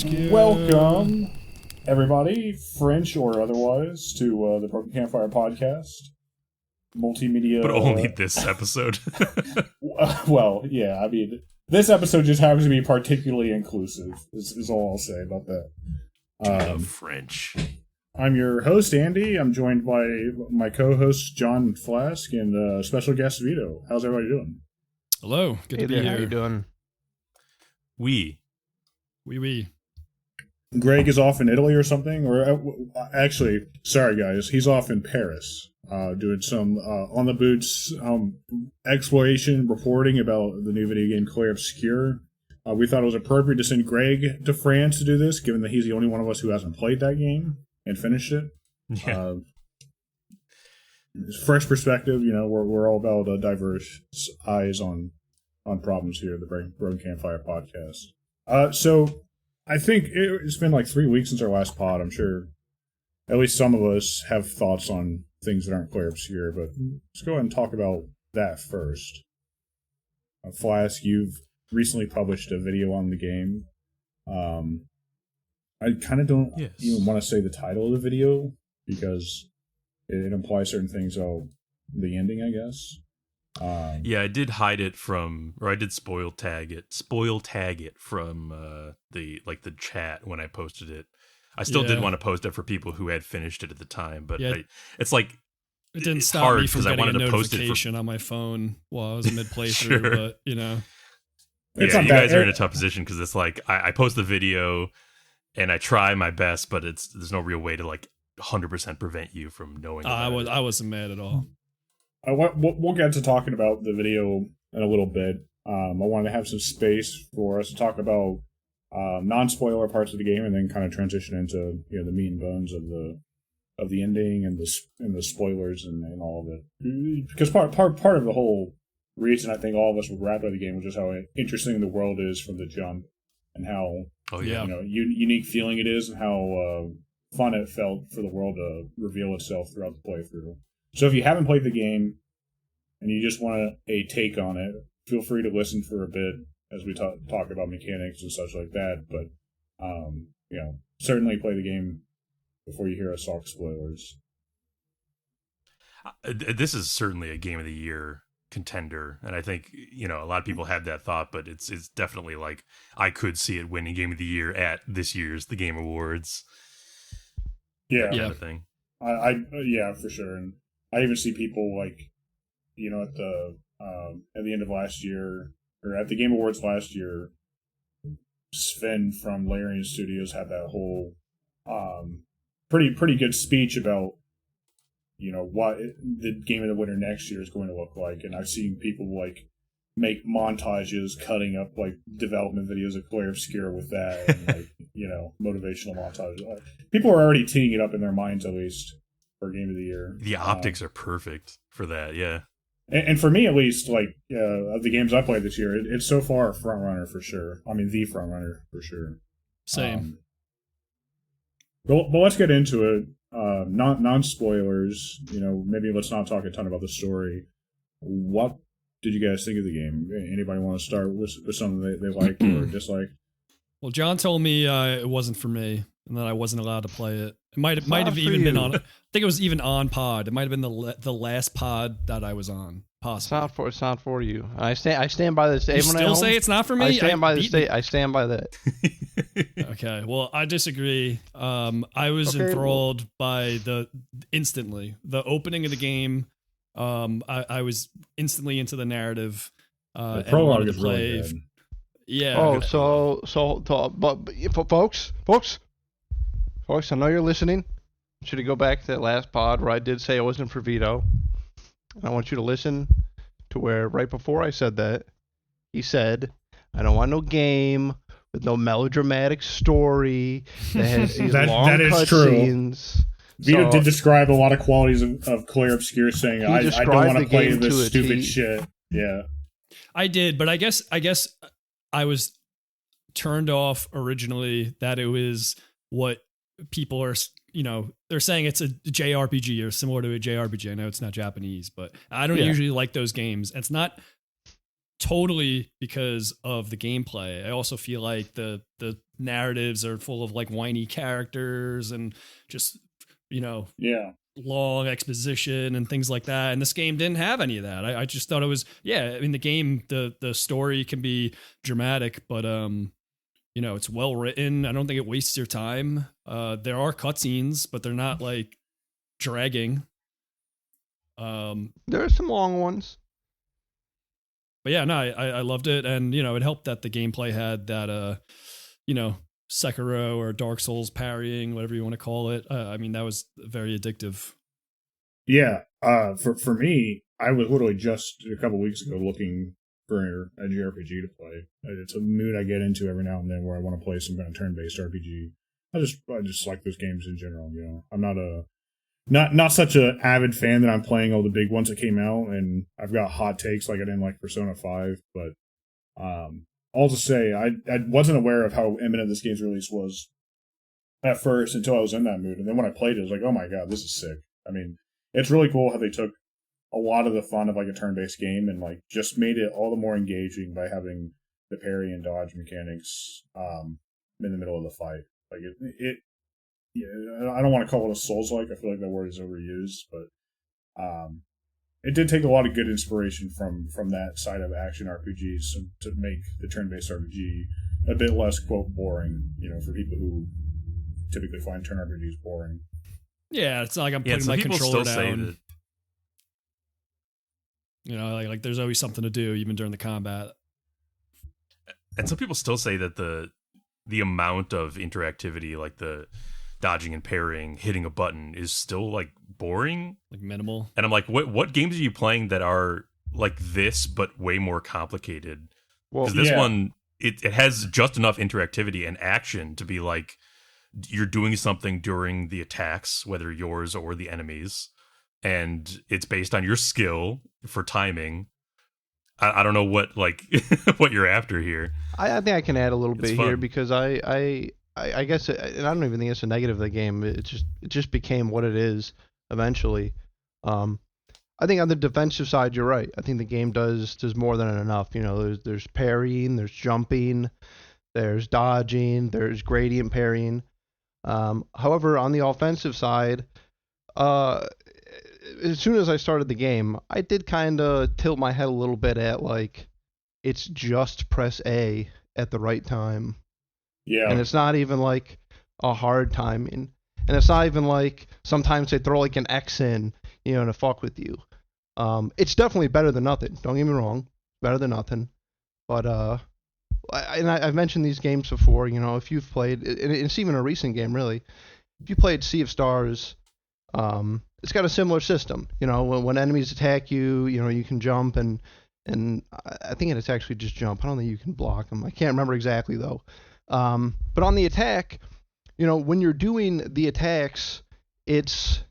Obscur. Welcome, everybody, French or otherwise, to the Broken Campfire podcast. Multimedia. But only this episode. Well, yeah, I mean, this episode just happens to be particularly inclusive, is all I'll say about that. French. I'm your host, Andy. I'm joined by my co-hosts, John Flask, and special guest, Vito. How's everybody doing? Hello. Good to be there, here. how you doing? We. Greg is off in Italy or something, or actually, sorry guys, he's off in Paris, doing some on the boots exploration reporting about the new video game Clair Obscur. We thought it was appropriate to send Greg to France to do this, given that he's the only one of us who hasn't played that game and finished it. Yeah. Fresh perspective, you know, we're all about diverse eyes on problems here at the Broken Campfire podcast. So I think it's been like 3 weeks since our last pod. I'm sure at least some of us have thoughts on things that aren't Clair Obscur, but let's go ahead and talk about that first. Flask, you've recently published a video on the game. I kind of don't even want to say the title of the video because it implies certain things about the ending, I guess. Yeah, I did hide it from, or I did spoil tag it from the chat when I posted it. I still did want to post it for people who had finished it at the time, but it's like it didn't stop hard me from I getting wanted a to post it notification on my phone while I was in mid playthrough. Sure. But you know, It's yeah, not you that- guys are in a tough position because it's like I post the video and I try my best, but there's no real way to like 100% prevent you from knowing. I wasn't mad at all. We'll get to talking about the video in a little bit. I wanted to have some space for us to talk about non-spoiler parts of the game, and then kind of transition into the meat and bones of the ending and the spoilers and all of it. Because part of the whole reason I think all of us were grabbed by the game was just how interesting the world is from the jump, and how unique feeling it is, and how fun it felt for the world to reveal itself throughout the playthrough. So if you haven't played the game and you just want a take on it, feel free to listen for a bit as we talk about mechanics and such like that. But certainly play the game before you hear us talk spoilers. This is certainly a game of the year contender, and I think a lot of people had that thought, but it's definitely like I could see it winning game of the year at this year's The Game Awards. Yeah, kind of thing. I for sure. And I even see people like, at the end of last year, or at the Game Awards last year, Sven from Larian Studios had that whole pretty good speech about what the Game of the Winter next year is going to look like. And I've seen people like make montages cutting up like development videos of Clair Obscur with that, and like motivational montages. People are already teeing it up in their minds, at least, for Game of the Year. The optics are perfect for that, yeah. And for me, at least, like of the games I played this year, it's so far a front runner for sure. I mean, the front runner for sure. Same. But let's get into it. Non spoilers. Maybe let's not talk a ton about the story. What did you guys think of the game? Anybody want to start with something they liked or disliked? Well, John told me it wasn't for me, and that I wasn't allowed to play it. It might have even been on. I think it was even on pod. It might have been the last pod that I was on. Possibly. It's not for you. I stand by this. You still say it's not for me? I stand by that. Okay. Well, I disagree. I was enthralled by instantly the opening of the game. I was instantly into the narrative. The prologue is really good. Yeah. Oh, but folks, I know you're listening. I want you to go back to that last pod where I did say it wasn't for Vito. And I want you to listen to where right before I said that, he said, "I don't want no game with no melodramatic story that has these long cutscenes." Vito did describe a lot of qualities of Clair Obscur, saying, "I don't want to play this stupid shit." Yeah, I did, but I guess I was turned off originally that it was what people are, they're saying it's a JRPG or similar to a JRPG. I know it's not Japanese, but I don't usually like those games. It's not totally because of the gameplay. I also feel like the narratives are full of like whiny characters and just, Yeah. long exposition and things like that. And this game didn't have any of that. I just thought it was, the game, the story can be dramatic, but, it's well written. I don't think it wastes your time. There are cutscenes, but they're not like dragging. There are some long ones. But yeah, no, I loved it. And, it helped that the gameplay had that, Sekiro or Dark Souls parrying, whatever you want to call it. That was very addictive. Yeah. For me, I was literally just a couple weeks ago looking for a JRPG to play. It's a mood I get into every now and then where I want to play some kind of turn-based RPG. I just like those games in general. I'm not such an avid fan that I'm playing all the big ones that came out, and I've got hot takes like I didn't like Persona 5, but all to say, I wasn't aware of how imminent this game's release was at first until I was in that mood, and then when I played it, I was like, oh my god, this is sick. It's really cool how they took a lot of the fun of like a turn-based game and like just made it all the more engaging by having the parry and dodge mechanics in the middle of the fight. Like I don't want to call it a Souls-like. I feel like that word is overused, but it did take a lot of good inspiration from that side of action RPGs to make the turn-based RPG a bit less, quote, boring, for people who typically find turn RPGs boring. Yeah, it's not like I'm putting my controller down. Like there's always something to do even during the combat. And some people still say that the amount of interactivity, like the dodging and parrying, hitting a button, is still like boring, like minimal. And I'm like, what games are you playing that are like this but way more complicated? Because this one, it has just enough interactivity and action to be like you're doing something during the attacks, whether yours or the enemies, and it's based on your skill for timing. I don't know what what you're after here. I think I can add a little bit here because I guess and I don't even think it's a negative of the game. It just became what it is eventually. I think on the defensive side, you're right. I think the game does more than enough. There's parrying, there's jumping, there's dodging, there's gradient parrying. However, on the offensive side, as soon as I started the game, I did kind of tilt my head a little bit at like, it's just press A at the right time. Yeah. And it's not even like a hard timing. And it's not even like sometimes they throw like an X in, to fuck with you. It's definitely better than nothing. Don't get me wrong. Better than nothing. But, I've mentioned these games before, if you've played, and it's even a recent game really, if you played Sea of Stars, it's got a similar system. When enemies attack you, you can jump and I think it's actually just jump. I don't think you can block them. I can't remember exactly though. But on the attack, when you're doing the attacks, it's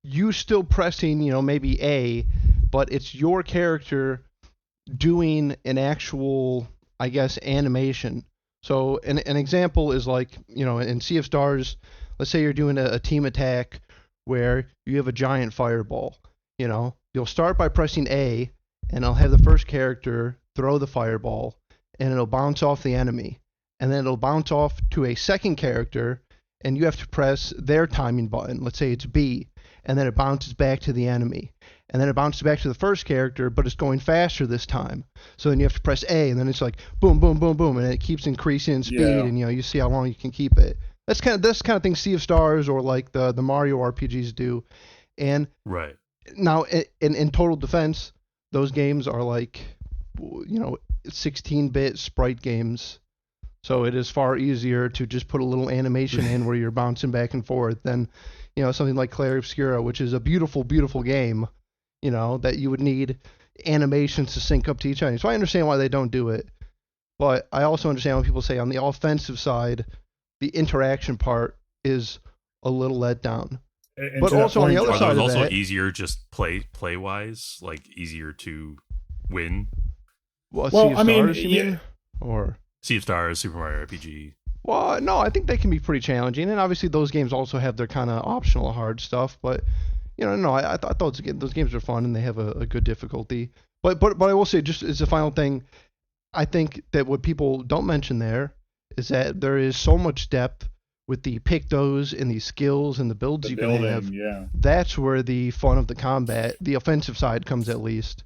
you still pressing, maybe A, but it's your character doing an actual, I guess, animation. So an example is like, in Sea of Stars, let's say you're doing a team attack where you have a giant fireball. You'll start by pressing A, and I'll have the first character throw the fireball, and it'll bounce off the enemy. And then it'll bounce off to a second character, and you have to press their timing button. Let's say it's B, and then it bounces back to the enemy. And then it bounces back to the first character, but it's going faster this time. So then you have to press A, and then it's like boom, boom, boom, boom, and it keeps increasing in speed, and you see how long you can keep it. That's kind of thing Sea of Stars or like the Mario RPGs do. And right now, in total defense, those games are like 16-bit sprite games. So it is far easier to just put a little animation in where you're bouncing back and forth than, something like Clair Obscur, which is a beautiful, beautiful game, that you would need animations to sync up to each other. So I understand why they don't do it. But I also understand when people say on the offensive side, the interaction part is a little let down. But also on the other side of that, also easier just play wise, like easier to win. Well, Sea of Stars, you mean? Or Sea of Stars, Super Mario RPG. Well, no, I think they can be pretty challenging, and obviously those games also have their kind of optional hard stuff. But I thought those games are fun and they have a good difficulty. But I will say, just as a final thing, I think that what people don't mention there is that there is so much depth with the pictos and the skills and the builds you can have. Yeah. That's where the fun of the combat, the offensive side, comes at least,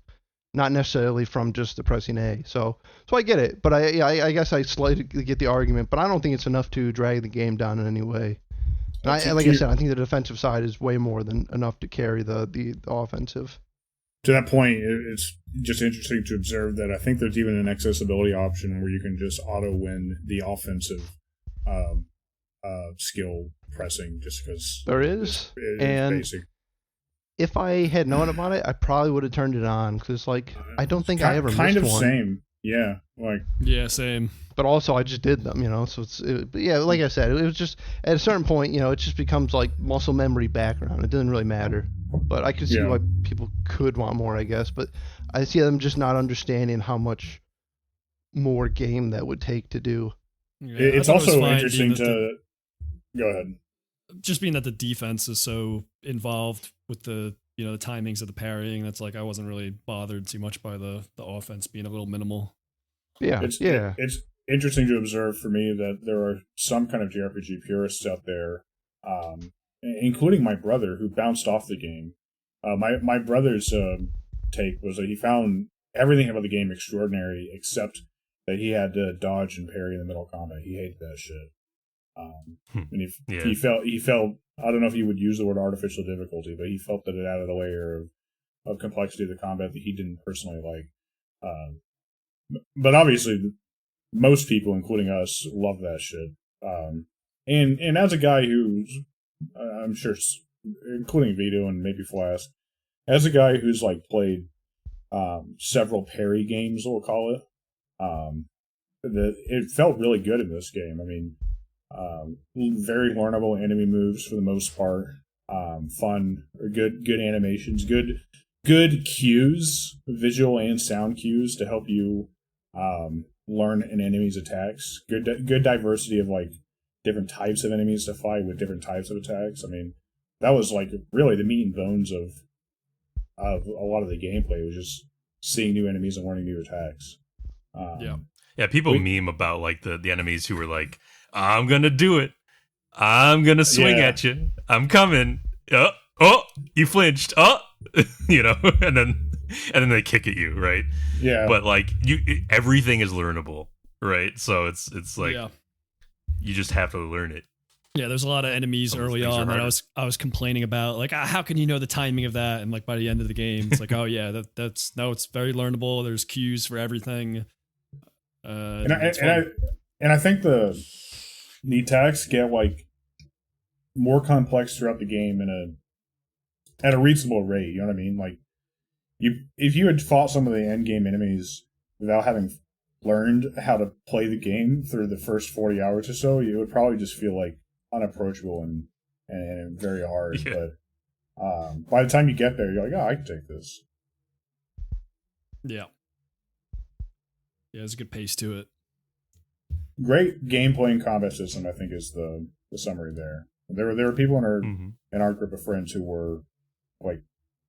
not necessarily from just the pressing A. So I get it, but I guess I slightly get the argument, but I don't think it's enough to drag the game down in any way. And like I said, I think the defensive side is way more than enough to carry the offensive. To that point, it's just interesting to observe that I think there's even an accessibility option where you can just auto-win the offensive skill pressing just because there is. It's and basic. If I had known about it, I probably would have turned it on because, like, I don't think I ever missed one. Kind of same. Yeah. Yeah, same. But also, I just did them, so but yeah, like I said, it was just, at a certain point, it just becomes like muscle memory background. It doesn't really matter. But I could see why people could want more, I guess. But I see them just not understanding how much more game that would take to do. Yeah, it's also interesting to... Go ahead. Just being that the defense is so involved with the the timings of the parrying, that's like I wasn't really bothered too much by the offense being a little minimal. Yeah, it's interesting to observe for me that there are some kind of JRPG purists out there, including my brother, who bounced off the game. My brother's take was that he found everything about the game extraordinary, except that he had to dodge and parry in the middle combat. He hated that shit. And he felt I don't know if he would use the word artificial difficulty, but he felt that it added a layer of complexity to the combat that he didn't personally like. But obviously, most people, including us, love that shit. And as a guy who's, I'm sure, including Vito and maybe Flask, as a guy who's like played several parry games, we'll call it, it felt really good in this game. I mean, very learnable enemy moves for the most part. Fun, good animations, good cues, visual and sound cues to help you learn an enemy's attacks. Good diversity of like different types of enemies to fight with different types of attacks. I mean, that was like really the meat and bones of a lot of the gameplay, was just seeing new enemies and learning new attacks. Yeah, people meme about like the enemies who were like, I'm gonna do it. I'm gonna swing at you. I'm coming. Oh, you flinched. Oh, and then they kick at you, right? Yeah. But like everything is learnable, right? So it's like you just have to learn it. Yeah, there's a lot of enemies early on that I was complaining about, like, how can you know the timing of that? And like by the end of the game, it's like, oh yeah, it's very learnable. There's cues for everything. And I think the attacks get like more complex throughout the game at a reasonable rate. You know what I mean? Like if you had fought some of the end game enemies without having learned how to play the game through the first 40 hours or so, you would probably just feel like unapproachable and very hard. Yeah. But by the time you get there, you're like, oh, I can take this. Yeah. Yeah, there's a good pace to it. Great gameplay and combat system, I think, is the summary there. There were people in our group of friends who were like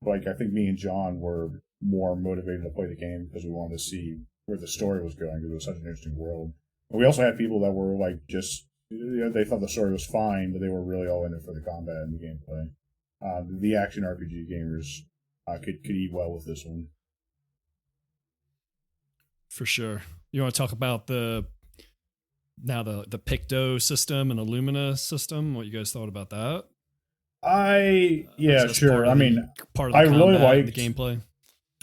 I think me and John were more motivated to play the game because we wanted to see where the story was going, because it was such an interesting world. And we also had people that were like just, they thought the story was fine, but they were really all in it for the combat and the gameplay. The action RPG gamers could eat well with this one. For sure. You want to talk about the Picto system and Illumina system? What you guys thought about that? Sure. I mean, part of the really liked the gameplay.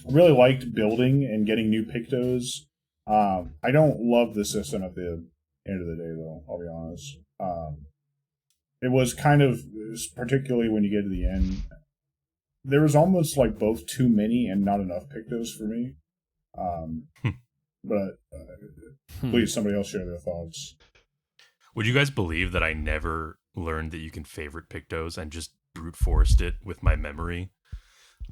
I really liked building and getting new Pictos. I don't love the system at the end of the day, though, I'll be honest. It was particularly when you get to the end, there was almost like both too many and not enough Pictos for me. But please, somebody else share their thoughts. Would you guys believe that I never learned that you can favorite Pictos and just brute forced it with my memory?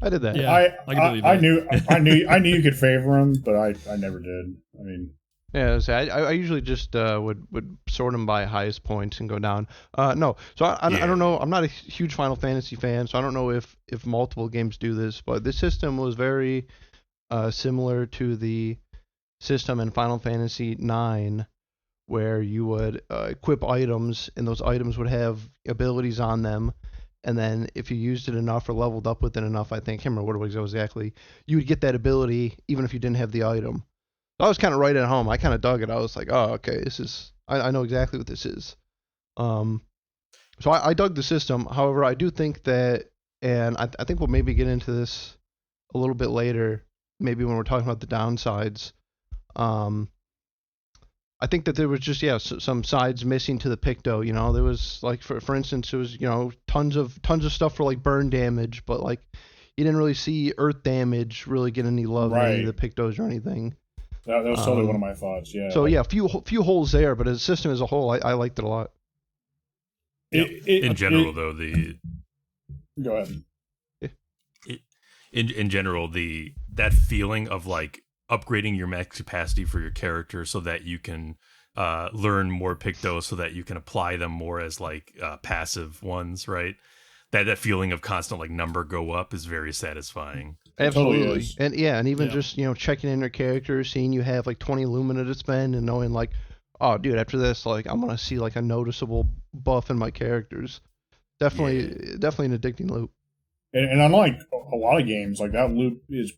I did that. Yeah, I knew you could favor them, but I never did. I mean, yeah, I usually just would sort them by highest points and go down. No, so I don't know. I'm not a huge Final Fantasy fan, so I don't know if multiple games do this, but this system was very similar to the system in Final Fantasy IX, where you would equip items, and those items would have abilities on them. And then if you used it enough or leveled up with it enough, I think, I can't remember what it was exactly, you would get that ability even if you didn't have the item. So I was kind of right at home. I kind of dug it. I was like, oh, okay, I know exactly what this is. So I dug the system. However, I do think that, and I think we'll maybe get into this a little bit later, maybe when we're talking about the downsides. I think that there was just some sides missing to the Picto. There was like for instance, there was tons of stuff for like burn damage, but like you didn't really see earth damage really get any love in any of the Pictos or anything. That was totally one of my thoughts. Yeah. So yeah, few holes there, but as a system as a whole, I liked it a lot. In general, though, go ahead. In general, that feeling of like upgrading your max capacity for your character so that you can learn more Pictos, so that you can apply them more as like passive ones, right? That feeling of constant like number go up is very satisfying. Absolutely. Totally. And even just checking in your character, seeing you have like 20 Lumina to spend, and knowing like, oh dude, after this, like I'm gonna see like a noticeable buff in my characters. Definitely an addicting loop. And unlike a lot of games, like that loop is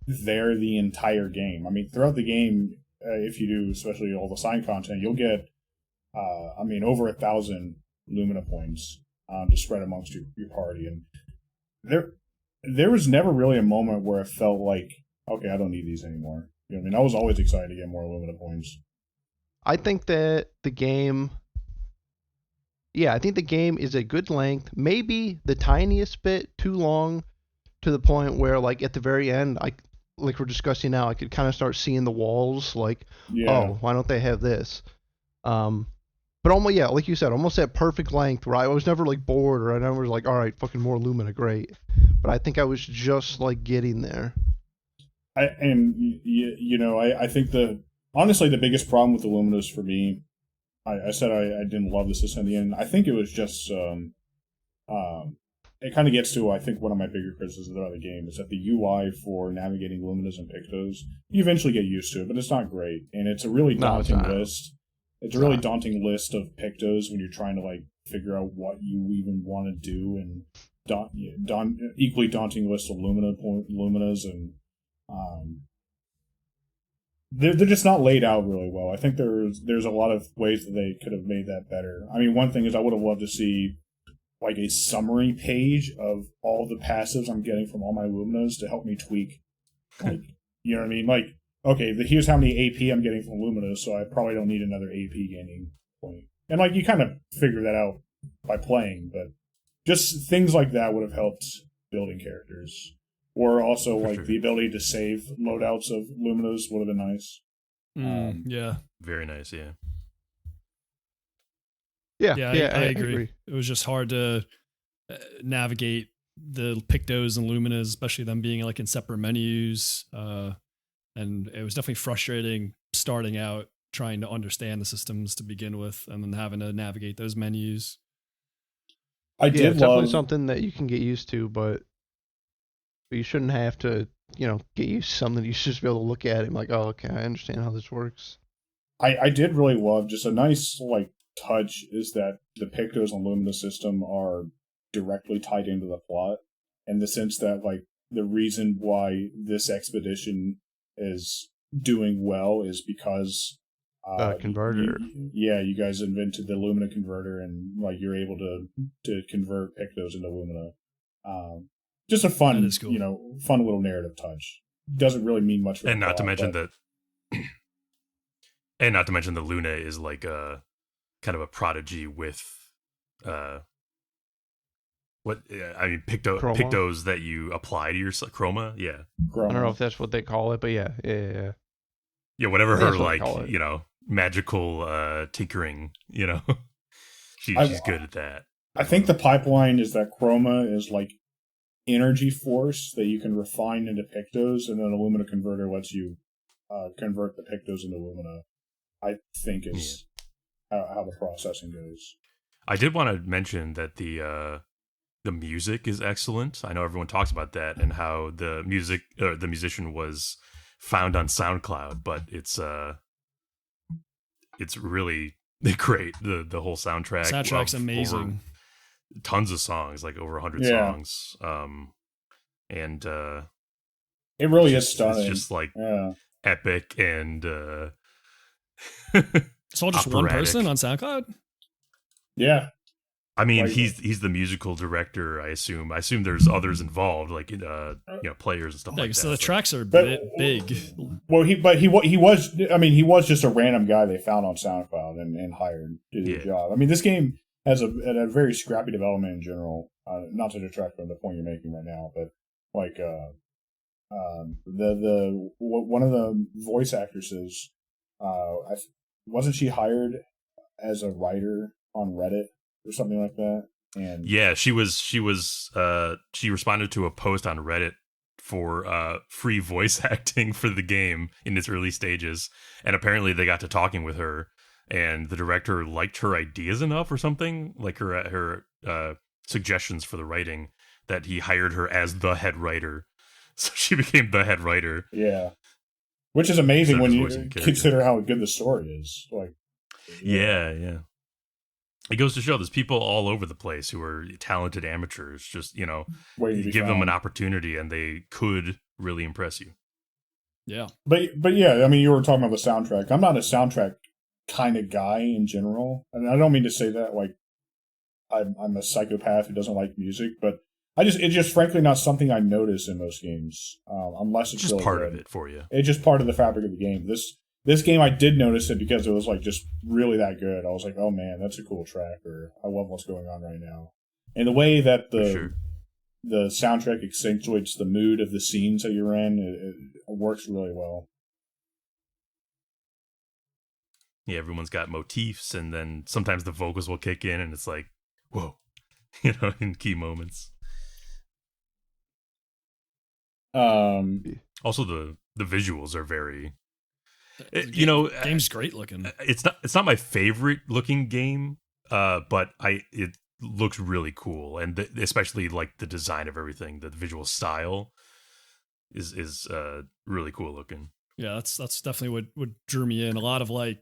there the entire game. I mean, throughout the game, if you do, especially all the side content, you'll get, over 1,000 Lumina points to spread amongst your party. And there was never really a moment where it felt like, okay, I don't need these anymore. You know what I mean? I was always excited to get more Lumina points. I think that the game is a good length, maybe the tiniest bit too long, to the point where like at the very end, like we're discussing now, I could kind of start seeing the walls, like, oh, why don't they have this? But almost, like you said, almost that perfect length where I was never like bored, or I never was like, all right, fucking more Lumina, great. But I think I was just like getting there. I think honestly the biggest problem with the Luminas for me, I said I didn't love the system in the end. I think it was just it kind of gets to, I think, one of my bigger criticisms about the game is that the UI for navigating Luminas and Pictos, you eventually get used to it, but it's not great, and it's a really daunting list. It's a really daunting list of Pictos when you're trying to like figure out what you even want to do, and equally daunting list of Luminas, and they're just not laid out really well. I think there's a lot of ways that they could have made that better. I mean, one thing is I would have loved to see like a summary page of all the passives I'm getting from all my Luminas to help me tweak. Like, you know what I mean? Like, okay, here's how many AP I'm getting from Luminas, so I probably don't need another AP gaining point. And like, you kind of figure that out by playing, but just things like that would have helped building characters. Or also, like, the ability to save loadouts of Luminas would have been nice. Yeah. Very nice, yeah. I agree. It was just hard to navigate the Pictos and Luminas, especially them being like in separate menus. And it was definitely frustrating starting out trying to understand the systems to begin with, and then having to navigate those menus. It's definitely something that you can get used to, but you shouldn't have to, get used to something. You should just be able to look at it and like, oh, okay, I understand how this works. I did really love just a nice like touch is that the Pictos and Lumina system are directly tied into the plot, in the sense that like the reason why this expedition is doing well is because converter. You guys invented the Lumina converter, and like you're able to convert Pictos into Lumina. Just a fun, cool. Fun little narrative touch. Doesn't really mean much for and not to mention that. And not to mention the Luna is like a kind of a prodigy with Pictos that you apply to your Chroma. Yeah. I don't know if that's what they call it, but yeah. Yeah, whatever her like, magical tinkering, she's good at that. I think the pipeline is that Chroma is like energy force that you can refine into Pictos, and then a Lumina converter lets you convert the Pictos into Lumina. I think is how the processing goes. I did want to mention that the music is excellent. I know everyone talks about that and how the musician was found on SoundCloud, but it's it's really great. The whole soundtrack. Soundtrack's amazing. Tons of songs, like over 100 Yeah. songs. And It really is stunning. It's just like epic and It's all just one operatic. person on SoundCloud? Yeah. I mean, Like- he's the musical director. I assume there's others involved, like players and stuff Yeah, like so that. the tracks are But- big. Well, he was. I mean, he was just a random guy they found on SoundCloud and hired to do the job. I mean, this game has a very scrappy development in general. Not to detract from the point you're making right now, but like one of the voice actresses, wasn't she hired as a writer on Reddit or something like that? And Yeah, she responded to a post on Reddit for free voice acting for the game in its early stages, and apparently they got to talking with her, and the director liked her ideas enough or something, like her suggestions for the writing, that he hired her as the head writer. So she became the head writer. yeah, which is amazing when you voicing character. consider how good the story is. Like, Yeah. It goes to show there's people all over the place who are talented amateurs. Just, waiting to be give them found. an opportunity and they could really impress you. Yeah. But yeah, I mean, you were talking about the soundtrack. I'm not a soundtrack kind of guy in general, and I don't mean to say that like I'm a psychopath who doesn't like music, but it's just frankly not something I notice in most games, unless it's Just really part good. of it for you. It's just part of the fabric of the game. This game, I did notice it because it was like just really that good. I was like, oh man, that's a cool track, or I love what's going on right now. And the way that For sure. the soundtrack accentuates the mood of the scenes that you're in, it works really well. Yeah, everyone's got motifs, and then sometimes the vocals will kick in, and it's like, whoa, in key moments. Also, the visuals are very, game's great looking. it's not my favorite looking game, but it looks really cool, and especially like the design of everything, the visual style is really cool looking. Yeah, that's definitely what drew me in. A lot of like,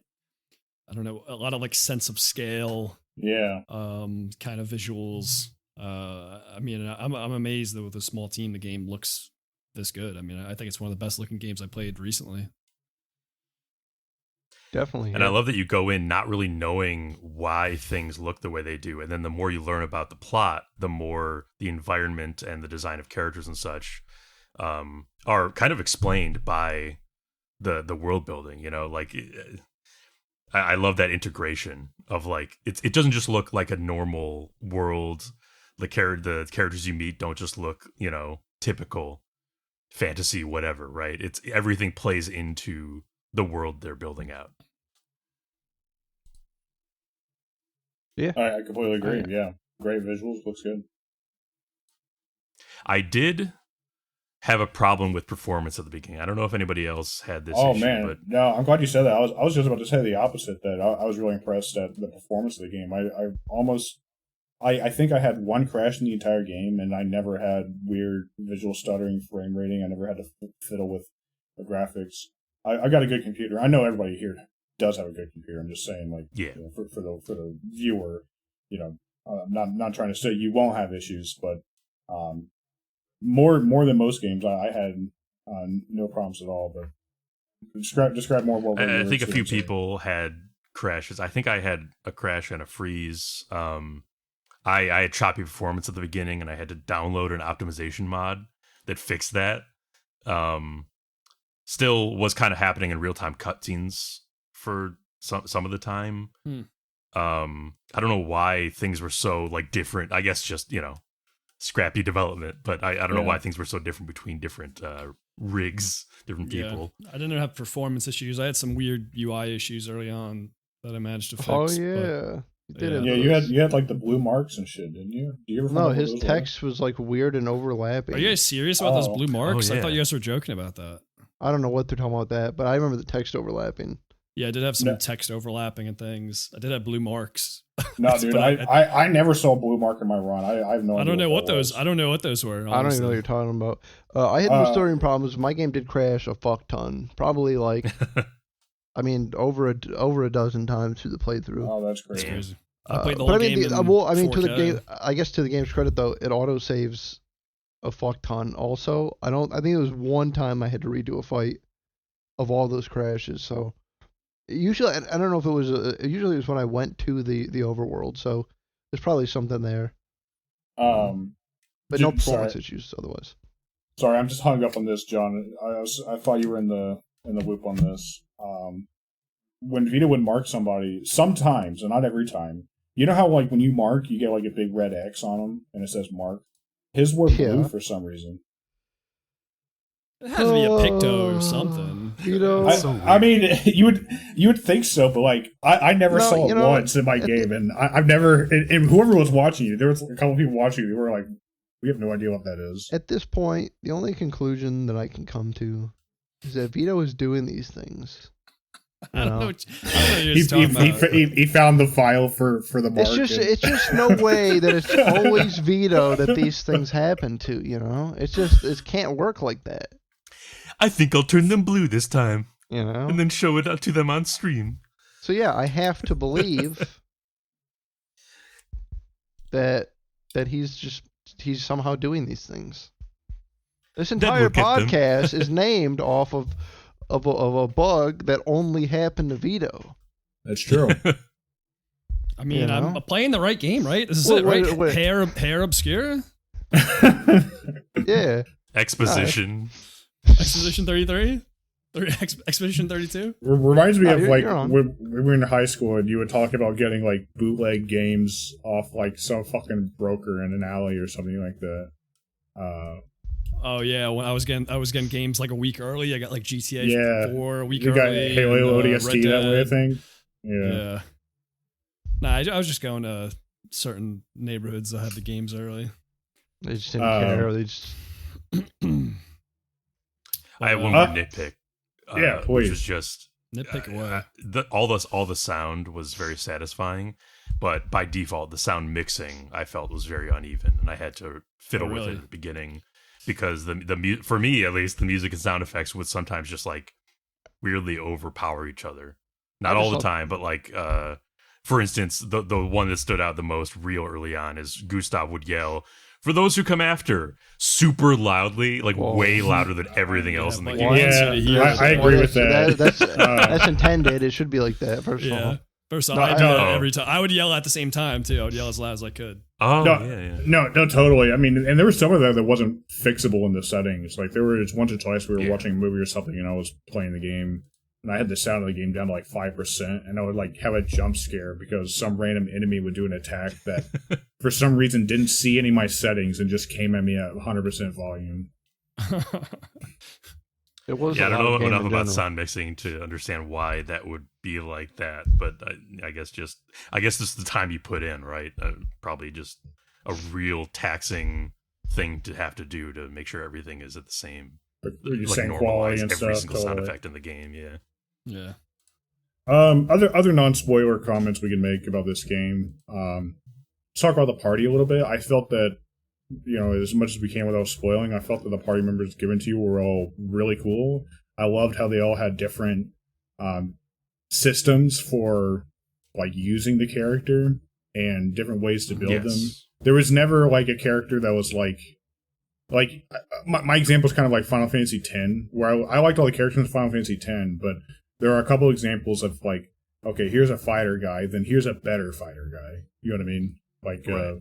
I don't know, a lot of like sense of scale, Yeah. kind of visuals. I mean, I'm amazed that with a small team, the game looks this good. I mean, I think it's one of the best looking games I played recently. Definitely. And I love that you go in not really knowing why things look the way they do. And then the more you learn about the plot, the more the environment and the design of characters and such are kind of explained by the world building, like I love that integration of like, it doesn't just look like a normal world. The characters you meet don't just look, typical fantasy, whatever, right? It's everything plays into the world they're building out. Yeah. I completely agree. Yeah. Great visuals. Looks good. I did have a problem with performance at the beginning. I don't know if anybody else had this Oh issue, man, but no, I'm glad you said that. I was just about to say the opposite. That I was really impressed at the performance of the game. I think I had one crash in the entire game, and I never had weird visual stuttering, frame rating. I never had to fiddle with the graphics. I got a good computer. I know everybody here does have a good computer. I'm just saying, like, Yeah. for the viewer, not trying to say you won't have issues, but more than most games, I had no problems at all. But describe more what I you were think a few experiencing. people had crashes. I think I had a crash and a freeze. I had choppy performance at the beginning, and I had to download an optimization mod that fixed that. Still was kind of happening in real-time cutscenes for some of the time. I don't know why things were so like different. I guess just, scrappy development, but I don't know why things were so different between different rigs, different people. I didn't have performance issues. I had some weird UI issues early on that I managed to fix. Oh but- yeah. You did have Yeah, those. you had like the blue marks and shit, didn't you? Do you ever No, find out his what those text was like weird and overlapping. Are you guys serious about those Oh. blue marks? Oh, I thought yeah. you guys were joking about that. I don't know what they're talking about that, but I remember the text overlapping. Yeah, I did have some No. text overlapping and things. I did have blue marks. were? No, dude, But I never saw a blue mark in my run. I have no idea. I don't know what that those. was. I don't know what those were. I don't even know honestly. what you're talking about. I had no story problems. My game did crash a fuck ton. Probably like I mean, over a dozen times through the playthrough. Oh, that's That's crazy. crazy. I played the whole but I mean, game in to the 4K. game, I guess to the game's credit though, it auto saves a fuck ton. Also, I think it was one time I had to redo a fight of all those crashes. So usually, I don't know if it was. Usually, it was when I went to the overworld. So there's probably something there. But no performance issues otherwise. Sorry, I'm just hung up on this, John. I thought you were in the loop on this. When Vito would mark somebody, sometimes, and not every time, you know how like when you mark, you get like a big red X on them, and it says mark. His were blue for some reason. It has to be a picto or something. Vito. I mean, you would think so, but like I never saw it once in my game, and I've never. And whoever was watching you, there was a couple people watching you. They were like, we have no idea what that is. At this point, the only conclusion that I can come to is that Vito is doing these things. I don't know what you're talking about. He found the file for the mark. It's just no way that it's always Vito that these things happen to, you know? It can't work like that. I think I'll turn them blue this time. You know? And then show it to them on stream. So yeah, I have to believe that he's somehow doing these things. This entire podcast is named off of a bug that only happened to Vito. That's true. I mean, I'm playing the right game, right? This is it, right? Hair Obscur? Yeah. Exposition. Exposition 33? Expedition 32? Reminds me of like when we were in high school and you would talk about getting like bootleg games off like some fucking broker in an alley or something like that. Oh yeah, when I was getting games like a week early. I got like GTA 4 a week early. You got Halo ODST that way, I think. Yeah. Nah, I was just going to certain neighborhoods that had the games early. They just didn't care. They just. I have one more nitpick. Please. Which was just nitpick away. All the sound was very satisfying, but by default, the sound mixing I felt was very uneven, and I had to fiddle with it at the beginning. Because for me at least, the music and sound effects would sometimes just like weirdly overpower each other. Not all the time, but like for instance, the one that stood out the most real early on is Gustav would yell, "For those who come after," super loudly, like way louder than everything else in the game. Yeah, I agree with that. That's intended. It should be like that. First of all. First off, I do that every time. I would yell at the same time too. I would yell as loud as I could. Oh, No, totally. I mean, and there was some of that wasn't fixable in the settings. Like there was once or twice we were watching a movie or something, and I was playing the game, and I had the sound of the game down to like 5%, and I would like have a jump scare because some random enemy would do an attack that, for some reason, didn't see any of my settings and just came at me at 100% volume. It was. I don't know enough about sound mixing to understand why that would be like that, but I guess this is the time you put in, right? Probably just a real taxing thing to have to do to make sure everything is at the same, same quality and every stuff. single sound effect in the game. Yeah. Other non-spoiler comments we can make about this game. Let's talk about the party a little bit. I felt that, as much as we can without spoiling, I felt that the party members given to you were all really cool. I loved how they all had different systems for like using the character and different ways to build them. There was never like a character that was like my example is kind of like Final Fantasy X, where I liked all the characters in Final Fantasy X, but there are a couple examples of like, okay, here's a fighter guy, then here's a better fighter guy. You know what I mean? Like, right.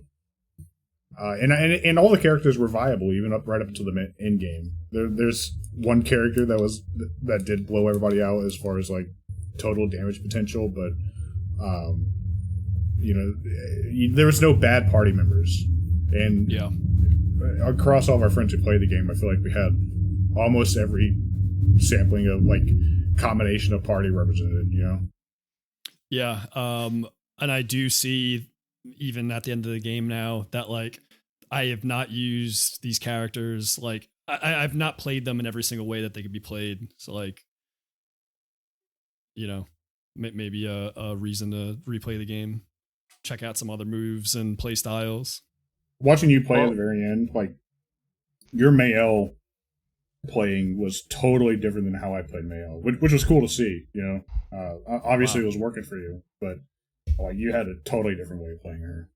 And all the characters were viable, even right up to the end game. There's one character that did blow everybody out as far as like total damage potential, but there was no bad party members, and across all of our friends who played the game, I feel like we had almost every sampling of like combination of party represented. Yeah, and I do see even at the end of the game now that like I have not used these characters, like I've not played them in every single way that they could be played. So like, maybe a reason to replay the game, check out some other moves and play styles. Watching you play at the very end, like your Mael playing was totally different than how I played Mayo, which was cool to see. You know, obviously it was working for you, but like you had a totally different way of playing her.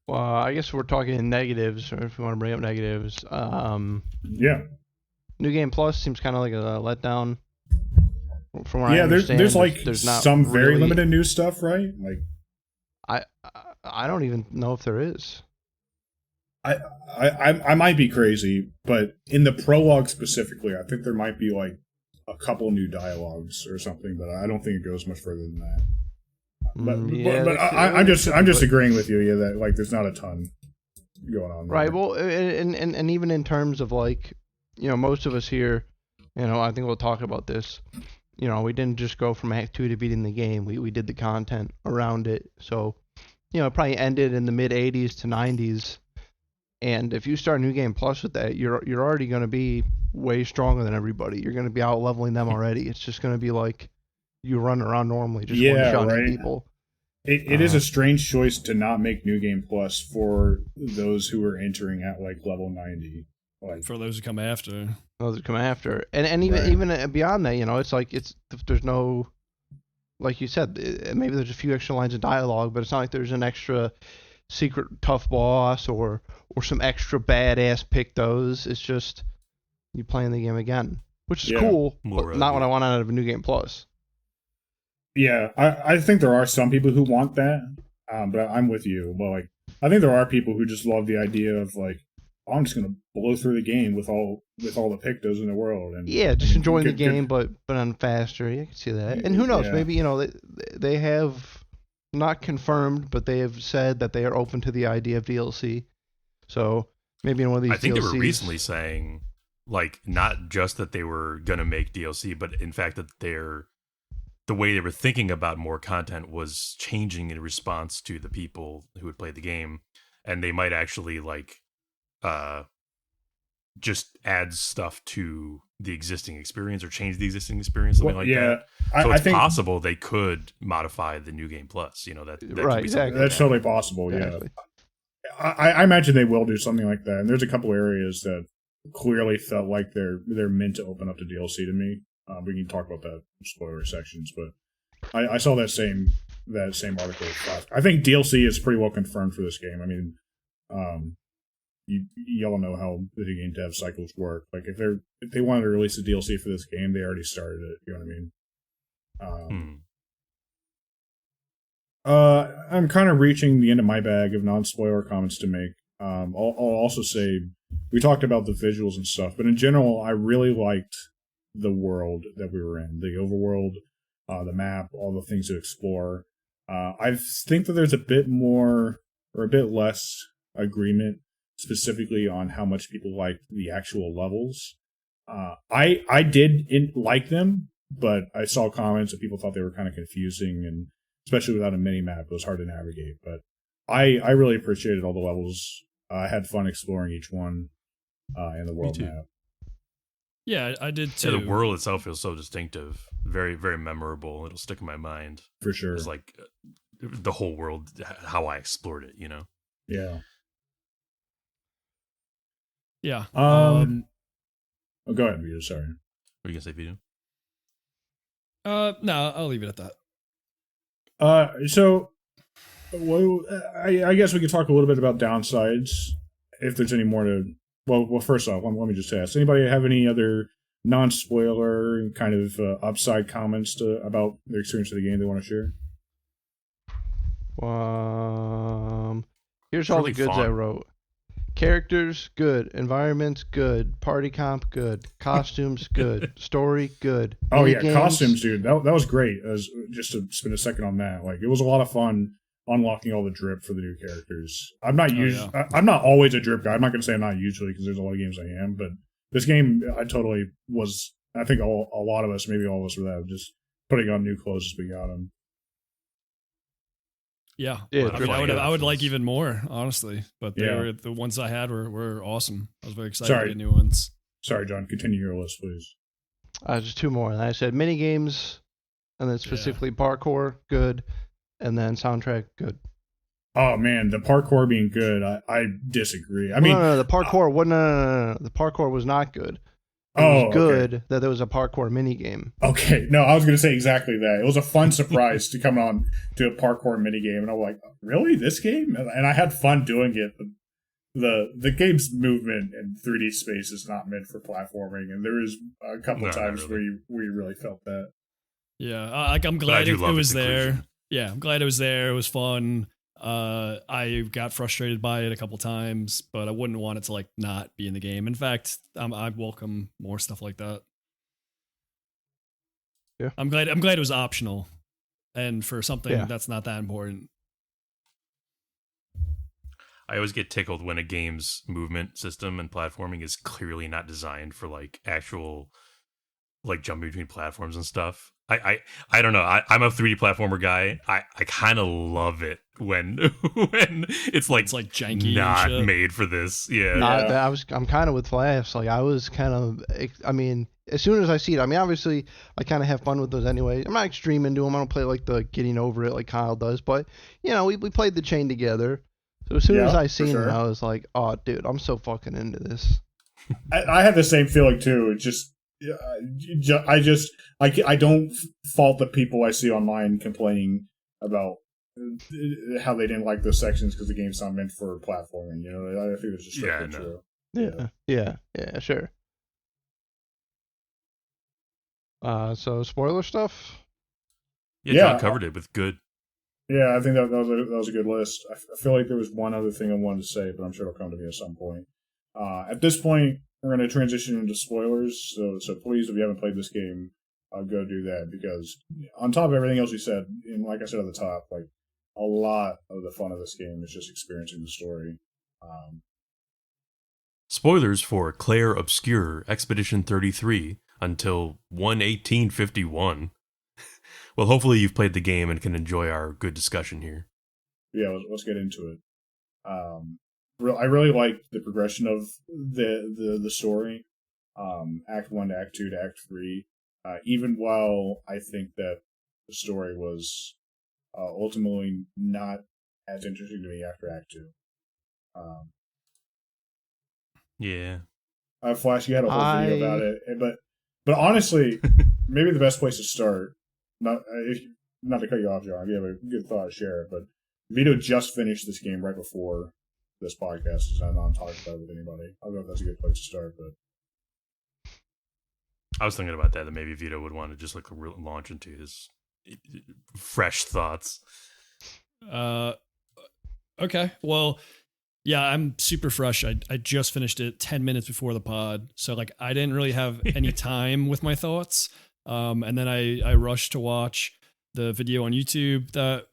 Well, I guess we're talking negatives, or if you want to bring up negatives. Yeah. New Game Plus seems kind of like a letdown. From what I there's understand, there's not some very really limited new stuff, right? Like I don't even know if there is. I might be crazy, but in the prologue specifically, I think there might be like a couple new dialogues or something, but I don't think it goes much further than that. But I'm just agreeing with you, yeah, that like there's not a ton going on there. Right. Well, and even in terms of like, you know, most of us here, you know, I think we'll talk about this. You know, we didn't just go from Act 2 to beating the game. We did the content around it. So, you know, it probably ended in the mid 80s to 90s. And if you start New Game Plus with that, you're already going to be way stronger than everybody. You're going to be out leveling them already. It's just going to be like you run around normally, just one-shotting people. It is a strange choice to not make New Game Plus for those who are entering at like level 90. Like for those who come after. Those who come after, and even beyond that, you know, it's like there's no, like you said, maybe there's a few extra lines of dialogue, but it's not like there's an extra secret tough boss or some extra badass pictos. It's just you playing the game again, which is cool, but not what I want out of a New Game Plus. Yeah, I think there are some people who want that, but I'm with you. But like, I think there are people who just love the idea of like, I'm just gonna blow through the game with all the pictos in the world, and just enjoying the game, but on faster. Yeah, I can see that. And who knows? Maybe, you know, they have not confirmed, but they have said that they are open to the idea of DLC. So maybe in one of these, I think DLCs, they were recently saying like not just that they were gonna make DLC, but in fact that the way they were thinking about more content was changing in response to the people who had played the game, and they might actually like just add stuff to the existing experience or change the existing experience, something that. So I think possible they could modify the New Game Plus. You know, that right, exactly. That's totally possible. Exactly. Yeah, I imagine they will do something like that. And there's a couple areas that clearly felt like they're meant to open up to DLC to me. We can talk about that in spoiler sections, but I saw that same article. I think DLC is pretty well confirmed for this game. I mean, you all know how video game dev cycles work. Like if they wanted to release a DLC for this game, they already started it. You know what I mean? I'm kind of reaching the end of my bag of non-spoiler comments to make. I'll also say we talked about the visuals and stuff, but in general, I really liked the world that we were in, the overworld, the map, all the things to explore. I think that there's a bit more or a bit less agreement specifically on how much people like the actual levels. I did like them, but I saw comments that people thought they were kind of confusing, and especially without a mini map, it was hard to navigate. But I really appreciated all the levels. I had fun exploring each one in the world map. Yeah, I did too. Yeah, the world itself feels so distinctive, very, very memorable. It'll stick in my mind for sure. It's like the whole world, how I explored it. You know. Yeah. Yeah. Oh, go ahead, Vito. Sorry. Were you gonna say Vito? No, I'll leave it at that. So, well, I guess we could talk a little bit about downsides, if there's any more to. Well, first off, let me just ask: anybody have any other non-spoiler kind of upside comments about their experience of the game they want to share? Here's all the goods I wrote. Characters, good. Environments, good. Party comp, good. Costumes, good. Story, good. Oh, yeah, games. Costumes, dude. That was great. Just to spend a second on that. Like, it was a lot of fun unlocking all the drip for the new characters. I'm not always a drip guy. I'm not going to say I'm not usually, because there's a lot of games I am, but this game, I totally was. I think a lot of us, maybe all of us, were that, just putting on new clothes as we got them. Yeah, I would like even more, honestly. But the ones I had were awesome. I was very excited to get new ones. Sorry, John. Continue your list, please. Just two more. And I said mini games, and then specifically parkour, good, and then soundtrack, good. Oh man, the parkour being good, I disagree. I mean, no, the parkour. No, the parkour was not good. It was good that there was a parkour minigame. Okay, no, I was going to say exactly that. It was a fun surprise to come on to a parkour minigame, and I'm like, really, this game? And I had fun doing it. But the game's movement and 3D space is not meant for platforming, and there is a couple times where you really felt that. Yeah, I'm glad it was there. Yeah, I'm glad it was there. It was fun. I got frustrated by it a couple times, but I wouldn't want it to like not be in the game. In fact, I welcome more stuff like that. Yeah, I'm glad it was optional, and for something that's not that important. I always get tickled when a game's movement system and platforming is clearly not designed for like actual like jumping between platforms and stuff. I don't know. I'm a 3D platformer guy. I kind of love it when it's like janky, not made for this. Yeah. I'm kind of with Flask. Like I was kind of. I mean, as soon as I see it, I mean, obviously, I kind of have fun with those anyway. I'm not extreme into them. I don't play like the getting over it like Kyle does. But you know, we played the chain together. So as soon as I seen it, I was like, oh, dude, I'm so fucking into this. I had the same feeling too. It just. I don't fault the people I see online complaining about how they didn't like those sections because the game's not meant for platforming. You know, I think it's just true. Yeah, sure. So spoiler stuff. Yeah, John covered it with good. Yeah, I think that was a good list. I feel like there was one other thing I wanted to say, but I'm sure it'll come to me at some point. At this point, we're going to transition into spoilers, so please, if you haven't played this game, go do that, because on top of everything else you said, and like I said at the top, like a lot of the fun of this game is just experiencing the story. Spoilers for Clair Obscur Expedition 33 until 1/1851. Well, hopefully you've played the game and can enjoy our good discussion here. Yeah, let's get into it. I really liked the progression of the story, Act 1 to Act 2 to Act 3, even while I think that the story was ultimately not as interesting to me after Act 2. Yeah. Flash, you had a whole video about it, but honestly, maybe the best place to start, not to cut you off, John, if you have a good thought, share it, but Vito just finished this game right before this podcast, so I'm not talking about it with anybody. I don't know if that's a good place to start, but I was thinking about that maybe Vito would want to just like launch into his fresh thoughts. Okay. Well, yeah, I'm super fresh. I just finished it 10 minutes before the pod, so like I didn't really have any time with my thoughts. And then I rushed to watch the video on YouTube that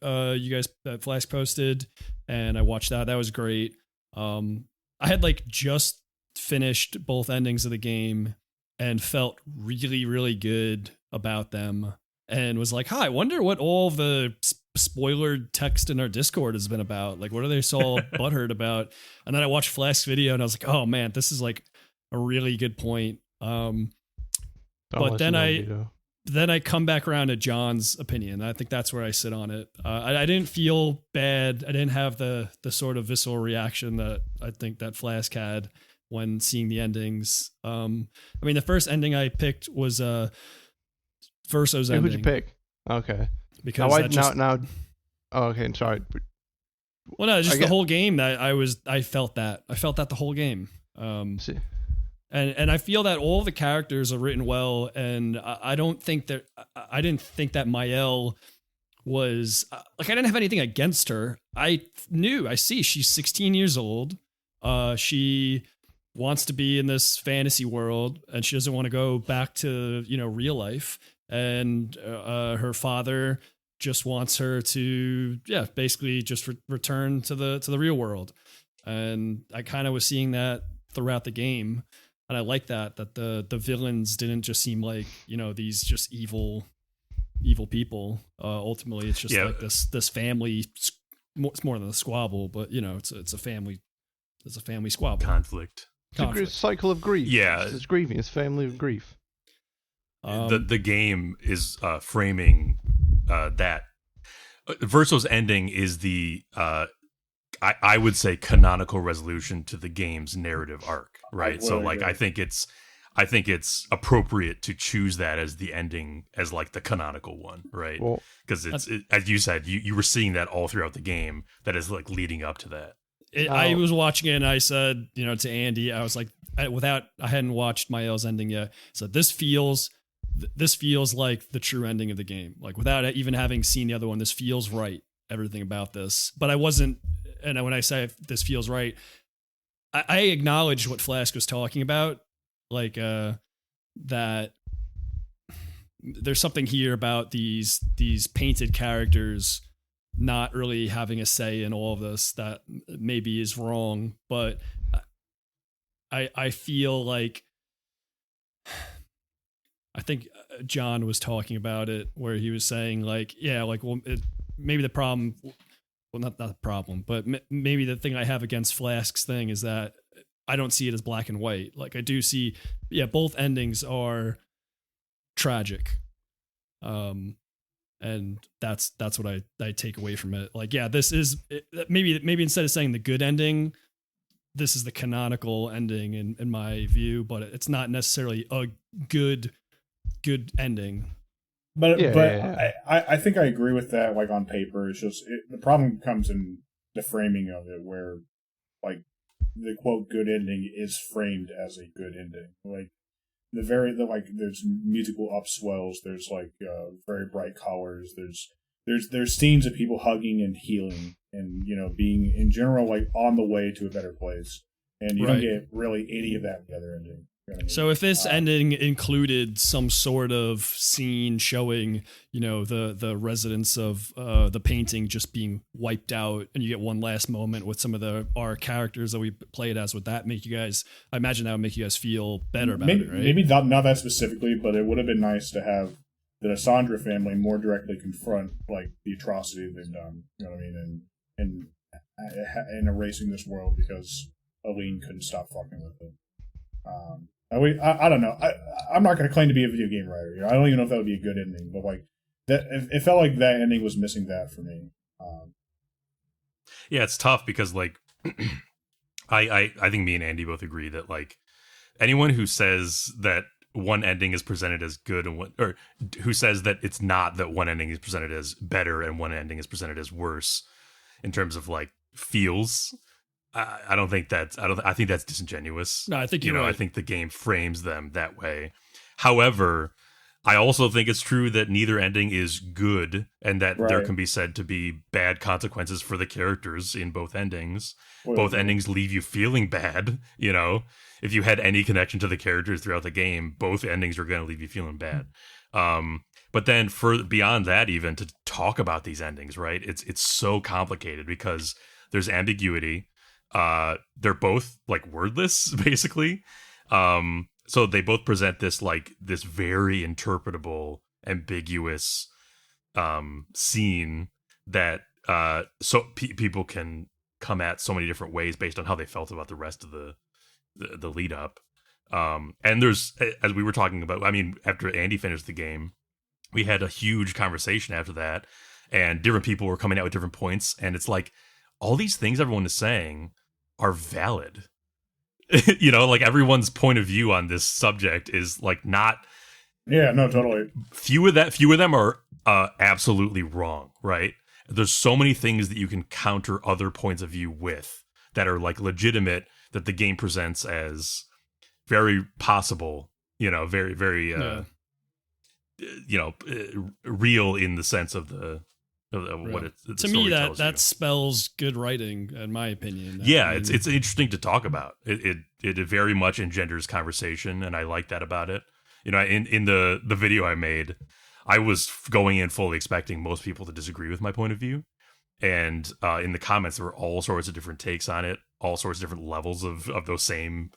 that Flask posted, and I watched that. That was great. I had like just finished both endings of the game and felt really, really good about them, and was like, "Hi, I wonder what all the spoilered text in our Discord has been about. Like, what are they so butthurt about?" And then I watched Flask's video, and I was like, "Oh man, this is like a really good point." But then I come back around to John's opinion. I think that's where I sit on it. I didn't feel bad. I didn't have the sort of visceral reaction that I think that Flask had when seeing the endings. I mean, the first ending I picked was Verso's ending. Who'd you pick? Okay. Because Oh, okay. I'm sorry. Well, no, just the whole game that I felt that. I felt that the whole game. See. And I feel that all the characters are written well, and I didn't think that Mael was like, I didn't have anything against her. I see she's 16 years old. She wants to be in this fantasy world, and she doesn't want to go back to, real life. And her father just wants her to, basically just return to the real world. And I kind of was seeing that throughout the game. And I like that the villains didn't just seem like, these just evil people. Ultimately, it's just like this family. It's more than a squabble, but it's a family. It's a family squabble. Conflict. It's a cycle of grief. Yeah, it's grieving. It's family of grief. The game is framing that Verso's ending is the I would say canonical resolution to the game's narrative arc, right? So like I think it's appropriate to choose that as the ending, as like the canonical one, right? Because as you said, you were seeing that all throughout the game, that is like leading up to that. I was watching it and I said, to Andy, I was like, I hadn't watched Mael's ending yet. So this feels like the true ending of the game. Like without even having seen the other one, this feels right. Everything about this, but I wasn't. And when I say this feels right, I acknowledge what Flask was talking about. Like that there's something here about these painted characters not really having a say in all of this that maybe is wrong, but I feel like I think John was talking about it where he was saying like, yeah, like, well, maybe the problem, well, not the problem, but maybe the thing I have against Flask's thing is that I don't see it as black and white. Like I do see, both endings are tragic. And that's what I take away from it. Like, this is maybe instead of saying the good ending, this is the canonical ending in my view, but it's not necessarily a good ending. But I think I agree with that. Like on paper, it's just the problem comes in the framing of it, where like the quote good ending is framed as a good ending. Like there's musical upswells. There's like very bright colors. There's scenes of people hugging and healing, and being in general like on the way to a better place. And you don't get really any of that in the other ending. So if this ending included some sort of scene showing, the residents of the painting just being wiped out, and you get one last moment with some of our characters that we played as, would that make you guys? I imagine that would make you guys feel better about it, right? Maybe not that specifically, but it would have been nice to have the Cassandra family more directly confront like the atrocity they've done. You know what I mean? And erasing this world because Aline couldn't stop fucking with it. I don't know. I'm not going to claim to be a video game writer. I don't even know if that would be a good ending, but like that, it felt like that ending was missing that for me. Yeah, it's tough because like I think me and Andy both agree that like anyone who says that one ending is presented as good or who says that it's not, that one ending is presented as better and one ending is presented as worse in terms of like feels. I don't think that's. I think that's disingenuous. No, I think you're right. I think the game frames them that way. However, I also think it's true that neither ending is good, and that there can be said to be bad consequences for the characters in both endings. Both endings leave you feeling bad. If you had any connection to the characters throughout the game, both endings are going to leave you feeling bad. But then beyond that, even to talk about these endings, right? It's so complicated because there's ambiguity. They're both like wordless basically. So they both present this very interpretable, ambiguous scene that people can come at so many different ways based on how they felt about the rest of the lead up. And there's, as we were talking about, I mean, after Andy finished the game, we had a huge conversation after that, and different people were coming out with different points, and it's like all these things everyone is saying are valid. Like everyone's point of view on this subject is like not. Yeah, no, totally. Few of them are absolutely wrong, right? There's so many things that you can counter other points of view with that are like legitimate, that the game presents as very possible, very, very, real in the sense of the. What it's to me that spells good writing, in my opinion. It's interesting to talk about. It very much engenders conversation, and I like that about it. In the video I made, I was going in fully expecting most people to disagree with my point of view, and in the comments there were all sorts of different takes on it, all sorts of different levels of those same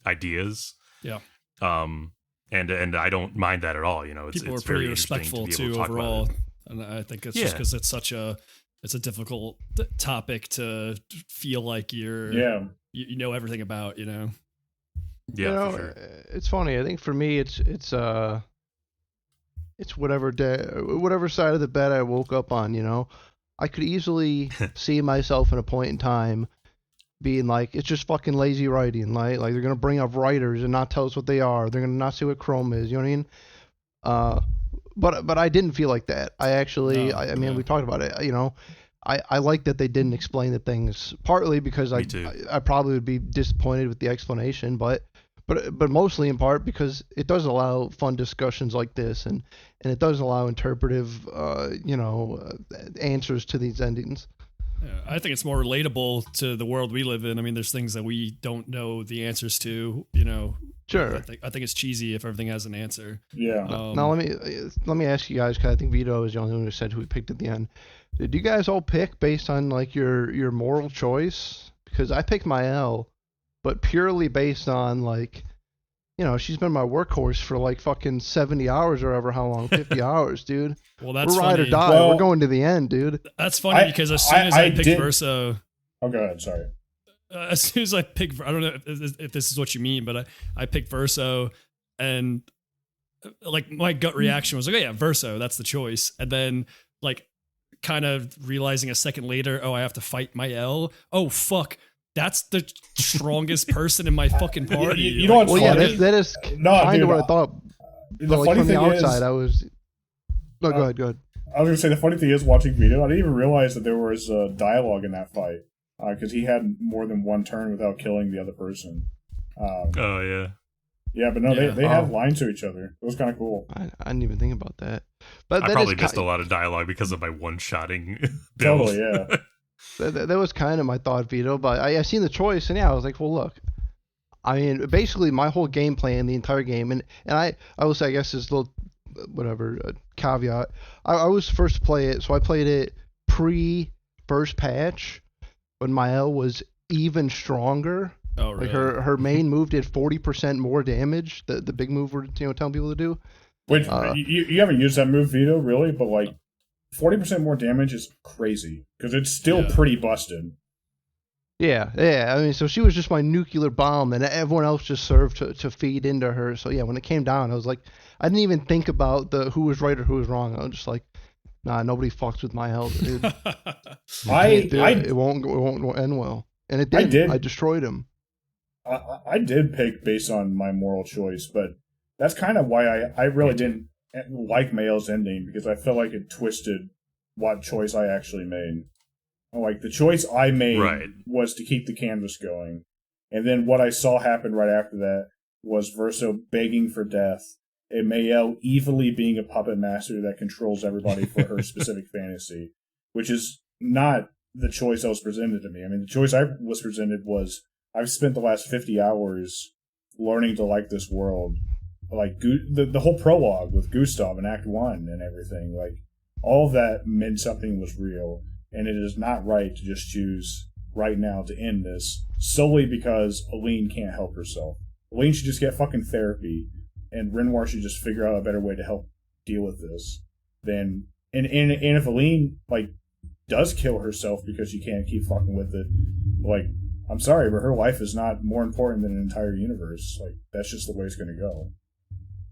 ideas. Yeah. And I don't mind that at all. People were pretty respectful too overall. And I think it's just because it's it's a difficult topic to feel like you know everything about, Yeah, for sure. It's funny. I think for me, it's whatever side of the bed I woke up on. I could easily see myself in a point in time being like, it's just fucking lazy writing. Like they're gonna bring up writers and not tell us what they are. They're gonna not say what Chrome is. You know what I mean? But I didn't feel like that. I actually, No, I mean, we talked about it. You know, I like that they didn't explain the things. Partly because I probably would be disappointed with the explanation, but mostly in part because it does allow fun discussions like this, and it does allow interpretive, answers to these endings. Yeah, I think it's more relatable to the world we live in. I mean, there's things that we don't know the answers to, you know. Sure. I think it's cheesy if everything has an answer. Yeah. Now let me ask you guys, because I think Vito is the only one who said who he picked at the end. Did you guys all pick based on like your moral choice? Because I picked my L, but purely based on like, you know, she's been my workhorse for like fucking 70 hours or ever how long, 50 hours, dude. Well, that's we're ride funny. or die. Well, we're going to the end, dude. That's funny because as soon as I picked Verso. Oh, go ahead. Sorry. As soon as I picked, I don't know if this is what you mean, but I picked Verso, and like my gut reaction was like, oh yeah, Verso, that's the choice. And then like kind of realizing a second later, oh, I have to fight my L. Oh, fuck. That's the strongest person in my fucking party. You know what's funny? That is kind of what I thought. The like funny from the thing outside, is, I was. No, go ahead. I was going to say, the funny thing is, watching Vito, I didn't even realize that there was dialogue in that fight. Because he had more than one turn without killing the other person. Oh, yeah. Yeah, but no, they had lines to each other. It was kind of cool. I didn't even think about that. But I probably missed a lot of dialogue because of my one-shotting build. Totally, yeah. That was kind of my thought, Vito. But I seen the choice, and yeah, I was like, well, look. I mean, basically, my whole game plan, the entire game, and I will say, I guess, this little, caveat. I was first to play it, so I played it pre-first patch, when Mael was even stronger. Oh, really? Like her main move did 40% more damage. The big move we're telling people to do. Wait, you haven't used that move, Vito, really? But like 40% more damage is crazy because it's still pretty busted. Yeah. I mean, so she was just my nuclear bomb, and everyone else just served to feed into her. So yeah, when it came down, I was like, I didn't even think about who was right or who was wrong. I was just like, nah, nobody fucks with my health, dude. It won't end well, and it did. I destroyed him. I did pick based on my moral choice, but that's kind of why I really didn't like Mael's ending, because I felt like it twisted what choice I actually made. Like the choice I made was to keep the canvas going, and then what I saw happen right after that was Verso begging for death. And Mael evilly being a puppet master that controls everybody for her specific fantasy, which is not the choice that was presented to me. I mean, the choice I was presented was, I've spent the last 50 hours learning to like this world. Like, the whole prologue with Gustav in Act 1 and everything, like, all of that meant something was real, and it is not right to just choose right now to end this solely because Aline can't help herself. Aline should just get fucking therapy, and Renoir should just figure out a better way to help deal with this. And if Aline like does kill herself because she can't keep fucking with it, like, I'm sorry, but her life is not more important than an entire universe. Like, that's just the way it's going to go.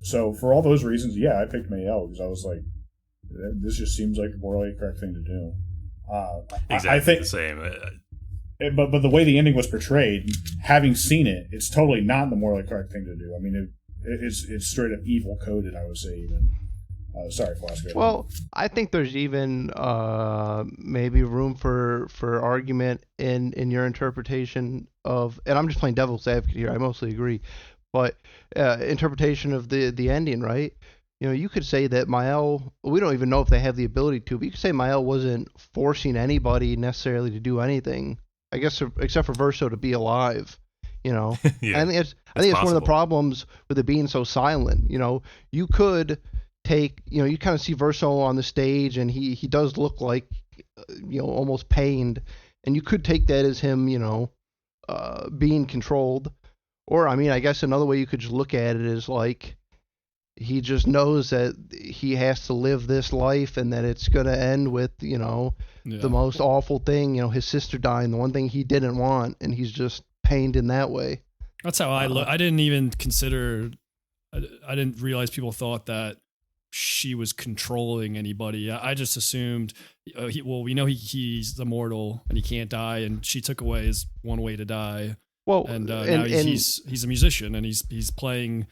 So for all those reasons, yeah, I picked Mael because I was like, this just seems like the morally correct thing to do. Exactly I think the same. But the way the ending was portrayed, having seen it, it's totally not the morally correct thing to do. I mean, it's straight up evil coded, I would say, even. Sorry, Flask. Well, I think there's even maybe room for argument in your interpretation of, and I'm just playing devil's advocate here, I mostly agree, but interpretation of the ending, right? You know, you could say that Mael, we don't even know if they have the ability to, but you could say Mael wasn't forcing anybody necessarily to do anything, I guess, except for Verso to be alive. You know, yeah, I think it's one of the problems with it being so silent. You know, you could take, you kind of see Verso on the stage, and he does look like, almost pained, and you could take that as him, being controlled. Or, I mean, I guess another way you could just look at it is like, he just knows that he has to live this life, and that it's going to end with, the most awful thing, his sister dying, the one thing he didn't want, and he's just pained in that way. That's how I look. I didn't even consider, I didn't realize people thought that she was controlling anybody. I just assumed, we know he's immortal and he can't die, and she took away his one way to die. Well, and now he's a musician, and he's playing,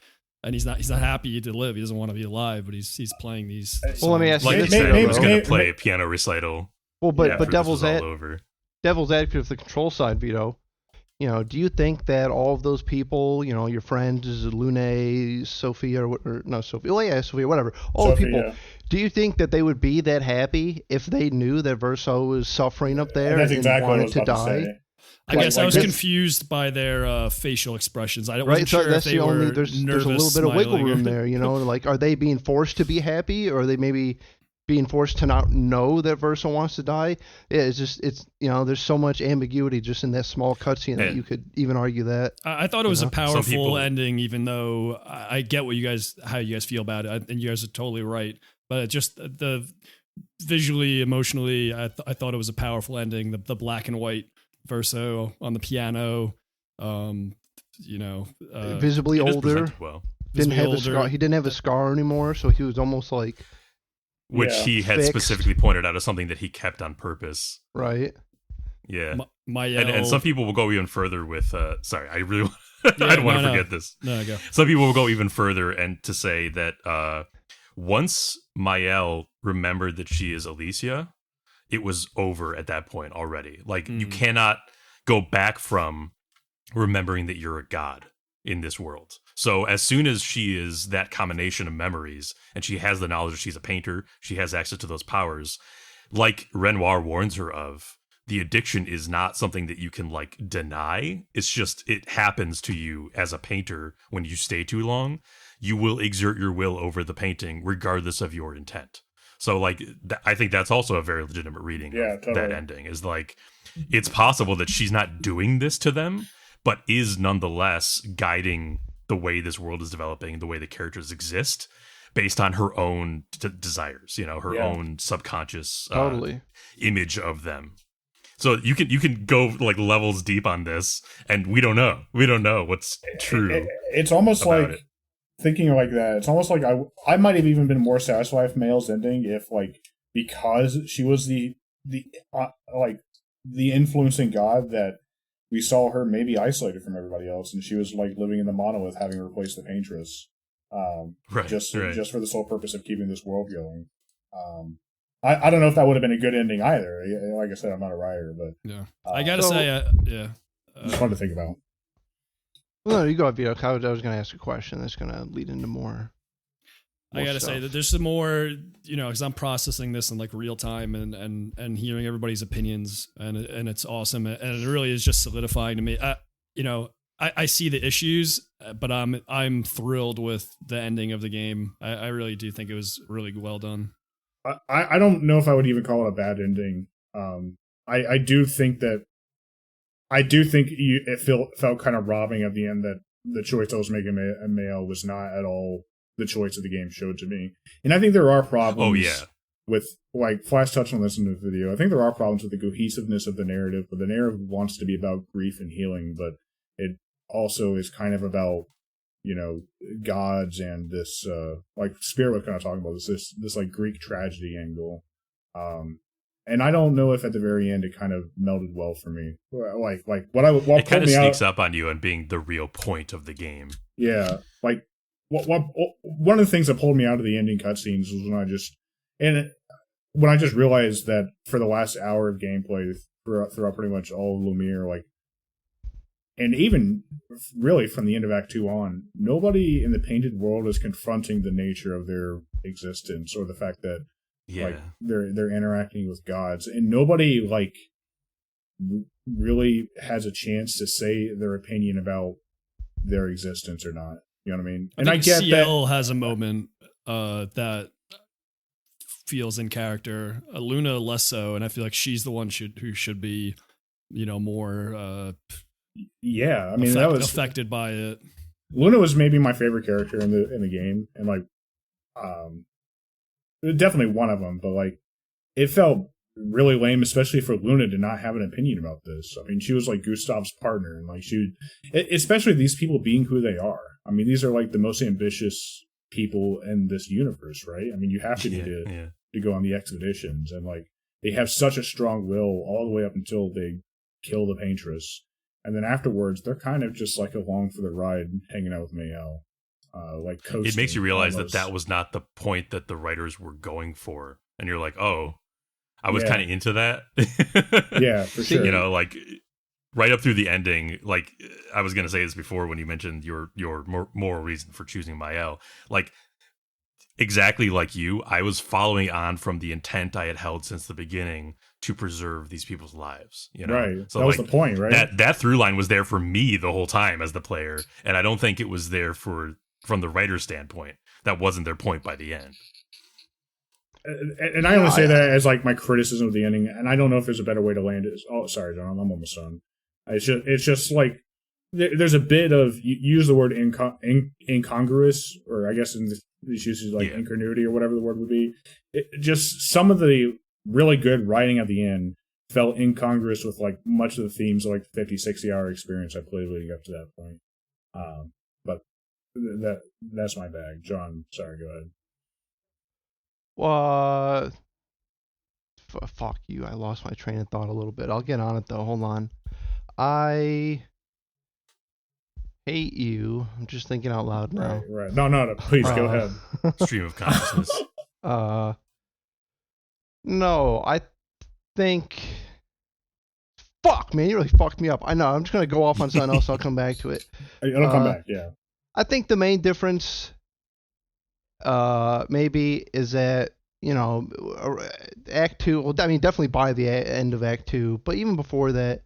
and he's not happy to live. He doesn't want to be alive, but he's playing these. Well, let me ask you like this: he was going to play a piano recital. Well, but devil's over. Devil's advocate of the control side, Vito. Do you think that all of those people, your friends, Lune, Sophia, or no, Sophia, Sophia, whatever, all the people, do you think that they would be that happy if they knew that Verso was suffering up there and wanted to die? I guess I was confused by their facial expressions. I wasn't sure if they were there's a nervous, little bit of wiggle smiling, room there, like, are they being forced to be happy, or are they maybe being forced to not know that Verso wants to die? Yeah, it's there's so much ambiguity just in that small cutscene that you could even argue that. I thought it was a powerful ending, even though I get how you guys feel about it, and you guys are totally right. But just the visually, emotionally, I thought it was a powerful ending. The black and white Verso on the piano, visibly older. Well. Didn't have a scar. He didn't have a scar anymore, so he was almost like. Which he had specifically pointed out as something that he kept on purpose. Right. Yeah. And some people will go even further with, sorry, I really I don't want to forget this. No, go. Some people will go even further and to say that once Mael remembered that she is Alicia, it was over at that point already. Like, you cannot go back from remembering that you're a god in this world. So as soon as she is that combination of memories and she has the knowledge that she's a painter, she has access to those powers, like Renoir warns her of, the addiction is not something that you can like deny. It's just, it happens to you as a painter. When you stay too long, you will exert your will over the painting regardless of your intent. So like, I think that's also a very legitimate reading of that ending, is like, it's possible that she's not doing this to them, but is nonetheless guiding the way this world is developing, the way the characters exist, based on her own desires, her own subconscious image of them. So you can go like levels deep on this, and we don't know what's true. It's almost like thinking like that. It's almost like I might have even been more satisfied with Mael's ending if, like, because she was the influencing god, that we saw her maybe isolated from everybody else, and she was like living in the monolith, having replaced the paintress, just for the sole purpose of keeping this world going. I don't know if that would have been a good ending either. Like I said, I'm not a writer, but I gotta say, it's fun to think about. Well, no, you go, Vito. I was going to ask a question that's going to lead into more. I gotta say that there's some more, because I'm processing this in like real time and hearing everybody's opinions, and it's awesome, and it really is just solidifying to me. I see the issues, but I'm thrilled with the ending of the game. I really do think it was really well done. I don't know if I would even call it a bad ending. I do think it felt kind of robbing at the end that the choice I was making Mael was not at all the choice that the game showed to me. And I think there are problems with, like, Flash touched on this in the video, I think there are problems with the cohesiveness of the narrative, but the narrative wants to be about grief and healing, but it also is kind of about, gods and this, like Spirit was kind of talking about this like Greek tragedy angle. And I don't know if at the very end it kind of melded well for me. Like what it kind of sneaks up on you and being the real point of the game. Yeah, like one of the things that pulled me out of the ending cutscenes was when I just realized that for the last hour of gameplay throughout pretty much all of Lumiere, like, and even really from the end of Act 2 on, nobody in the painted world is confronting the nature of their existence or the fact that like they're interacting with gods, and nobody like really has a chance to say their opinion about their existence or not. You know what I mean? And I get CL has a moment that feels in character. Luna less so, and I feel like she's the one who should be, more. Yeah, I mean that was affected by it. Luna was maybe my favorite character in the game, and like, definitely one of them. But like, it felt really lame, especially for Luna to not have an opinion about this. I mean, she was like Gustav's partner, and like especially these people being who they are. I mean, these are like the most ambitious people in this universe, right? I mean, you have to need to go on the expeditions, and like they have such a strong will all the way up until they kill the Paintress, and then afterwards they're kind of just like along for the ride, hanging out with Mayel, like coasting. It makes you realize almost. that was not the point that the writers were going for, and you're like, oh, I was kind of into that. Yeah, for sure. You know, like right up through the ending. Like I was gonna say this before when you mentioned your moral reason for choosing Mayel, like. Exactly like you, I was following on from the intent I had held since the beginning to preserve these people's lives. You know? Right. So that was the point, right? That through line was there for me the whole time as the player, and I don't think it was there from the writer's standpoint. That wasn't their point by the end. And I only say that as like my criticism of the ending, and I don't know if there's a better way to land it. Oh, sorry, John, I'm almost done. It's just like there's a bit of you use the word incongruous, or I guess in these uses like incongruity or whatever the word would be. Just some of the really good writing at the end felt incongruous with like much of the themes of like the 50-60 hour experience I played leading up to that point. But that's my bag. John, sorry, go ahead. Fuck you. I lost my train of thought a little bit. I'll get on it though. Hold on. I hate you. I'm just thinking out loud now. Right. No. Please go ahead. Stream of consciousness. No, I think. Fuck, man, you really fucked me up. I know. I'm just gonna go off on something else. I'll come back to it. It'll come back. Yeah. I think the main difference, maybe, is that Act 2. Well, I mean, definitely by the end of Act 2, but even before that,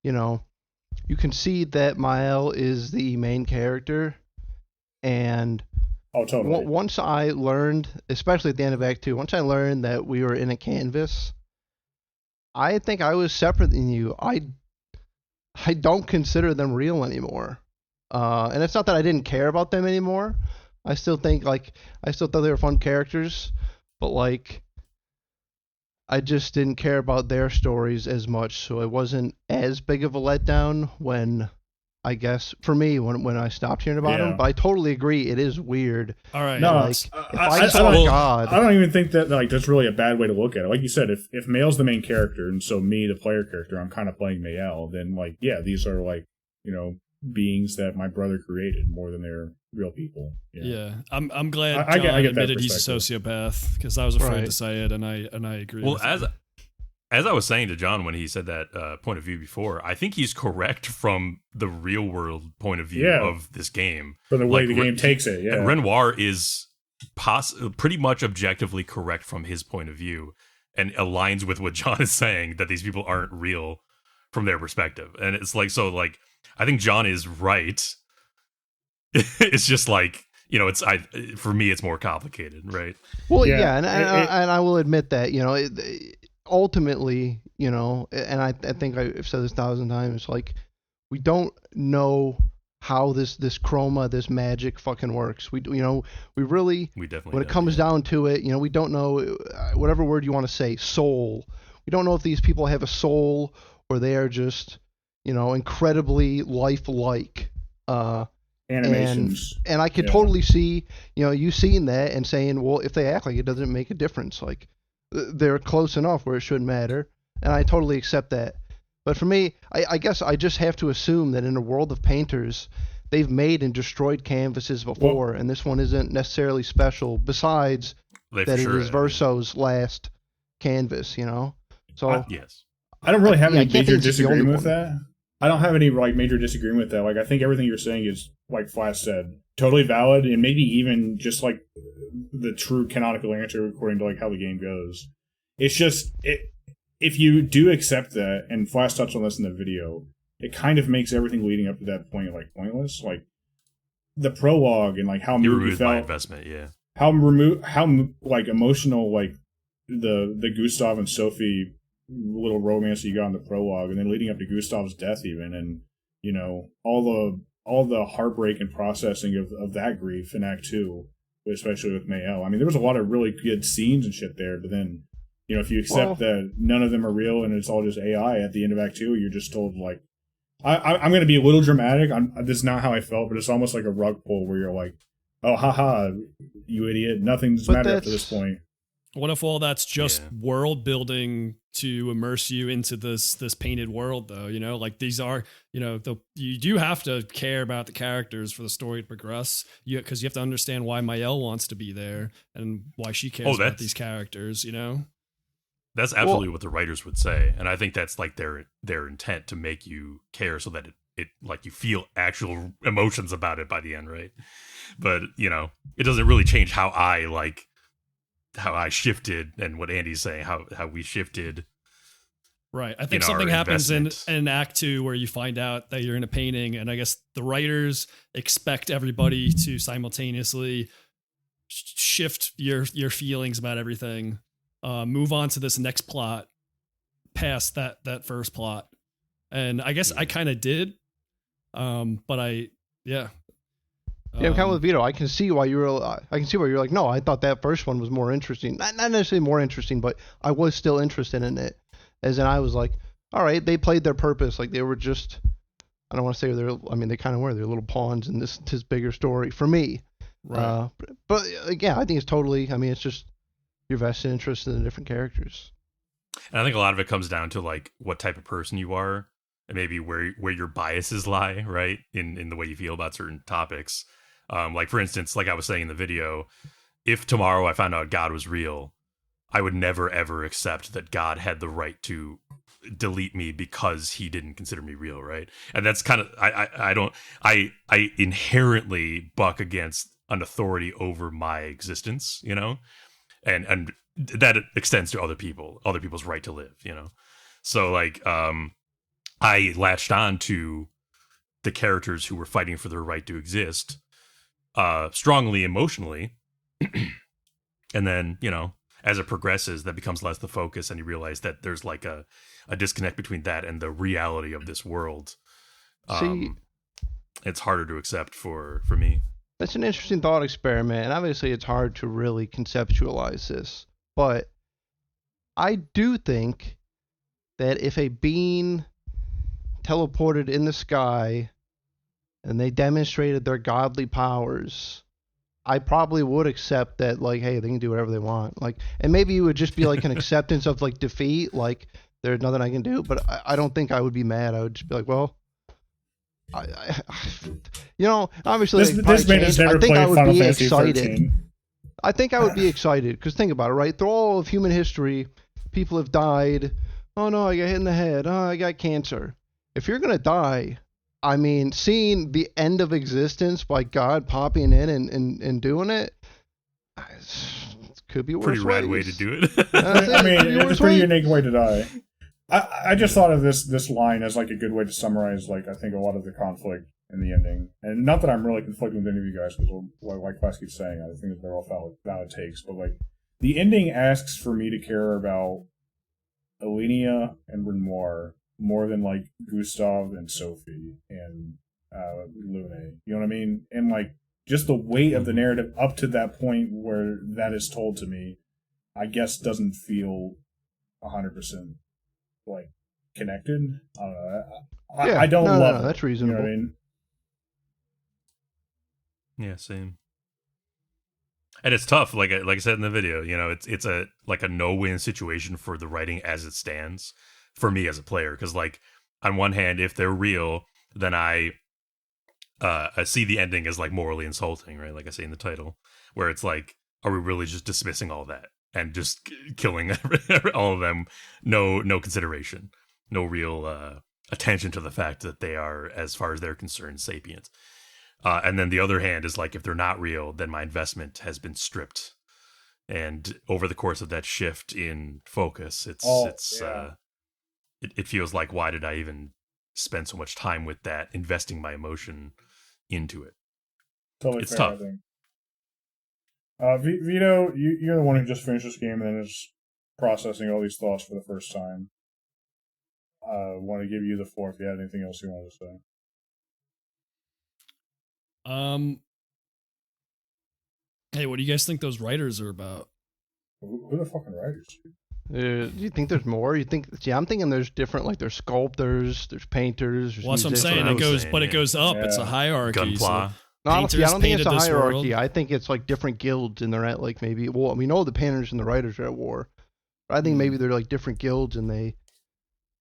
you can see that Mael is the main character, and totally. Once I learned, especially at the end of Act 2, once I learned that we were in a canvas, I think I was separate than you. I don't consider them real anymore, and it's not that I didn't care about them anymore. I still thought they were fun characters, but like, I just didn't care about their stories as much, so it wasn't as big of a letdown when, I guess, for me, when I stopped hearing about them. But I totally agree, it is weird. All right. No, like, I don't even think that like that's really a bad way to look at it. Like you said, if Mael's the main character, and so me, the player character, I'm kind of playing Mael, then like, yeah, these are like, beings that my brother created more than they're real people. Yeah, I'm glad I John get admitted he's a sociopath, because I was afraid to say it, and I agree. Well, as I was saying to John when he said that point of view before, I think he's correct from the real world point of view of this game. From the way the game takes it, yeah. And Renoir is pretty much objectively correct from his point of view, and aligns with what John is saying, that these people aren't real from their perspective. And it's like, so like, I think John is right. It's just like, for me, it's more complicated, right? Well, and I will admit that, ultimately, and I think I've said this 1,000 times, like, we don't know how this chroma, this magic fucking works. We definitely when it comes down to it, we don't know, whatever word you want to say, soul. We don't know if these people have a soul or they are just, incredibly lifelike. Animations. And I could totally see, you seeing that and saying, well, if they act like it, doesn't make a difference. Like, they're close enough where it shouldn't matter. And I totally accept that. But for me, I guess I just have to assume that in a world of painters, they've made and destroyed canvases before, and this one isn't necessarily special, besides that it is Verso's last canvas, So yes. I don't really have any major disagreement with that. I don't have any like major disagreement with that. Like, I think everything you're saying is, like Flask said, totally valid, and maybe even just like the true canonical answer according to like how the game goes. It's just if you do accept that, and Flask touched on this in the video, it kind of makes everything leading up to that point like pointless. Like the prologue and like how moved you felt, my investment, how like emotional like the Gustav and Sophie little romance that you got in the prologue, and then leading up to Gustav's death even, and all the heartbreak and processing of that grief in Act 2, especially with Mael. I mean, there was a lot of really good scenes and shit there, but then, if you accept that none of them are real and it's all just AI at the end of Act 2, you're just told, like, I'm going to be a little dramatic. This is not how I felt, but it's almost like a rug pull where you're like, oh, haha, you idiot, nothing's But mattered up to this point. What if all that's just world building to immerse you into this painted world, though? You know, like these are, you know, you do have to care about the characters for the story to progress. Because you have to understand why Mael wants to be there and why she cares about these characters. You know, that's absolutely what the writers would say, and I think that's like their intent, to make you care so that it like you feel actual emotions about it by the end, right? But you know, it doesn't really change how I shifted, and what Andy's saying, how we shifted. Right. I think something happens in Act 2 where you find out that you're in a painting, and I guess the writers expect everybody to simultaneously shift your feelings about everything, move on to this next plot, past that first plot. And I guess I kind of did, but yeah, I'm kind of with Vito. I can see why you're like, no, I thought that first one was more interesting. Not necessarily more interesting, but I was still interested in it. As in, I was like, all right, they played their purpose. Like they were just, I don't want to say they kind of were. They're little pawns in this bigger story for me. Right. But again, I think it's totally. I mean, it's just your vested interest in the different characters. And I think a lot of it comes down to like what type of person you are, and maybe where your biases lie, right? In the way you feel about certain topics. Like for instance, like I was saying in the video, if tomorrow I found out God was real, I would never ever accept that God had the right to delete me because he didn't consider me real, right? And that's kind of I inherently buck against an authority over my existence, you know, and that extends to other people's right to live, you know. So like I latched on to the characters who were fighting for their right to exist strongly emotionally. And then, you know, as it progresses, that becomes less the focus, and you realize that there's like a disconnect between that and the reality of this world. It's harder to accept for me. That's an interesting thought experiment, and obviously it's hard to really conceptualize this, but I do think that if a being teleported in the sky and they demonstrated their godly powers, I probably would accept that, like, hey, they can do whatever they want. Like, and maybe it would just be like an acceptance of like defeat, like there's nothing I can do. But I don't think I would be mad. I would just be like, well, you know, obviously this man has never played Final Fantasy 13. I think I would be excited because think about it, right? Through all of human history, people have died. Oh no, I got hit in the head. Oh, I got cancer. If you're gonna die, I mean, seeing the end of existence by God popping in and doing it could be worse. Pretty rad way to do it. I mean, it's a pretty unique way to die. I just thought of this line as like a good way to summarize, like, I think a lot of the conflict in the ending. And not that I'm really conflicting with any of you guys, because like Class keeps saying, I think that they're all valid takes. But like, the ending asks for me to care about Alenia and Renoir more than like Gustav and Sophie and Lune. You know what I mean? And like just the weight of the narrative up to that point where that is told to me, I guess doesn't feel 100% like connected. I don't know. I don't love it. That's reasonable. You know what I mean? Yeah, same. And it's tough, like I said in the video. You know, it's a like a no-win situation for the writing as it stands for me as a player. Because like on one hand, if they're real, then I see the ending as like morally insulting, right? Like I say in the title, where it's like, are we really just dismissing all that and just killing all of them? No consideration, no real attention to the fact that they are, as far as they're concerned, sapient. And then the other hand is like, if they're not real, then my investment has been stripped. And over the course of that shift in focus, it feels like, why did I even spend so much time with that, investing my emotion into it? Totally it's fair, tough. I think. Vito, you're the one who just finished this game and then is processing all these thoughts for the first time. Want to give you the floor if you had anything else you wanted to say. Hey, what do you guys think those writers are about? Who the fucking writers? Do you think there's more? I'm thinking there's different, like there's sculptors, there's painters. There's well, that's what I'm saying. It goes up. Yeah. It's a hierarchy. Gunpla. Honestly, I don't think it's a painted this hierarchy. world. I think it's like different guilds, and they're at like maybe. Well, we know the painters and the writers are at war. But I think maybe they're like different guilds, and they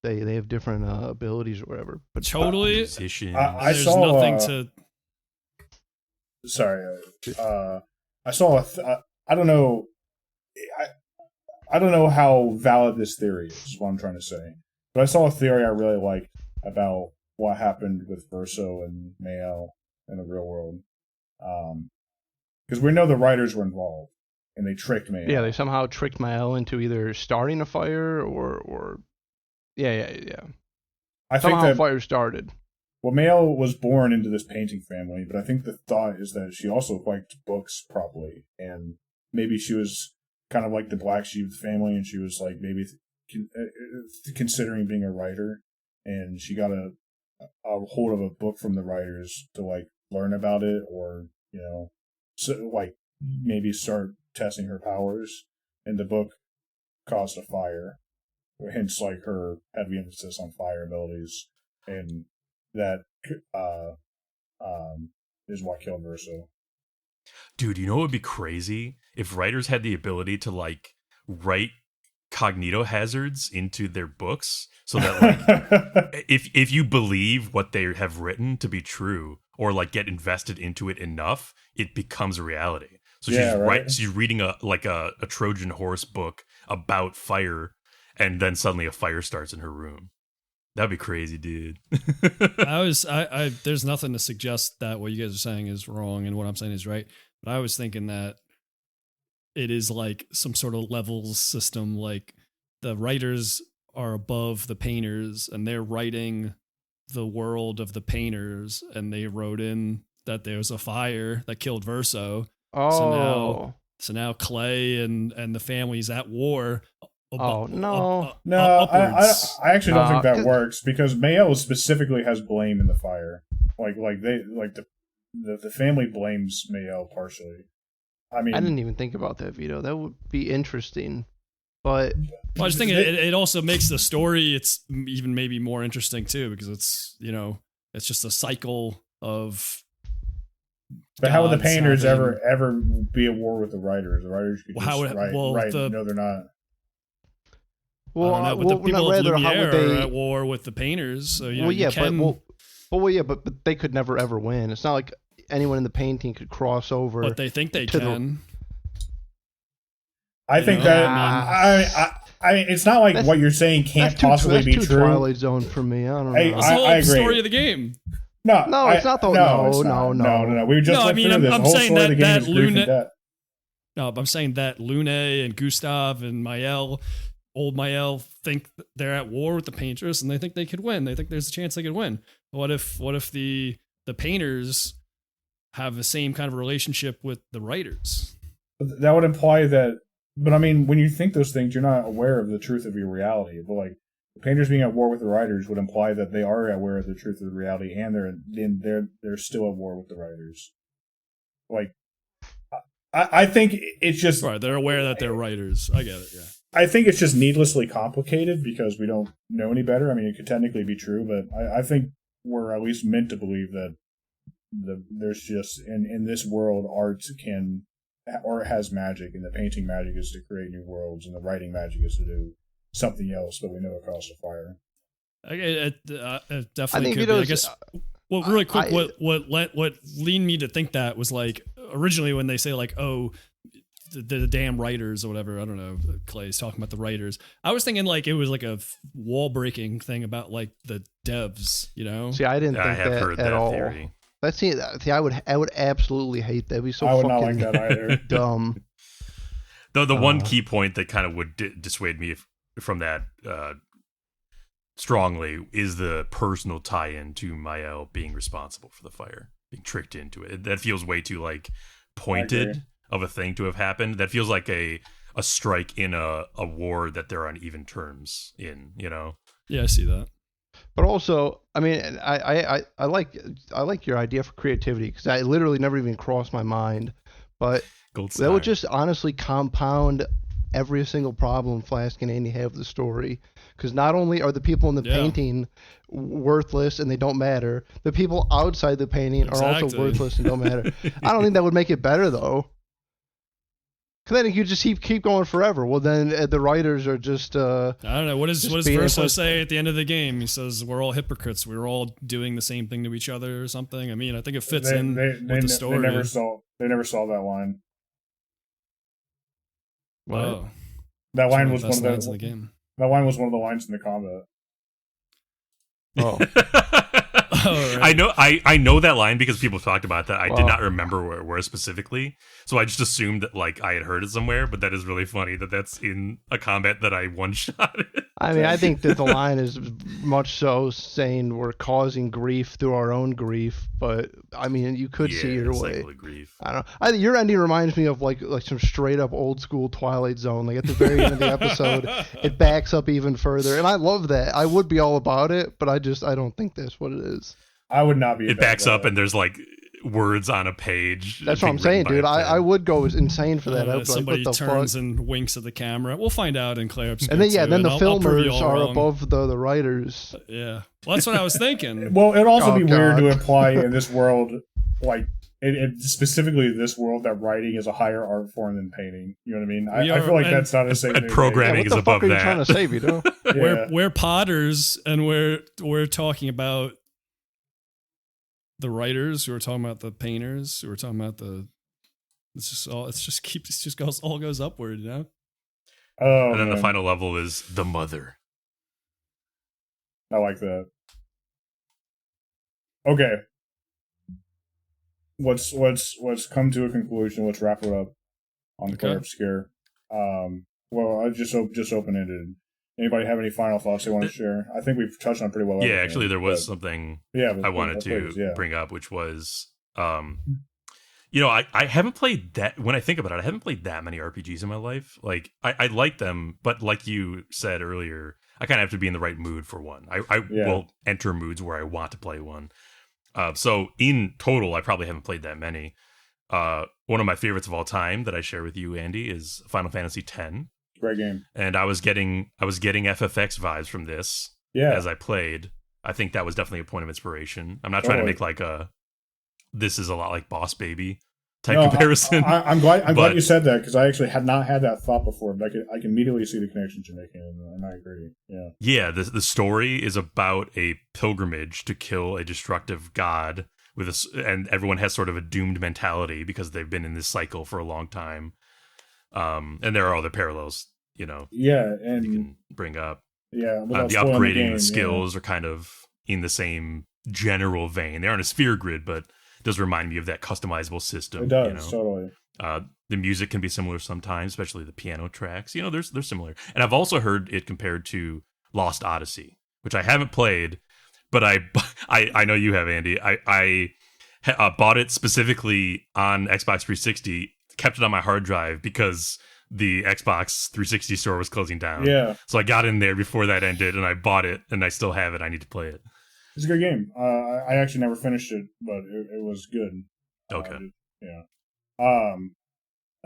have different abilities or whatever. But Totally. Musicians. I There's saw nothing to. Sorry, I saw I don't know. I don't know how valid this theory is what I'm trying to say. But I saw a theory I really liked about what happened with Verso and Mael in the real world. Because we know the writers were involved, and they tricked Mael. yeah, they somehow tricked Mael into either starting a fire or yeah. I think Somehow that fire started. well, Mael was born into this painting family, but I think the thought is that she also liked books probably, and maybe she was kind of like the black sheep of the family, and she was like maybe considering being a writer, and she got a hold of a book from the writers to like learn about it, or so, like maybe start testing her powers, and the book caused a fire, hence like her heavy emphasis on fire abilities, and that is what killed Verso. Dude, you know what would be crazy? If writers had the ability to like write cognito hazards into their books so that like if you believe what they have written to be true or like get invested into it enough, it becomes a reality. So she's reading a Trojan horse book about fire, and then suddenly a fire starts in her room. That'd be crazy, dude. I there's nothing to suggest that what you guys are saying is wrong and what I'm saying is right. But I was thinking that it is like some sort of levels system. Like the writers are above the painters, and they're writing the world of the painters, and they wrote in that there was a fire that killed Verso. Oh. So now Clay and the family's at war. No, I actually don't think that works, because Mael specifically has blame in the fire. The family blames Mael partially. I mean, I didn't even think about that, Vito. That would be interesting, but I just think it also makes the story it's even maybe more interesting too, because it's it's just a cycle of. But how would the painters ever be at war with the writers? The writers could just write. No, they're not. Well, I don't know, but the people of Lumiere are at war with the painters. So but they could never ever win. It's not like anyone in the painting could cross over. But they think they can. I think that I mean, it's not like what you're saying can't possibly be true. Twilight Zone for me. I don't know. That's the whole story of the game. No, it's not. No. We just went through this. I'm whole saying story of the game that is grief and Lune. death. No, I'm saying that Lune and Gustav and Mael, old Mael, think they're at war with the painters, and they think they could win. They think there's a chance they could win. What if the painters have the same kind of relationship with the writers? That would imply that. But I mean, when you think those things, you're not aware of the truth of your reality. But like, the painters being at war with the writers would imply that they are aware of the truth of the reality, and they're still at war with the writers. Like, I think it's just right. They're aware that they're writers. I get it. Yeah. I think it's just needlessly complicated because we don't know any better. I mean, it could technically be true, but I think we're at least meant to believe that there's just in this world art can. Or it has magic, and the painting magic is to create new worlds, and the writing magic is to do something else, but we know it caused a fire. It definitely could be. I guess. Well, really quick, what leaned me to think that was like originally when they say like, oh, the damn writers or whatever. I don't know. Clay's talking about the writers. I was thinking like it was like a wall breaking thing about like the devs. See, I didn't think I have that heard at that all. Theory. Let's see. I would absolutely hate that. It'd be so I would fucking not like that either. dumb. Though the one key point that kind of would dissuade me from that strongly is the personal tie-in to Mael being responsible for the fire, being tricked into it. That feels way too like pointed of a thing to have happened. That feels like a strike in a war that they're on even terms in. Yeah, I see that. But also, I mean, I like your idea for creativity, because I literally never even crossed my mind. But that would just honestly compound every single problem Flask and Andy have with the story. Because not only are the people in the painting worthless and they don't matter, the people outside the painting are also worthless and don't matter. I don't think that would make it better, though. Because then you just keep going forever. Well, then the writers are just... I don't know. What does Verso say at the end of the game? He says, we're all hypocrites. We're all doing the same thing to each other or something. I mean, I think it fits with the story. They never saw that line. Wow. That line was one of the lines in the game. That line was one of the lines in the combat. Oh. Right. I know that line because people talked about that. I did not remember where it was specifically, so I just assumed that like I had heard it somewhere. But that is really funny that that's in a combat that I one shot. I mean, I think that the line is much so saying we're causing grief through our own grief. But I mean, you could see your way. Grief. I don't know. Your ending reminds me of like some straight up old school Twilight Zone. Like at the very end of the episode, it backs up even further, and I love that. I would be all about it, but I don't think that's what it is. I would not be. It backs up and there's like words on a page. That's what I'm saying, dude. I would go insane for that. Somebody like, turns and winks at the camera. We'll find out in Clair Obscur. And then the filmers are above the writers. Yeah, well, that's what I was thinking. Well, it'd also be weird to imply in this world, like specifically this world, that writing is a higher art form than painting. You know what I mean? I feel like that's not a safe. And programming is above that. What the fuck are you trying to say, Vito? We're potters, and we're talking about the writers, who are talking about the painters, who are talking about the. It just all goes upward, you know. Oh, and then the final level is the mother. I like that. Okay. Let's come to a conclusion. Let's wrap it up on Clair Obscur. Well, I just open-ended. Anybody have any final thoughts they want to share? I think we've touched on pretty well. Yeah, actually, there was something I wanted to bring up, which was, I haven't played that. When I think about it, I haven't played that many RPGs in my life. Like, I like them, but like you said earlier, I kind of have to be in the right mood for one. I will enter moods where I want to play one. So in total, I probably haven't played that many. One of my favorites of all time that I share with you, Andy, is Final Fantasy X. Great game. And I was getting FFX vibes from this as I played. I think that was definitely a point of inspiration. I'm not trying to make like this is a lot like Boss Baby type comparison. I'm glad you said that, because I actually had not had that thought before, but I can immediately see the connections you're making, and I agree. Yeah. Yeah, the story is about a pilgrimage to kill a destructive god and everyone has sort of a doomed mentality because they've been in this cycle for a long time. And there are other parallels, you know. Yeah, and you can bring up. Yeah, the upgrading skills are kind of in the same general vein. They aren't a sphere grid, but it does remind me of that customizable system. It does, totally. The music can be similar sometimes, especially the piano tracks. You know, they're similar. And I've also heard it compared to Lost Odyssey, which I haven't played, but I know you have, Andy. I bought it specifically on Xbox 360. Kept it on my hard drive because the Xbox 360 store was closing down. Yeah. So I got in there before that ended and I bought it and I still have it. I need to play it. It's a good game. I actually never finished it, but it was good. Okay.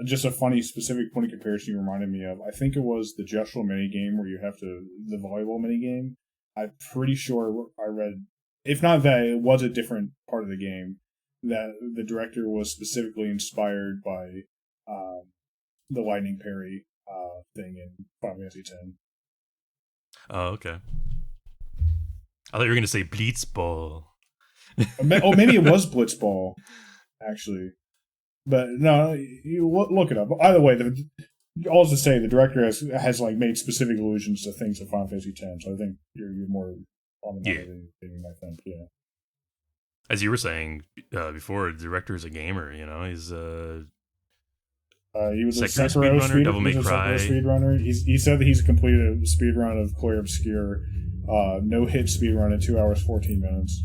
Just a funny specific point of comparison you reminded me of. I think it was the Gestural minigame where you have the volleyball minigame. I'm pretty sure I read, if not that, it was a different part of the game, that the director was specifically inspired by the lightning parry thing in Final Fantasy X. Oh, okay. I thought you were going to say Blitzball. Maybe it was Blitzball, actually. But no, you look it up. Either way, all to say, the director has like made specific allusions to things in Final Fantasy X. So I think you're more on the money than I think. Yeah. As you were saying before, the director is a gamer. You know, he's he was a Sekiro Sekiro speedrunner, Devil May Cry speedrunner. He said that he's completed a speedrun of Clair Obscur, no hit speedrun in 2 hours 14 minutes.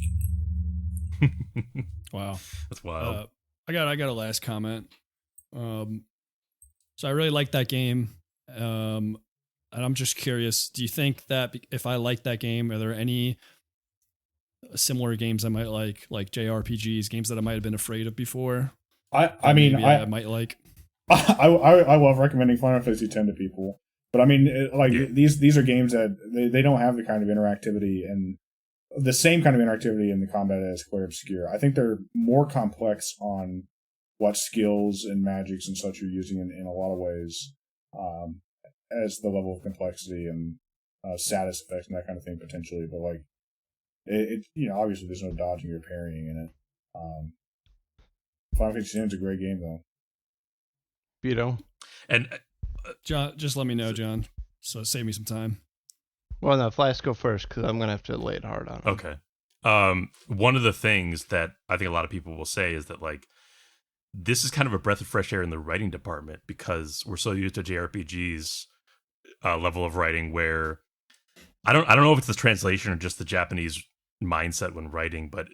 Wow, that's wild. I got a last comment. So I really like that game, and I'm just curious. Do you think that if I like that game, are there any similar games I might like JRPGs, games that I might have been afraid of before? I mean, I might like. I love recommending Final Fantasy X to people, but I mean, these are games that they don't have the kind of interactivity and the same kind of interactivity in the combat as Clair Obscur. I think they're more complex on what skills and magics and such you're using in a lot of ways, as the level of complexity and status effects and that kind of thing potentially. But like, it obviously there's no dodging or parrying in it. Final Fantasy X is a great game though. Vito. And John, just let me know, John. So save me some time. Well, no, Flask, go first because I'm gonna have to lay it hard on him. Okay. One of the things that I think a lot of people will say is that like this is kind of a breath of fresh air in the writing department because we're so used to JRPGs level of writing where I don't know if it's the translation or just the Japanese mindset when writing, but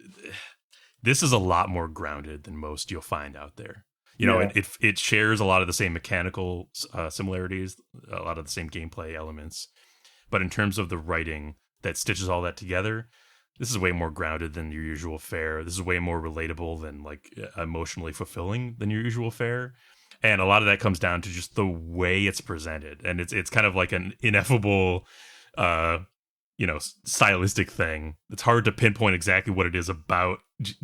this is a lot more grounded than most you'll find out there. You know, it shares a lot of the same mechanical similarities, a lot of the same gameplay elements. But in terms of the writing that stitches all that together, this is way more grounded than your usual fare. This is way more relatable than like emotionally fulfilling than your usual fare. And a lot of that comes down to just the way it's presented. And it's kind of like an ineffable, stylistic thing. It's hard to pinpoint exactly what it is about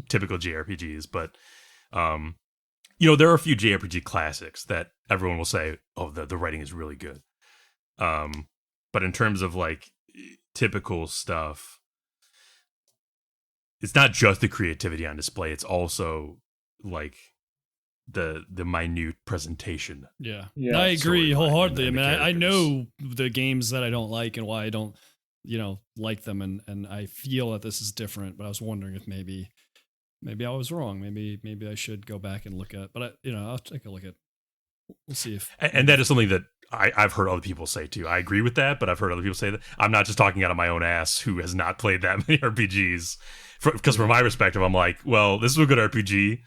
typical JRPGs, but there are a few JRPG classics that everyone will say, oh, the writing is really good. But in terms of like typical stuff, it's not just the creativity on display. It's also like the minute presentation. Yeah. I agree wholeheartedly. I mean, I know the games that I don't like and why I don't, like them. And I feel that this is different, but I was wondering if maybe I was wrong. Maybe I should go back and look at, but I'll take a look at, we'll see if. And that is something that I've heard other people say too. I agree with that, but I've heard other people say that. I'm not just talking out of my own ass who has not played that many RPGs. Because from my perspective, I'm like, well, this is a good RPG.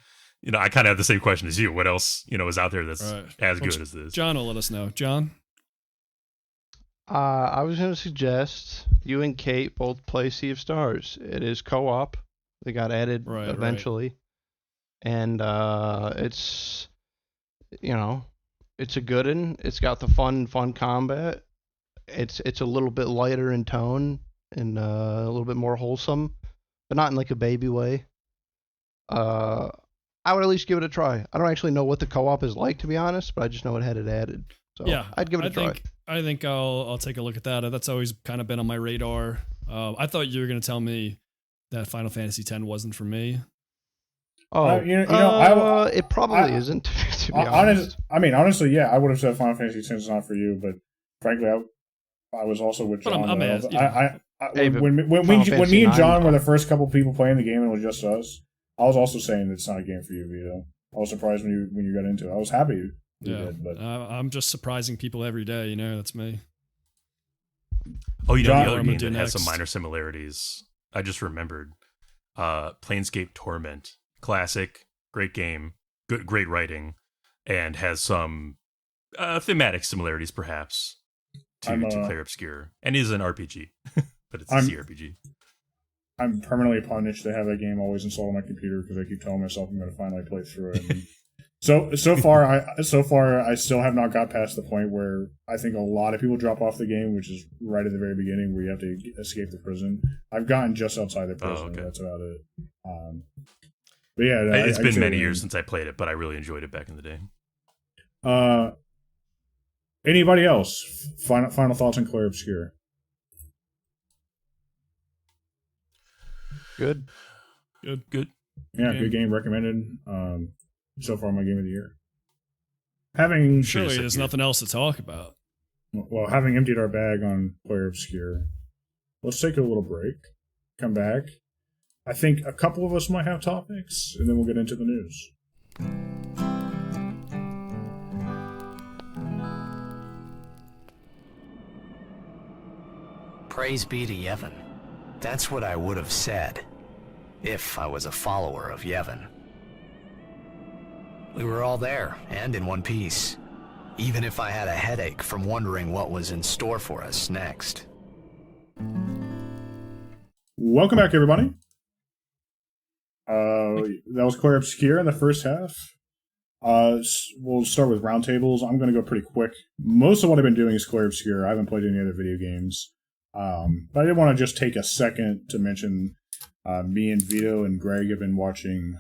I kind of have the same question as you. What else, is out there that's as good as this? John will let us know. John? I was going to suggest you and Kate both play Sea of Stars. It is co-op. They got added eventually. Right. And it's, it's a good one. It's got the fun combat. It's a little bit lighter in tone and a little bit more wholesome, but not in like a baby way. I would at least give it a try. I don't actually know what the co-op is like, to be honest, but I just know it had it added. So yeah, I'd give it a try. I think I'll take a look at that. That's always kind of been on my radar. I thought you were going to tell me that Final Fantasy X wasn't for me. Oh, it probably isn't. To be honest, honestly, yeah, I would have said Final Fantasy X is not for you, but frankly, I was also with John. When me and John were the first couple people playing the game, and it was just us. I was also saying it's not a game for you, Vito. I was surprised when you got into it. I was happy you did, but I'm just surprising people every day. That's me. Oh, the other game that has some minor similarities. I just remembered. Planescape Torment, classic, great game, great writing, and has some thematic similarities, perhaps, to Clair Obscur, and is an RPG, but it's a CRPG. I'm permanently punished to have that game always installed on my computer because I keep telling myself I'm going to finally play through it. So far, I still have not got past the point where I think a lot of people drop off the game, which is right at the very beginning where you have to escape the prison. I've gotten just outside the prison. Okay. That's about it. But yeah, it's been many years since I played it, but I really enjoyed it back in the day. Anybody else? Final thoughts on Clair Obscur? Good. Yeah, good game recommended. So far, my game of the year. Surely there's nothing else to talk about. Well, having emptied our bag on Clair Obscur, let's take a little break. Come back. I think a couple of us might have topics, and then we'll get into the news. Praise be to Yevon. That's what I would have said, if I was a follower of Yevon. We were all there, and in one piece, even if I had a headache from wondering what was in store for us next. Welcome back, everybody. That was Clair Obscur in the first half. We'll start with roundtables. I'm going to go pretty quick. Most of what I've been doing is Clair Obscur. I haven't played any other video games. But I did want to just take a second to mention me and Vito and Greg have been watching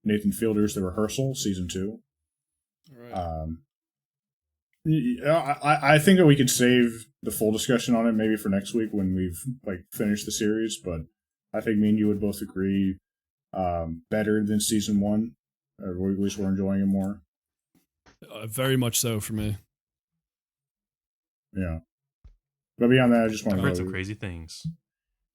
Nathan Fielder's The Rehearsal, Season 2. Right. I think that we could save the full discussion on it maybe for next week when we've finished the series, but I think me and you would both agree better than Season 1. Or at least we're enjoying it more. Very much so for me. Yeah. But beyond that, I just want to heard some crazy things.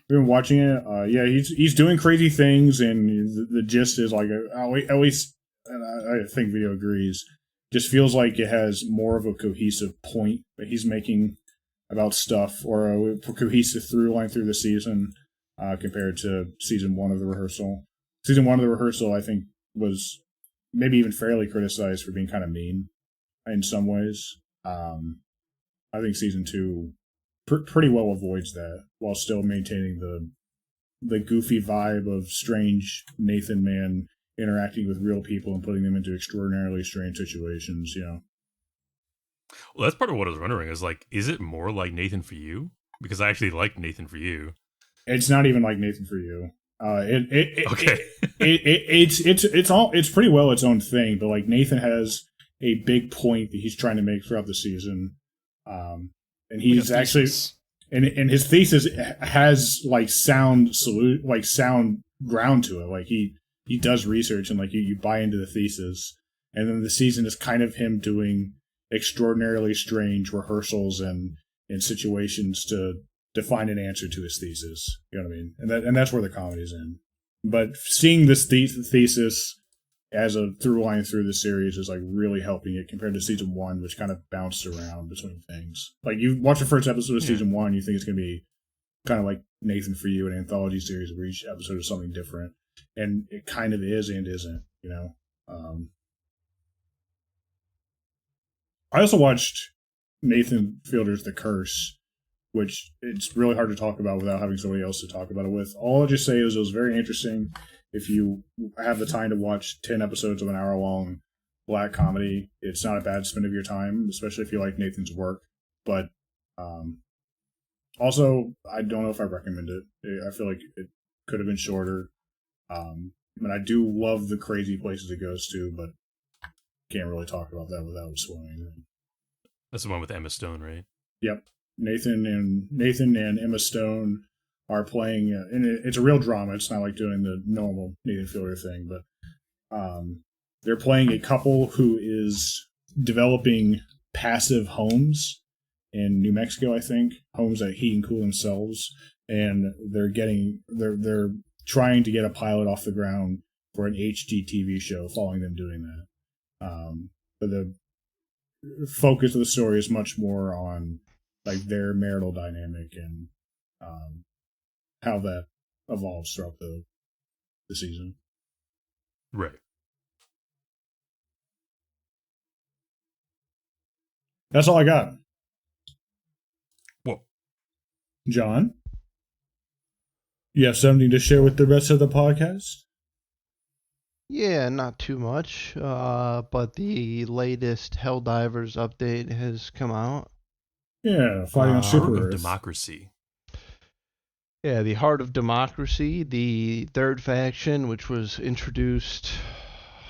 We've been watching it. Yeah, he's doing crazy things, and the gist is at least, and I think Vito agrees, just feels like it has more of a cohesive point that he's making about stuff, or a cohesive through line through the season compared to Season 1 of The Rehearsal. Season 1 of The Rehearsal, I think, was maybe even fairly criticized for being kind of mean in some ways. I think Season 2 pretty well avoids that while still maintaining the goofy vibe of strange Nathan Man interacting with real people and putting them into extraordinarily strange situations, Well, that's part of what I was wondering is it more like Nathan For You? Because I actually like Nathan For You. It's not even like Nathan For You. Okay. It's pretty well its own thing, but Nathan has a big point that he's trying to make throughout the season. And he's actually, and his thesis has sound ground to it. He does research and you buy into the thesis. And then the season is kind of him doing extraordinarily strange rehearsals and situations to find an answer to his thesis. You know what I mean? And that's where the comedy's in. But seeing this thesis as a through line through the series is really helping it compared to Season 1, which kind of bounced around between things. You watch the first episode of Season 1, you think it's going to be kind of like Nathan For You, an anthology series where each episode is something different. And it kind of is and isn't, I also watched Nathan Fielder's The Curse, which it's really hard to talk about without having somebody else to talk about it with. All I'll just say is it was very interesting. If you have the time to watch 10 episodes of an hour-long black comedy, it's not a bad spend of your time, especially if you like Nathan's work. But also, I don't know if I recommend it. I feel like it could have been shorter. I do love the crazy places it goes to, but can't really talk about that without spoiling anything. That's the one with Emma Stone, right? Yep. Nathan and Emma Stone are playing, and it's a real drama. It's not like doing the normal Nathan Fielder thing, but they're playing a couple who is developing passive homes in New Mexico, I think, homes that heat and cool themselves, and they're trying to get a pilot off the ground for an HGTV show following them doing that. But the focus of the story is much more on their marital dynamic and how that evolves throughout the season. Right. That's all I got. Whoa. John, you have something to share with the rest of the podcast? Yeah, not too much, but the latest Helldivers update has come out. Yeah, fighting on Super Heart of Earth. Democracy. Yeah, the Heart of Democracy, the third faction, which was introduced,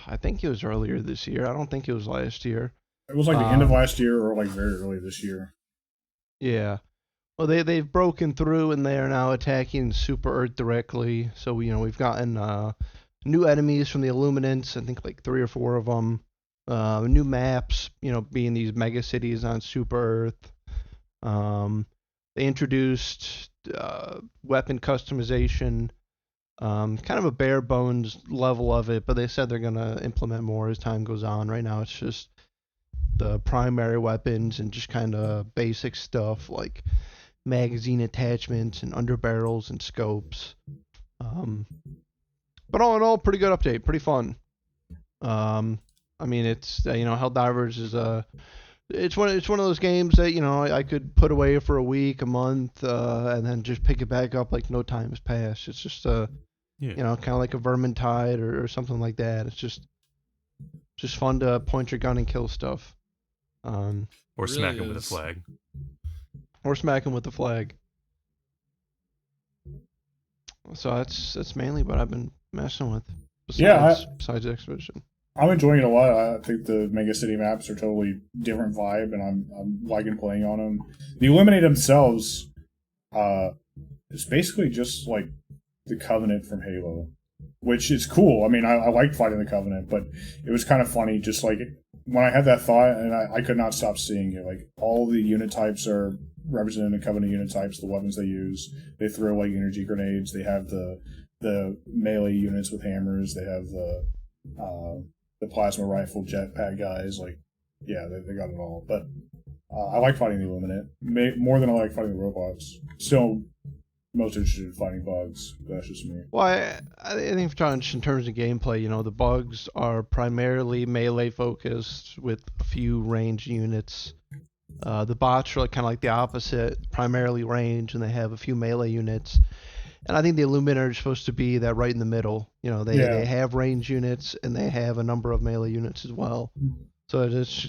I think it was earlier this year. I don't think it was last year. It was the end of last year or very early this year. Yeah. Well, they've broken through and they are now attacking Super Earth directly. So we've gotten new enemies from the Illuminants. I think 3 or 4 of them. New maps. Being these mega cities on Super Earth. They introduced weapon customization. Kind of a bare bones level of it, but they said they're gonna implement more as time goes on. Right now, it's just the primary weapons and just kind of basic stuff like magazine attachments and underbarrels and scopes. But all in all, pretty good update, pretty fun. It's Helldivers is it's one of those games that I could put away for a week, a month, and then just pick it back up like no time has passed. It's just kind of like a Vermintide or something like that. It's just Just fun to point your gun and kill stuff. Or Really smack him with a is. flag. Or smack him with the flag. So that's mainly what I've been messing with. Besides the Expedition. I'm enjoying it a lot. I think the Mega City maps are totally different vibe, and I'm liking playing on them. The Eliminate themselves, is basically just like the Covenant from Halo, which is cool. I mean, I liked fighting the Covenant, but it was kind of funny. Just like when I had that thought, and I could not stop seeing it. Like all the unit types are represented in Covenant unit types. The weapons they use, they throw like energy grenades. They have the melee units with hammers. They have the plasma rifle jetpack guys. Like, yeah, they got it all. But I like fighting the Illuminate more than I like fighting the robots. Still most interested in fighting bugs. That's just me. Well, I think in terms of gameplay, the bugs are primarily melee focused with a few ranged units. The bots are kind of like the opposite, primarily range, and they have a few melee units. And I think the Illuminator is supposed to be that right in the middle. They have range units and they have a number of melee units as well. So it's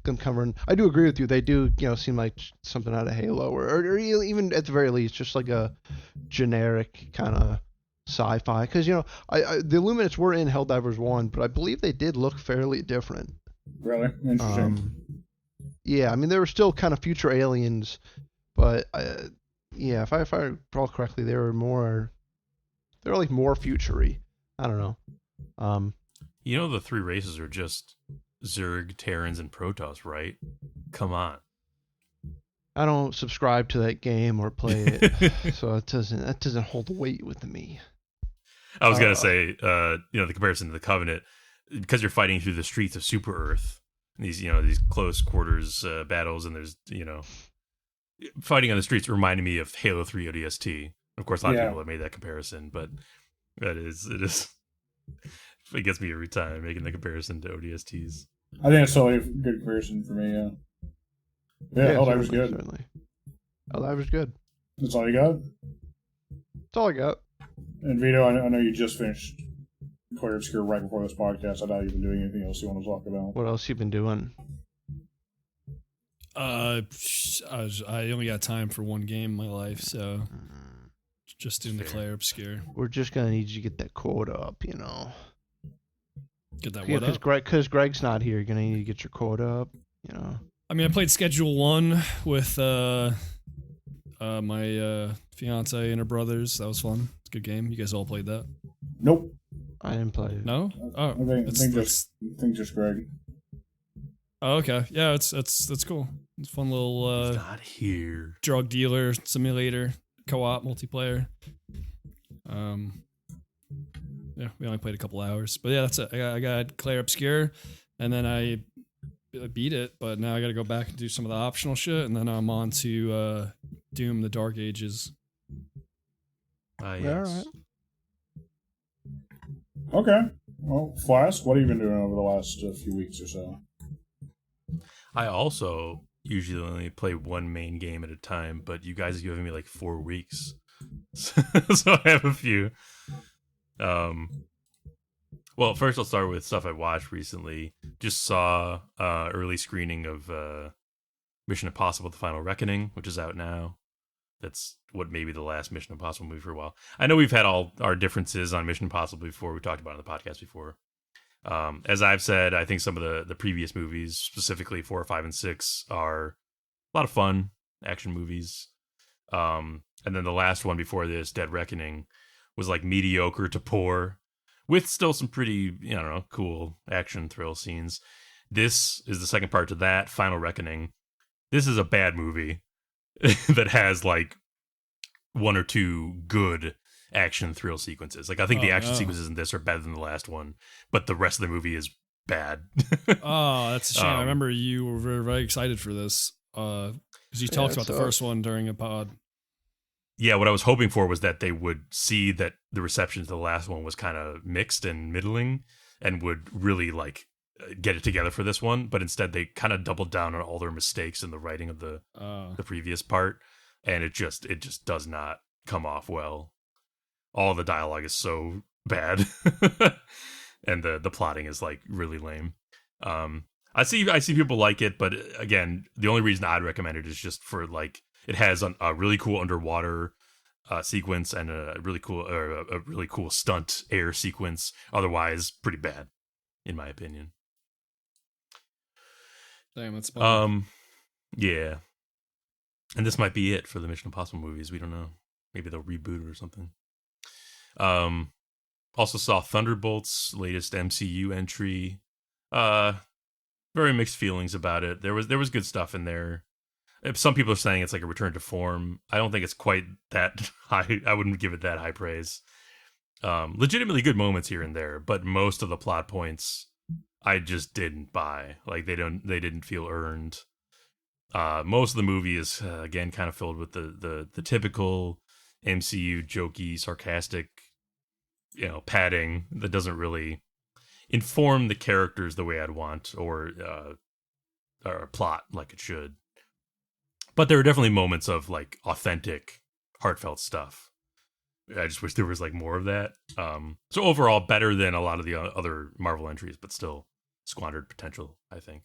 them covering. I do agree with you. They do seem like something out of Halo, or even at the very least just like a generic kind of sci-fi. Because the Illuminates were in Helldivers 1, but I believe they did look fairly different. Really interesting. Yeah, I mean they were still kind of future aliens, but. Yeah, if I recall correctly, they were more future-y. I don't know. The three races are just Zerg, Terrans, and Protoss, right? Come on. I don't subscribe to that game or play it, so that doesn't hold weight with me. I was gonna say, the comparison to the Covenant, because you're fighting through the streets of Super Earth, these close quarters battles, and there's fighting on the streets reminded me of Halo 3 ODST. Of course, a lot of people have made that comparison, but it gets me every time making the comparison to ODSTs. I think it's totally a good comparison for me, yeah. Helldivers good. Certainly. Helldivers good. That's all you got? That's all I got. And Vito, I know you just finished Clair Obscur right before this podcast. I doubt you've been doing anything else you want to talk about. What else you been doing? I only got time for one game in my life, so just doing the Clair Obscur. We're just gonna need you to get that quota up, Get that what up? Because Greg's not here, you're gonna need to get your quota up, I mean, I played Schedule 1 with my fiance and her brothers. That was fun. It's a good game. You guys all played that? Nope. I didn't play it. No? Oh, I think just Greg. Oh, okay. Yeah, it's cool. It's a fun little not here. Drug dealer simulator co-op multiplayer. Yeah, we only played a couple hours, but yeah, that's it. I got Clair Obscur, and then I beat it, but now I got to go back and do some of the optional shit, and then I'm on to Doom: The Dark Ages. Yes. All right. Okay. Well, Flask, what have you been doing over the last few weeks or so? I also usually only play one main game at a time, but you guys have given me like 4 weeks. So I have a few. Well, first I'll start with stuff I watched recently. Just saw early screening of Mission Impossible: The Final Reckoning, which is out now. That's what may be the last Mission Impossible movie for a while. I know we've had all our differences on Mission Impossible before. We talked about it on the podcast before. As I've said, I think some of the previous movies, specifically 4, 5, and 6, are a lot of fun action movies. And then the last one before this, Dead Reckoning, was like mediocre to poor, with still some pretty, cool action thrill scenes. This is the second part to that, Final Reckoning. This is a bad movie that has like 1 or 2 good action thrill sequences. Like I think the action sequences in this are better than the last one, but the rest of the movie is bad. Oh, that's a shame. I remember you were very, very excited for this because you talked about the first one during a pod. Yeah, what I was hoping for was that they would see that the reception to the last one was kind of mixed and middling and would really like get it together for this one, but instead they kind of doubled down on all their mistakes in the writing of the previous part, and it just does not come off well. All the dialogue is so bad, and the plotting is like really lame. I see people like it, but again, the only reason I'd recommend it is just for like it has a really cool underwater sequence and a really cool stunt air sequence. Otherwise, pretty bad, in my opinion. Damn, that's fun. Yeah, and this might be it for the Mission Impossible movies. We don't know. Maybe they'll reboot it or something. Also saw Thunderbolts, latest MCU entry. Very mixed feelings about it. There was good stuff in there. Some people are saying it's like a return to form. I don't think it's quite that high. I wouldn't give it that high praise. Legitimately good moments here and there, but most of the plot points I just didn't buy. Like they didn't feel earned. Most of the movie is again kind of filled with the typical MCU jokey, sarcastic, padding that doesn't really inform the characters the way I'd want or plot like it should. But there are definitely moments of like authentic, heartfelt stuff. I just wish there was like more of that. So overall, better than a lot of the other Marvel entries, but still squandered potential, I think.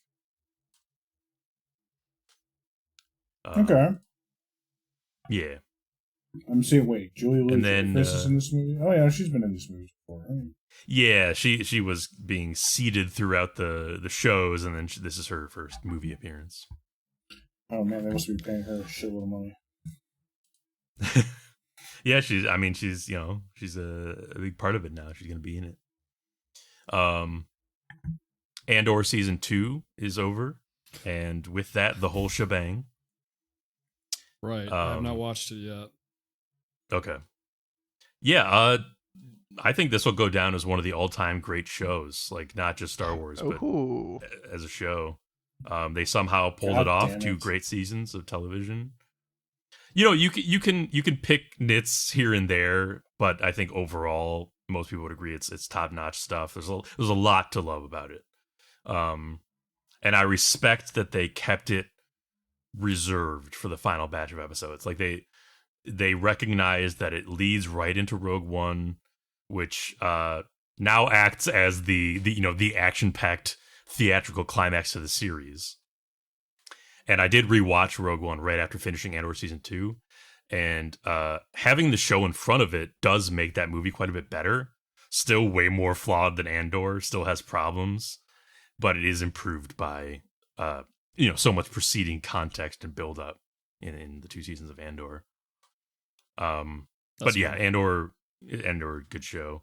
Okay. Yeah. I'm seeing. Wait, Julia Louis-Dreyfus is in this movie. Oh yeah, she's been in these movies before. Right? Yeah, she was being seeded throughout the shows, and then this is her first movie appearance. Oh man, they must be paying her a shitload of money. Yeah, she's a big part of it now. She's gonna be in it. Andor season 2 is over, and with that, the whole shebang. Right, I have not watched it yet. Okay. Yeah, I think this will go down as one of the all-time great shows, like not just Star Wars, but as a show. They somehow pulled it off. 2 great seasons of television. You can pick nits here and there, but I think overall most people would agree it's top-notch stuff. There's a lot to love about it. And I respect that they kept it reserved for the final batch of episodes. Like they recognize that it leads right into Rogue One, which now acts as the action-packed theatrical climax to the series. And I did rewatch Rogue One right after finishing Andor season 2, and having the show in front of it does make that movie quite a bit better. Still way more flawed than Andor, still has problems, but it is improved by so much preceding context and build up in the 2 seasons of Andor. But yeah, Andor, good show.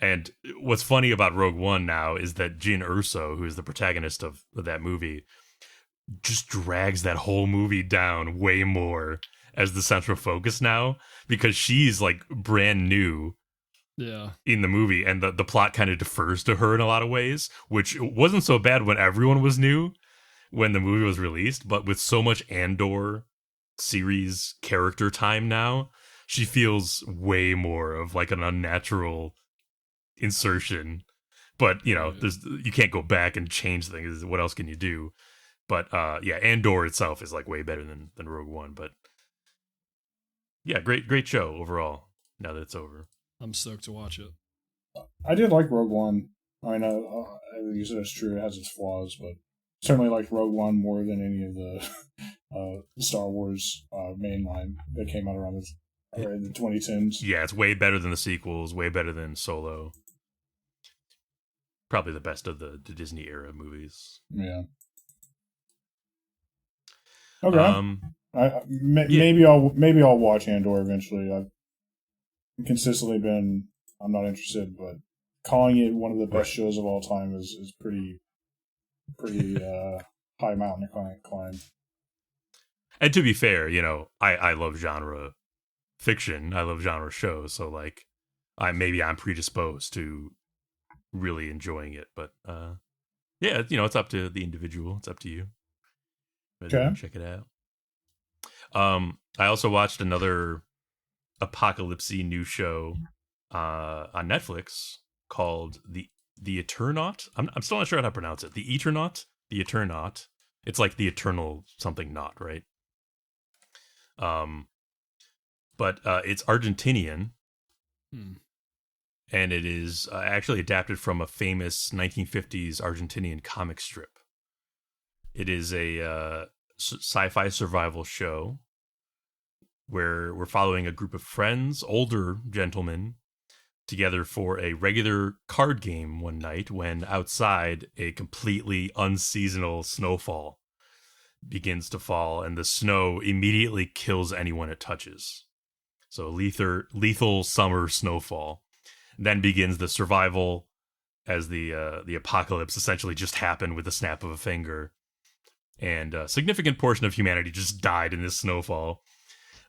And what's funny about Rogue One now is that Jyn Erso, who is the protagonist of that movie, just drags that whole movie down way more as the central focus now, because she's like brand new in the movie, and the plot kind of defers to her in a lot of ways, which wasn't so bad when everyone was new when the movie was released, but with so much Andor series character time now, she feels way more of like an unnatural insertion. But you can't go back and change things. What else can you do? But Andor itself is like way better than Rogue One. But yeah, great show overall. Now that it's over, I'm stoked to watch it. I did like Rogue One. I mean, I think you said it's true. It has its flaws, but certainly liked Rogue One more than any of the Star Wars mainline that came out around in the 2010s. Yeah, it's way better than the sequels. Way better than Solo. Probably the best of the Disney era movies. Yeah. Okay. Maybe I'll watch Andor eventually. I've consistently been. I'm not interested, but calling it one of the best shows of all time is pretty high mountain to climb. And to be fair, I love genre fiction. I love genre shows, so like, I'm predisposed to really enjoying it. But yeah, it's up to the individual. It's up to you. Okay. Check it out. I also watched another apocalypse-y new show on Netflix called the Eternaut. I'm still not sure how to pronounce it. The Eternaut. It's like the eternal something not, right? But it's Argentinian. and it is actually adapted from a famous 1950s Argentinian comic strip. It is a sci-fi survival show where we're following a group of friends, older gentlemen, together for a regular card game one night when outside a completely unseasonal snowfall begins to fall, and the snow immediately kills anyone it touches. So lethal summer snowfall. Then begins the survival as the apocalypse essentially just happened with the snap of a finger. And a significant portion of humanity just died in this snowfall.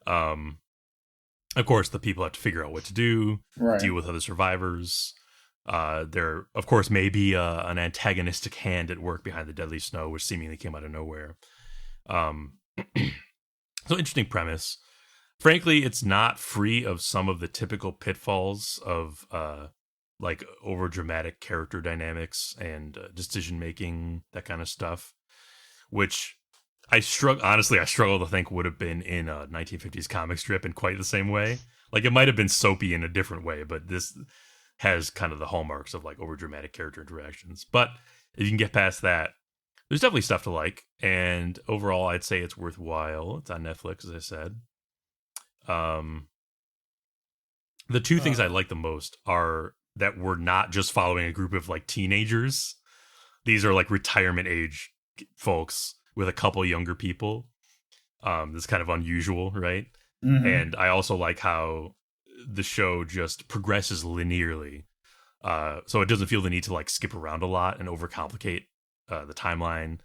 Of course, the people have to figure out what to do, deal with other survivors. There, of course, may be an antagonistic hand at work behind the deadly snow, which seemingly came out of nowhere. So interesting premise. Frankly, it's not free of some of the typical pitfalls of like over-dramatic character dynamics and decision-making, that kind of stuff, which I struggle to think would have been in a 1950s comic strip in quite the same way. Like, it might have been soapy in a different way, but this has kind of the hallmarks of like over-dramatic character interactions. But if you can get past that, there's definitely stuff to like. And overall, I'd say it's worthwhile. It's on Netflix, as I said. The two things I like the most are that we're not just following a group of like teenagers. These are like retirement age folks with a couple younger people. This is kind of unusual, right? Mm-hmm. And I also like how the show just progresses linearly. So it doesn't feel the need to like skip around a lot and overcomplicate the timeline.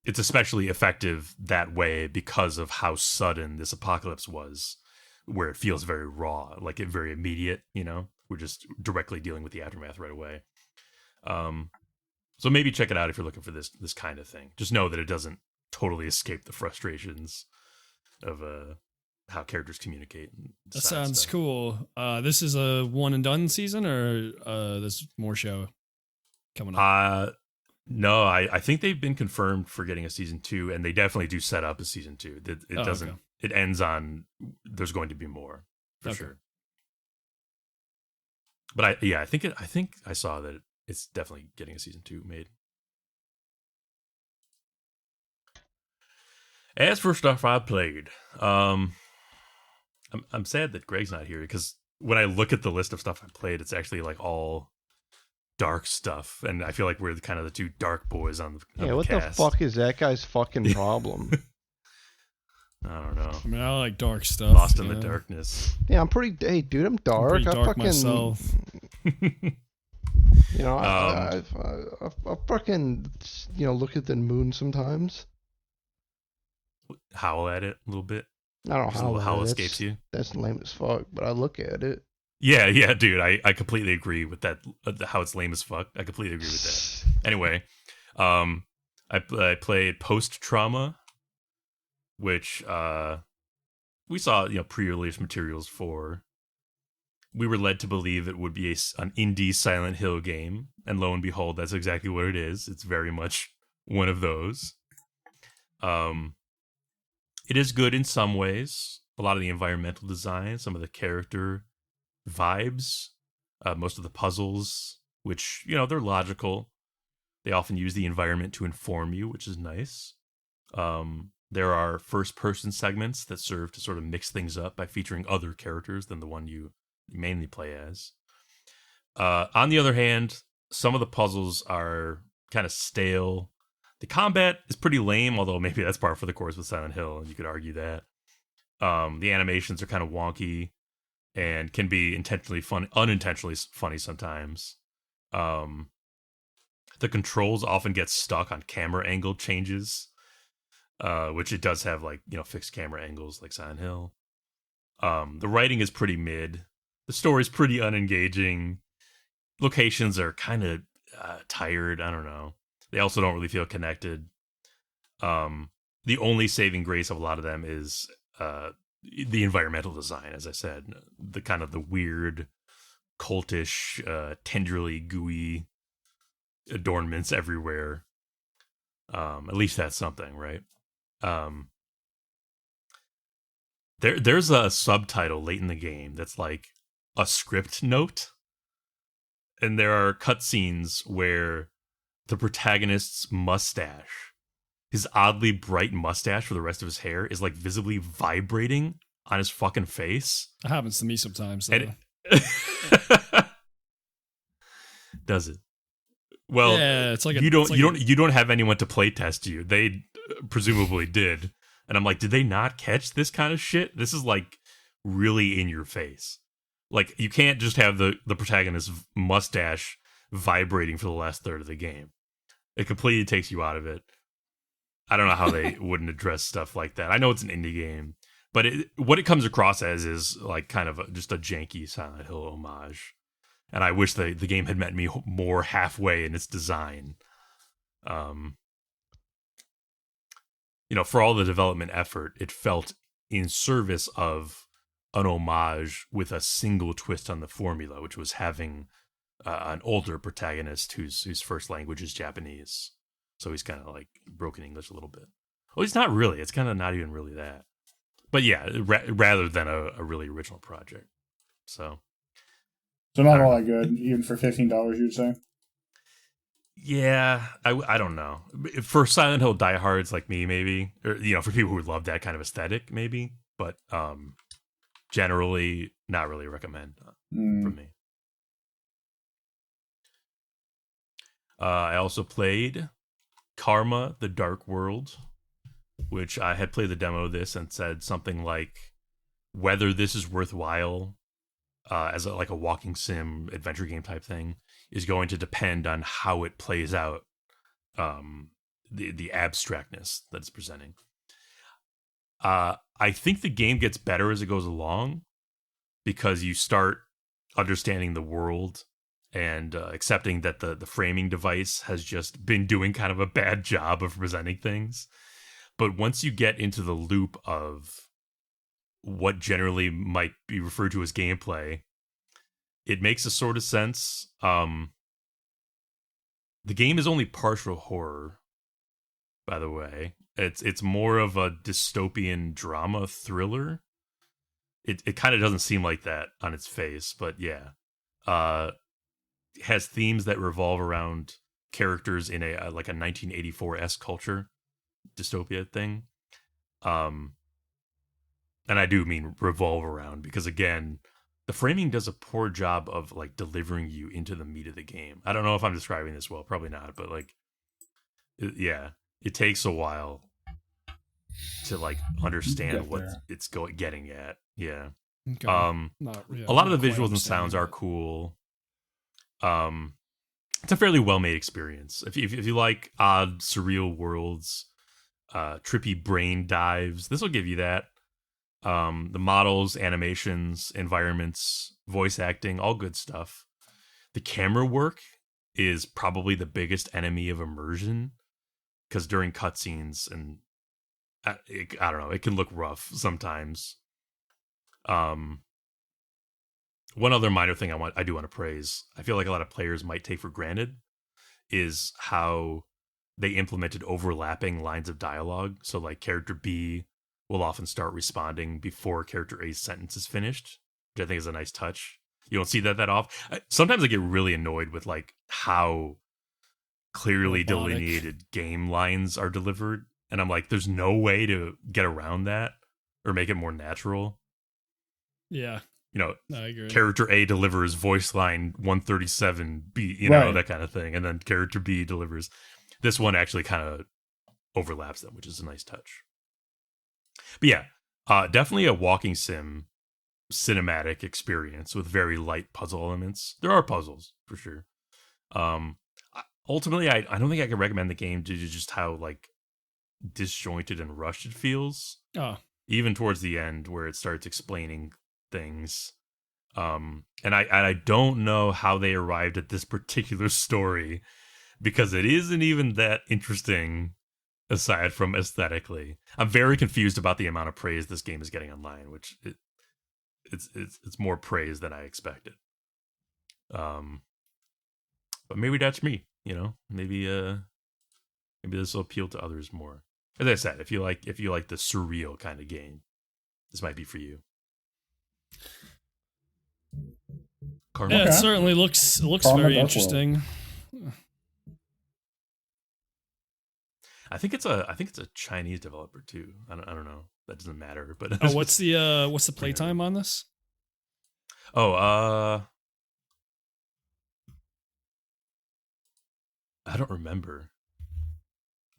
It's especially effective that way because of how sudden this apocalypse was, where it feels very raw, like it very immediate, you know? We're just directly dealing with the aftermath right away. So maybe check it out if you're looking for this kind of thing. Just know that it doesn't totally escape the frustrations of how characters communicate. That sounds cool. This is a one and done season, or there's more show coming up? No, I think they've been confirmed for getting a season 2, and they definitely do set up a season 2. It doesn't. Okay. It ends on there's going to be more for sure. But I think I saw that it's definitely getting a season 2 made. As for stuff I played, I'm sad that Greg's not here, because when I look at the list of stuff I played, it's actually like all dark stuff, and I feel like we're kind of the two dark boys on the what cast. The fuck is that guy's fucking problem? I don't know. I mean, I like dark stuff. Lost in the darkness. Yeah, I'm pretty. Hey, dude, I'm dark. I'm pretty dark myself. You know, I fucking, look at the moon sometimes. Howl at it a little bit. I don't know how escapes you. That's lame as fuck, but I look at it. Yeah, dude. I completely agree with that. How it's lame as fuck. I completely agree with that. Anyway, I played Post Trauma, which we saw pre-release materials for. We were led to believe it would be an indie Silent Hill game, and lo and behold, that's exactly what it is. It's very much one of those. It is good in some ways. A lot of the environmental design, some of the character vibes, most of the puzzles, which, they're logical. They often use the environment to inform you, which is nice. There are first-person segments that serve to sort of mix things up by featuring other characters than the one you mainly play as. On the other hand, some of the puzzles are kind of stale. The combat is pretty lame, although maybe that's par for the course with Silent Hill, and you could argue that. The animations are kind of wonky and can be unintentionally funny sometimes. The controls often get stuck on camera angle changes, which it does have fixed camera angles like Silent Hill. The writing is pretty mid. The story's pretty unengaging. Locations are kind of tired. I don't know. They also don't really feel connected. The only saving grace of a lot of them is the environmental design, as I said. The kind of the weird, cultish, tenderly gooey adornments everywhere. At least that's something, right? There's a subtitle late in the game that's like a script note, and there are cutscenes where the protagonist's mustache, his oddly bright mustache for the rest of his hair, is like visibly vibrating on his fucking face. That happens to me sometimes. And does it? Well, yeah, it's like you don't have anyone to play test you. They presumably did, and I'm like, did they not catch this kind of shit? This is like really in your face. Like, you can't just have the protagonist's mustache vibrating for the last third of the game. It completely takes you out of it. I don't know how they wouldn't address stuff like that. I know it's an indie game, but what it comes across as is like kind of just a janky Silent Hill homage. And I wish the game had met me more halfway in its design. For all the development effort, it felt in service of an homage with a single twist on the formula, which was having an older protagonist whose first language is Japanese. So he's kind of like broken English a little bit. Well, he's not really. It's kind of not even really that. But yeah, rather than a really original project. So not all that good, even for $15, you'd say? Yeah, I don't know. For Silent Hill diehards like me, maybe. Or, for people who love that kind of aesthetic, maybe. But generally, not really recommend from me. I also played Karma, The Dark World, which I had played the demo of this and said something like, whether this is worthwhile as a walking sim adventure game type thing is going to depend on how it plays out, the abstractness that it's presenting. I think the game gets better as it goes along because you start understanding the world and accepting that the framing device has just been doing kind of a bad job of presenting things. But once you get into the loop of what generally might be referred to as gameplay, it makes a sort of sense. The game is only partial horror, by the way. It's more of a dystopian drama thriller. It kind of doesn't seem like that on its face, but yeah. It has themes that revolve around characters in a 1984-esque culture dystopia thing. And I do mean revolve around because, again, the framing does a poor job of like delivering you into the meat of the game. I don't know if I'm describing this well, probably not, but it takes a while to like understand what it's getting at. Yeah. Okay. A lot of the visuals and sounds are cool. It's a fairly well-made experience. If you like odd, surreal worlds, trippy brain dives, this will give you that. The models, animations, environments, voice acting, all good stuff. The camera work is probably the biggest enemy of immersion because during cutscenes and I don't know, it can look rough sometimes. One other minor thing I do want to praise, I feel like a lot of players might take for granted, is how they implemented overlapping lines of dialogue. So like character B will often start responding before character A's sentence is finished, which I think is a nice touch. You don't see that often. Sometimes I get really annoyed with like how clearly delineated game lines are delivered. And I'm like, there's no way to get around that or make it more natural. Yeah. I agree. Character A delivers voice line 137 B, that kind of thing. And then character B delivers. This one actually kind of overlaps them, which is a nice touch. But yeah, definitely a walking sim cinematic experience with very light puzzle elements. There are puzzles for sure. Ultimately, I don't think I can recommend the game due to just how like disjointed and rushed it feels. Even towards the end where it starts explaining things. And I don't know how they arrived at this particular story because it isn't even that interesting aside from aesthetically. I'm very confused about the amount of praise this game is getting online, which it's more praise than I expected. But maybe that's me, maybe this will appeal to others more. As I said, if you like the surreal kind of game, this might be for you. Karma. Yeah, Okay. it certainly looks Karma very does interesting. I think it's a Chinese developer too. I don't know. That doesn't matter. But Oh, what's the playtime on this? Oh, I don't remember.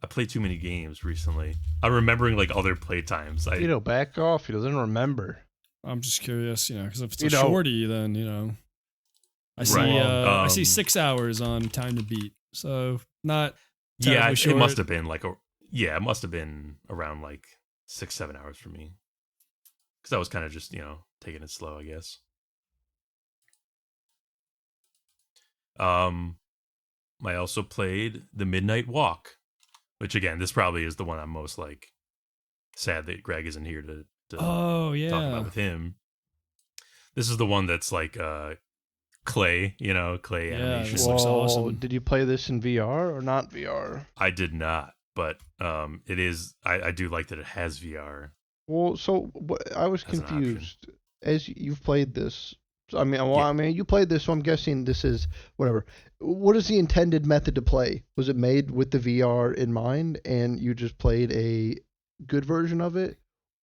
I played too many games recently. I'm remembering like other playtimes. Back off. He doesn't remember. I'm just curious, because if it's a You know- shorty, then I see Right. I see 6 hours on Time to Beat, so not yeah, terribly it short. must have been it must have been around like 6-7 hours for me. Because I was kind of just taking it slow, I guess. I also played The Midnight Walk, which again, this probably is the one I'm most like sad that Greg isn't here to Oh talk yeah, about with him. This is the one that's like clay, clay Yeah, animation. this looks Whoa, awesome. did you play this in VR or not VR? I did not, but it is. I do like that it has VR. Well, so I was As an option. confused. As you've played this, I mean, Yeah. you played this, so I'm guessing this is whatever. What is the intended method to play? Was it made with the VR in mind, and you just played a good version of it,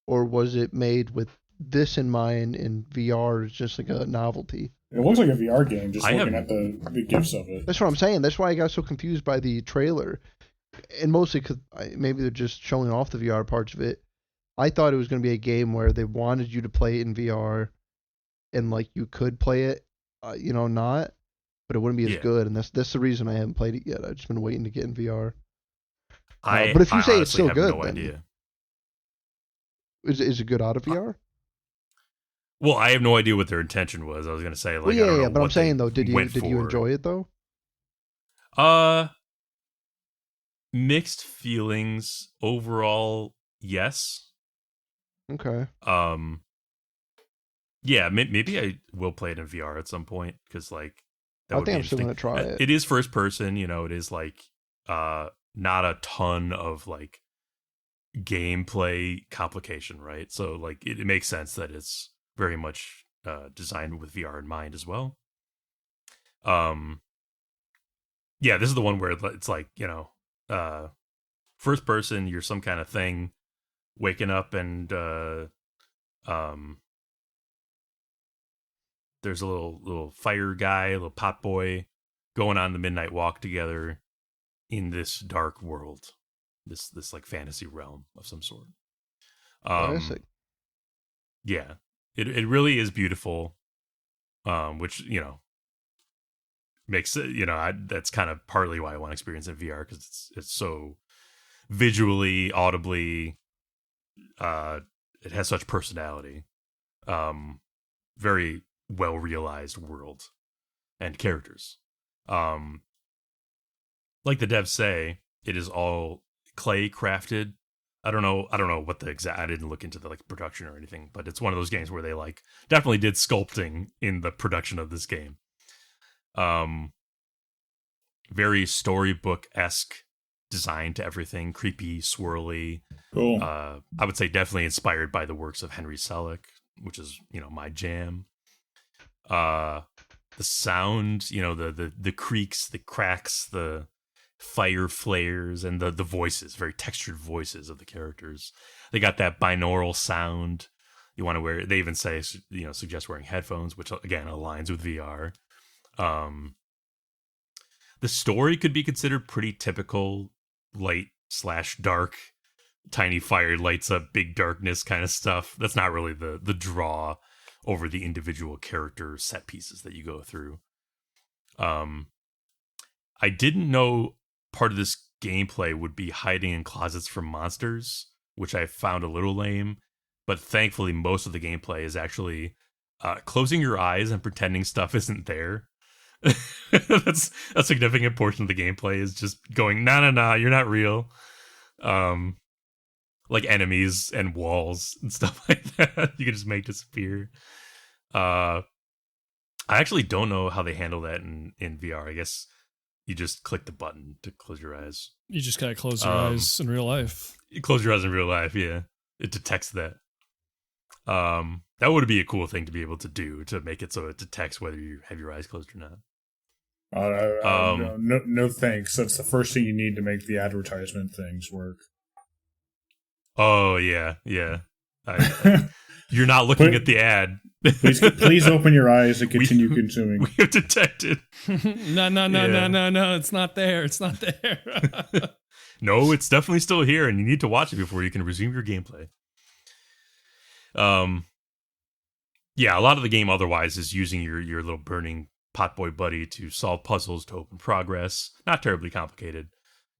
or was it made with this in mind, and VR is just like a novelty? It looks like a VR game, just I looking have- at the gifs of it. That's what I'm saying. That's why I got so confused by the trailer, and mostly because maybe they're just showing off the VR parts of it. I thought it was going to be a game where they wanted you to play it in VR, and like you could play it, not, but it wouldn't be as Yeah. good. And that's the reason I haven't played it yet. I've just been waiting to get in VR. I but if you I say it's honestly still have good, no then idea. is it good out of VR? Well, I have no idea what their intention was. I was gonna say like, Well, I don't know yeah. But I'm what saying they though, did you went for. enjoy it though? Mixed feelings overall. Yes. Okay. Yeah, maybe I will play it in VR at some point because like that I would be think I'm still interesting. going to try it. It is first person, it is like not a ton of like gameplay complication, right? So like it makes sense that it's very much designed with VR in mind as well. Yeah, this is the one where it's like, first person, you're some kind of thing waking up and there's a little fire guy, a little pot boy going on the midnight walk together in this dark world. This like fantasy realm of some sort. Classic. Yeah. It really is beautiful. Which, makes it, that's kind of partly why I want to experience in VR because it's so visually, audibly, it has such personality. Very well realized world and characters. Like the devs say, it is all clay crafted. I don't know what the exact. I didn't look into the like production or anything, but it's one of those games where they like definitely did sculpting in the production of this game. Very storybook-esque design to everything, creepy, swirly. Cool. I would say definitely inspired by the works of Henry Selick, which is my jam. The sound, the creaks, the cracks, the fire flares, and the voices, very textured voices of the characters. They got that binaural sound. You want to wear. They even say suggest wearing headphones, which again aligns with VR. The story could be considered pretty typical light/dark. Tiny fire lights up big darkness kind of stuff. That's not really the draw over the individual character set pieces that you go through. I didn't know part of this gameplay would be hiding in closets from monsters, which I found a little lame. But thankfully, most of the gameplay is actually closing your eyes and pretending stuff isn't there. That's a significant portion of the gameplay is just going, nah, you're not real. Like enemies and walls and stuff like that you can just make disappear. I actually don't know how they handle that in VR. I guess you just click the button to close your eyes. You just gotta close your eyes in real life. You close your eyes in real life, yeah. It detects that. That would be a cool thing to be able to do, to make it so it detects whether you have your eyes closed or not. No thanks. That's the first thing you need to make the advertisement things work. Oh yeah. You're not looking at the ad. please open your eyes and continue consuming. We have detected. No. It's not there. It's not there. No, it's definitely still here, and you need to watch it before you can resume your gameplay. Yeah, a lot of the game otherwise is using your little burning potboy buddy to solve puzzles to open progress. Not terribly complicated.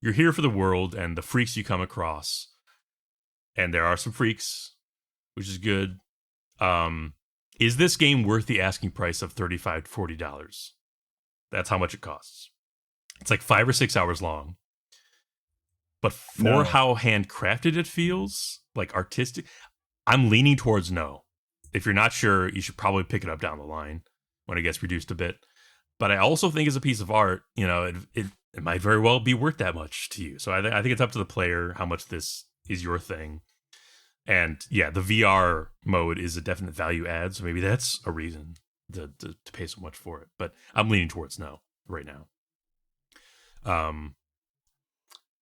You're here for the world and the freaks you come across. And there are some freaks, which is good. Is this game worth the asking price of $35 to $40? That's how much it costs. It's like 5 or 6 hours long. But for how handcrafted it feels, like artistic, I'm leaning towards no. If you're not sure, you should probably pick it up down the line when it gets reduced a bit. But I also think as a piece of art, it might very well be worth that much to you. So I think it's up to the player how much this is your thing. And yeah, the VR mode is a definite value add, so maybe that's a reason to pay so much for it. But I'm leaning towards no right now.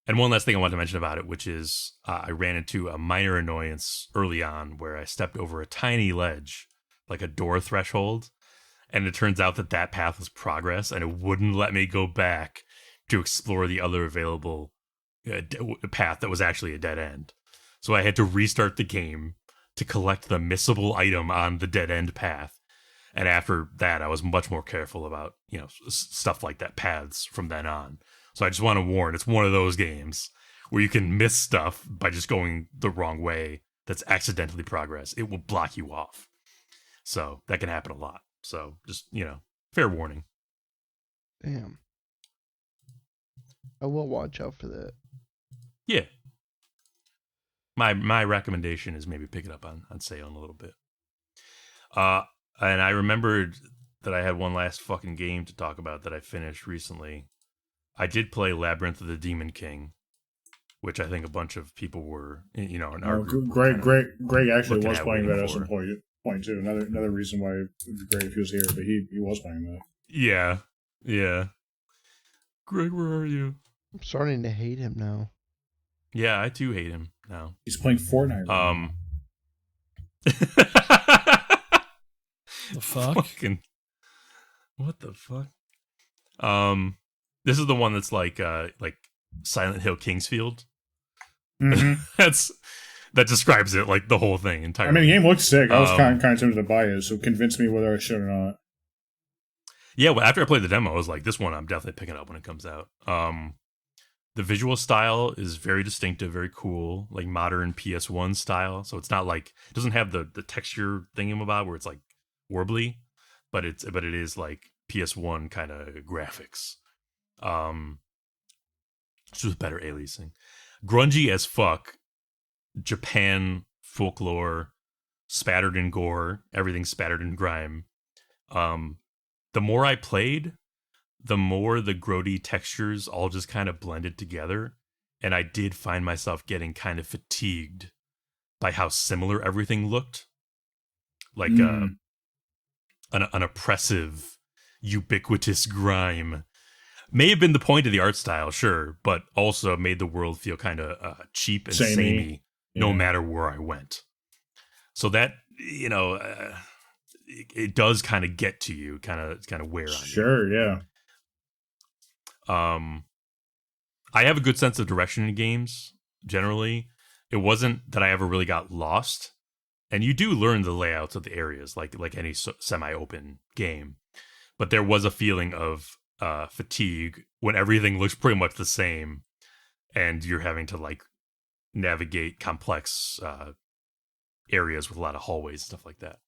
And one last thing I wanted to mention about it, which is I ran into a minor annoyance early on where I stepped over a tiny ledge, like a door threshold, and it turns out that path was progress, and it wouldn't let me go back to explore the other available path that was actually a dead end. So I had to restart the game to collect the missable item on the dead end path. And after that, I was much more careful about, stuff like that, paths from then on. So I just want to warn, it's one of those games where you can miss stuff by just going the wrong way that's accidentally progress. It will block you off. So that can happen a lot. So just, fair warning. Damn. I will watch out for that. Yeah. My recommendation is maybe pick it up on sale in a little bit. And I remembered that I had one last fucking game to talk about that I finished recently. I did play Labyrinth of the Demon King, which I think a bunch of people were, in our group. Greg actually was playing that at some point too. Another reason why it would be great if he was here, but he was playing that. Yeah. Greg, where are you? I'm starting to hate him now. Yeah, I too hate him now. He's playing Fortnite. The fuck? What the fuck? This is the one that's like Silent Hill Kingsfield. Mm-hmm. That describes it, like the whole thing entirely. I mean, the game looks sick. I was kind of tempted to buy it, so convince me whether I should or not. Yeah, well, after I played the demo, I was like, this one I'm definitely picking up when it comes out. The visual style is very distinctive, very cool, like modern PS1 style. So it's not like, it doesn't have the texture thingamabob where it's like warbly, but it is like PS1 kind of graphics. Just with better aliasing. Grungy as fuck. Japan folklore, spattered in gore, everything spattered in grime. The more I played, the more the grody textures all just kind of blended together. And I did find myself getting kind of fatigued by how similar everything looked. Like an oppressive, ubiquitous grime. May have been the point of the art style, sure, but also made the world feel kind of cheap and samey no matter where I went. So that, it does kind of get to you, kind of wear on you. Sure, yeah. I have a good sense of direction in games, generally. It wasn't that I ever really got lost. And you do learn the layouts of the areas, like any semi-open game. But there was a feeling of fatigue when everything looks pretty much the same. And you're having to, navigate complex areas with a lot of hallways and stuff like that.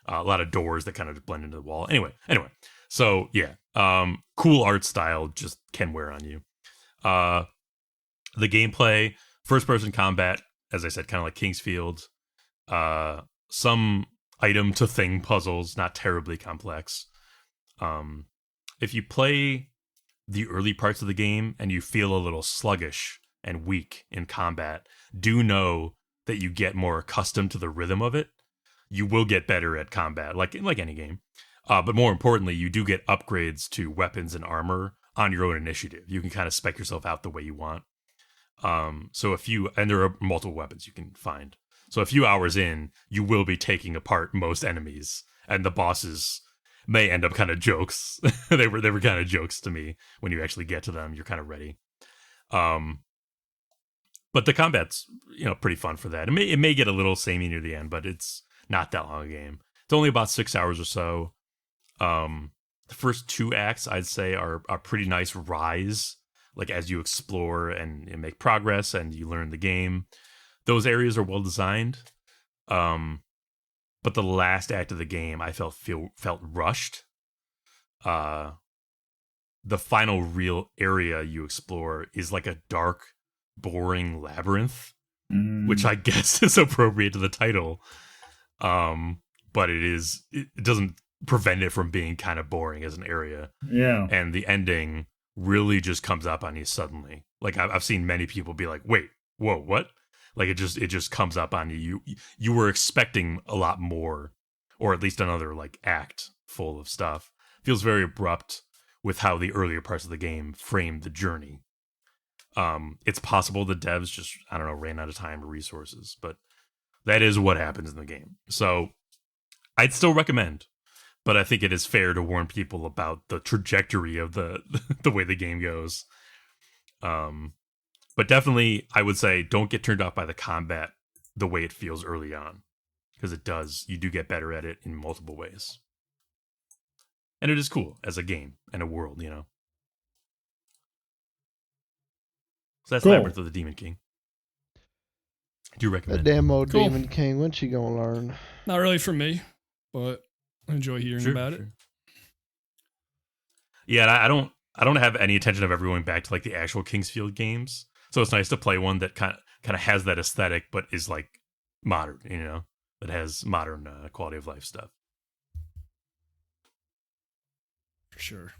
A lot of doors that kind of blend into the wall. Anyway. So, yeah. Cool art style just can wear on you. The gameplay, first-person combat, as I said, kind of like Kingsfield. Some item to thing puzzles, not terribly complex. If you play the early parts of the game and you feel a little sluggish and weak in combat, do know that you get more accustomed to the rhythm of it you will get better at combat, like any game. But more importantly, you do get upgrades to weapons and armor on your own initiative. You can kind of spec yourself out the way you want. And there are multiple weapons you can find. So a few hours in, you will be taking apart most enemies, and the bosses may end up kind of jokes. they were kind of jokes to me. When you actually get to them, you're kind of ready. But the combat's pretty fun for that. It may get a little samey near the end, but it's not that long a game. It's only about 6 hours or so. The first 2 acts, I'd say, are a pretty nice rise. Like as you explore and make progress and you learn the game, those areas are well designed. But the last act of the game, I felt rushed. The final real area you explore is like a dark, boring labyrinth, which I guess is appropriate to the title. But it doesn't prevent it from being kind of boring as an area. Yeah. And the ending really just comes up on you suddenly. Like I've seen many people be like, wait, whoa, what? Like it just comes up on you. You were expecting a lot more, or at least another like act full of stuff. Feels very abrupt with how the earlier parts of the game framed the journey. It's possible the devs just, I don't know, ran out of time or resources, but that is what happens in the game. So I'd still recommend, but I think it is fair to warn people about the trajectory of the way the game goes. But definitely, I would say don't get turned off by the combat the way it feels early on, because it does. You do get better at it in multiple ways. And it is cool as a game and a world, So that's Cool. Labyrinth of the Demon King. I do recommend That it. damn old Cool. Demon King. When's she gonna learn? Not really for me, but I enjoy hearing about it. Yeah, I don't have any intention of ever going back to like the actual Kingsfield games. So it's nice to play one that kind of has that aesthetic, but is like modern, that has modern quality of life stuff. For sure.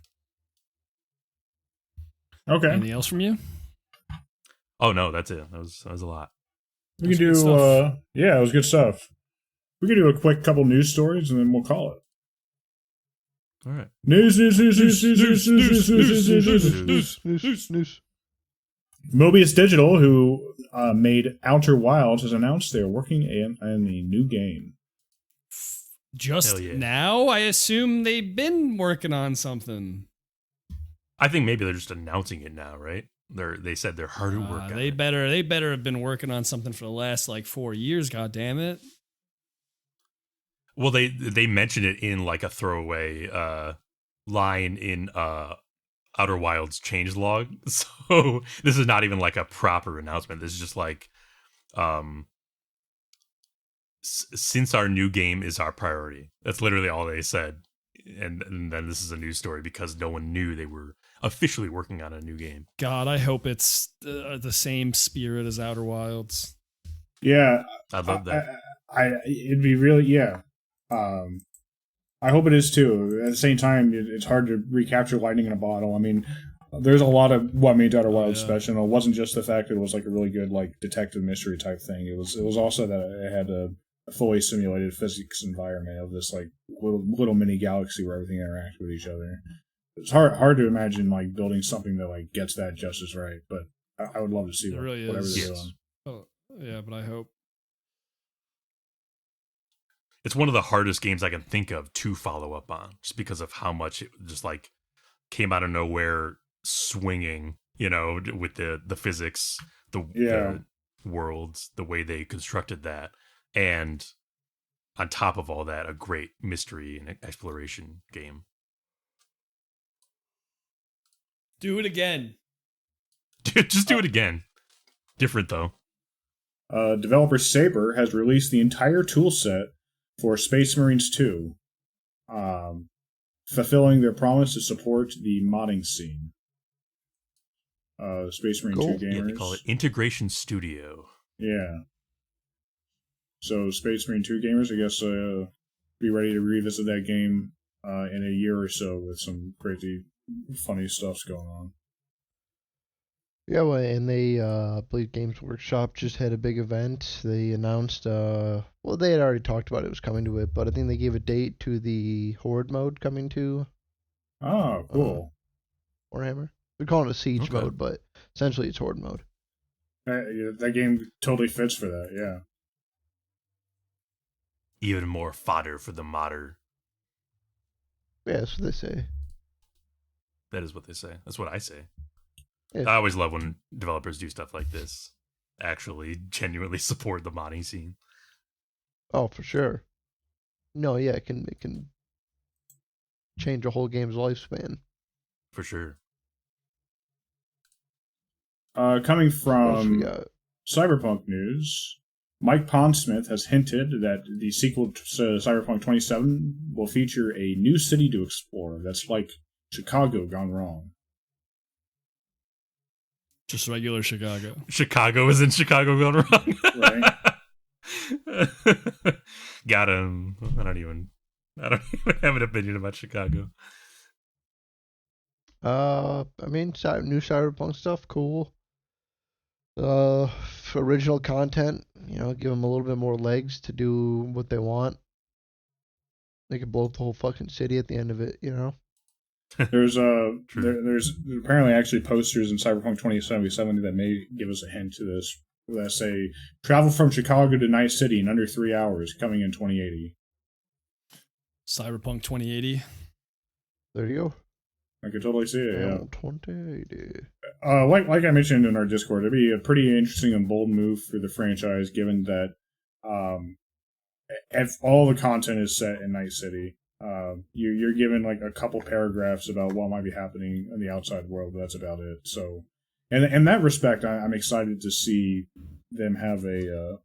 Okay. Anything else from you? Oh no, that's it. That was a lot. We That's can good do, stuff. yeah, it was good stuff. We can do a quick couple news stories and then we'll call it. All right. News. Mobius Digital, who made Outer Wilds, has announced they're working on a new game. Just Hell yeah. now? I assume they've been working on something. I think maybe they're just announcing it now, right? They said they're hard at work on They it. better have been working on something for the last like 4 years, god damn it. Well, they mentioned it in like a throwaway line in Outer Wilds changelog. So this is not even like a proper announcement. This is just like since our new game is our priority. That's literally all they said. And then this is a news story because no one knew they were officially working on a new game. God, I hope it's the same spirit as Outer Wilds. Yeah. I'd love that. It'd be really, yeah. I hope it is too. At the same time, it's hard to recapture lightning in a bottle. I mean, there's a lot of what made Outer Wilds special. It wasn't just the fact that it was like a really good like detective mystery type thing. It was also that it had a fully simulated physics environment of this like little mini galaxy where everything interacts with each other. It's hard to imagine like building something that like gets that just as right. But I would love to see It really whatever is. they're Yes. doing. Oh, yeah, but I hope. It's one of the hardest games I can think of to follow up on, just because of how much it just like came out of nowhere, swinging, with the physics, the worlds, the way they constructed that, and on top of all that, a great mystery and exploration game. Do it again. Just do it again. Different though. Developer Saber has released the entire toolset for Space Marines 2, fulfilling their promise to support the modding scene. Space Marine 2 gamers. Yeah, they call it Integration Studio. Yeah. So Space Marine 2 gamers, I guess, be ready to revisit that game in a year or so with some crazy, funny stuff's going on. Yeah, well, and they, I believe Games Workshop just had a big event. They announced, well, they had already talked about it was coming to it, but I think they gave a date to the Horde mode coming to Oh, cool. Warhammer. They're calling it a Siege Okay. mode, but essentially it's Horde mode. That game totally fits for that, yeah. Even more fodder for the modder. Yeah, that's what they say. That is what they say. That's what I say. Yeah. I always love when developers do stuff like this. Actually, genuinely support the modding scene. Oh, for sure. No, yeah, it can change a whole game's lifespan. For sure. Coming What else we from got? Cyberpunk news, Mike Pondsmith has hinted that the sequel to Cyberpunk 27 will feature a new city to explore that's like Chicago gone wrong. Just regular Chicago. Chicago is in Chicago gone wrong. Right. Got him. I don't even have an opinion about Chicago. I mean, new Cyberpunk stuff, cool. Original content, give them a little bit more legs to do what they want. They could blow up the whole fucking city at the end of it, There's True. there's apparently actually posters in Cyberpunk 2077 that may give us a hint to this. That say travel from Chicago to Night City in under 3 hours, coming in 2080. Cyberpunk 2080. There you go. I could totally see it. Yeah. 2080. Like I mentioned in our Discord, it'd be a pretty interesting and bold move for the franchise, given that if all the content is set in Night City. You're given like a couple paragraphs about what might be happening in the outside world, but that's about it. So, and in that respect, I'm excited to see them have I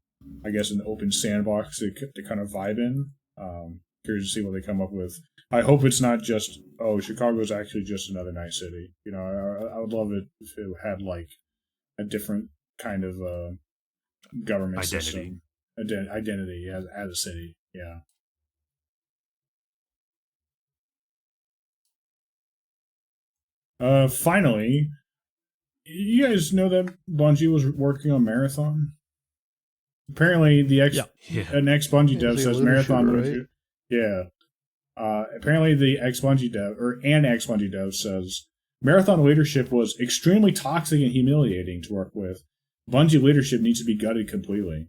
guess an open sandbox to kind of vibe in. Curious to see what they come up with. I hope it's not just Chicago's actually just another Night City. I would love it if it had like a different kind of government Identity. system, identity as a city. Yeah. Finally, you guys know that Bungie was working on Marathon? Apparently, an ex-Bungie dev It's like a says looter Marathon shooter, leadership. Yeah. Apparently, the ex-Bungie dev, ex-Bungie dev says Marathon leadership was extremely toxic and humiliating to work with. Bungie leadership needs to be gutted completely.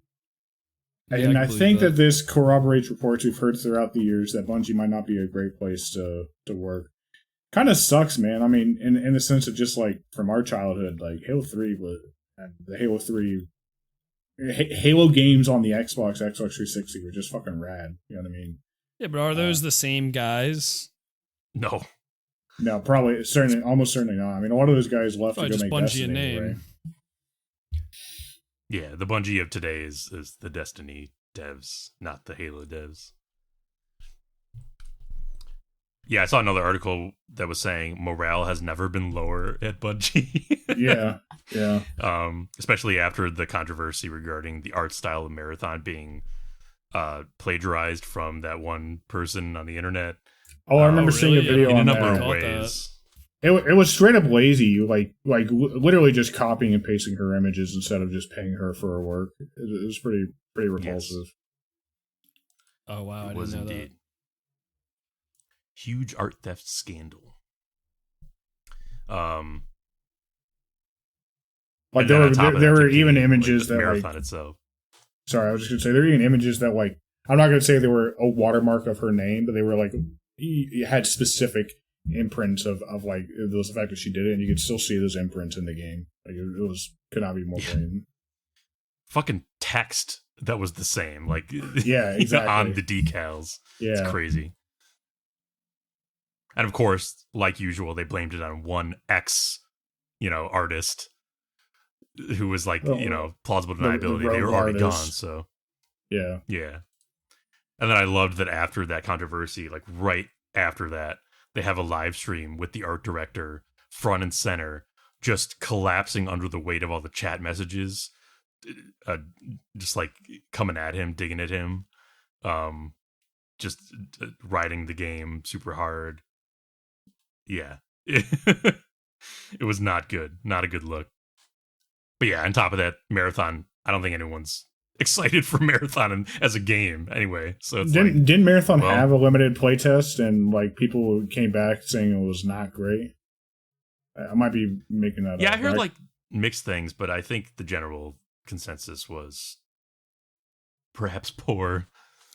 And I think that this corroborates reports we've heard throughout the years that Bungie might not be a great place to work. Kind of sucks, man. I mean, in the sense of just like from our childhood, like Halo 3 and the Halo 3 Halo games on the Xbox 360 were just fucking rad. You know what I mean? Yeah, but are those the same guys? No. No, almost certainly not. I mean, a lot of those guys left to go just make Bungie Destiny. a name. Right? Yeah, the Bungie of today is the Destiny devs, not the Halo devs. Yeah, I saw another article that was saying morale has never been lower at Bungie. Yeah. Especially after the controversy regarding the art style of Marathon being plagiarized from that one person on the internet. Oh, I remember seeing a video in a on number that. of ways. It was straight up lazy, like literally just copying and pasting her images instead of just paying her for her work. It was pretty repulsive. Yes. Oh wow, I It was didn't know indeed. Huge art theft scandal. Like there were even images that Marathon like, itself. Sorry, I was just gonna say there were even images that like I'm not gonna say they were a watermark of her name, but they were like you had specific imprints of like it was the fact that she did it, and you could still see those imprints in the game. Like it could not be more blatant. Fucking text that was the same, like Yeah, exactly. on the decals. Yeah, It's crazy. And of course, like usual, they blamed it on one artist who was like, plausible deniability. They were already gone, so yeah. And then I loved that after that controversy, like right after that, they have a live stream with the art director front and center, just collapsing under the weight of all the chat messages, just like coming at him, digging at him, just riding the game super hard. Yeah. It was not good. Not a good look. But yeah, on top of that, Marathon, I don't think anyone's excited for Marathon as a game anyway. So it's didn't Marathon have a limited playtest and like people came back saying it was not great? I might be making that up. Yeah, I heard like mixed things, but I think the general consensus was perhaps poor.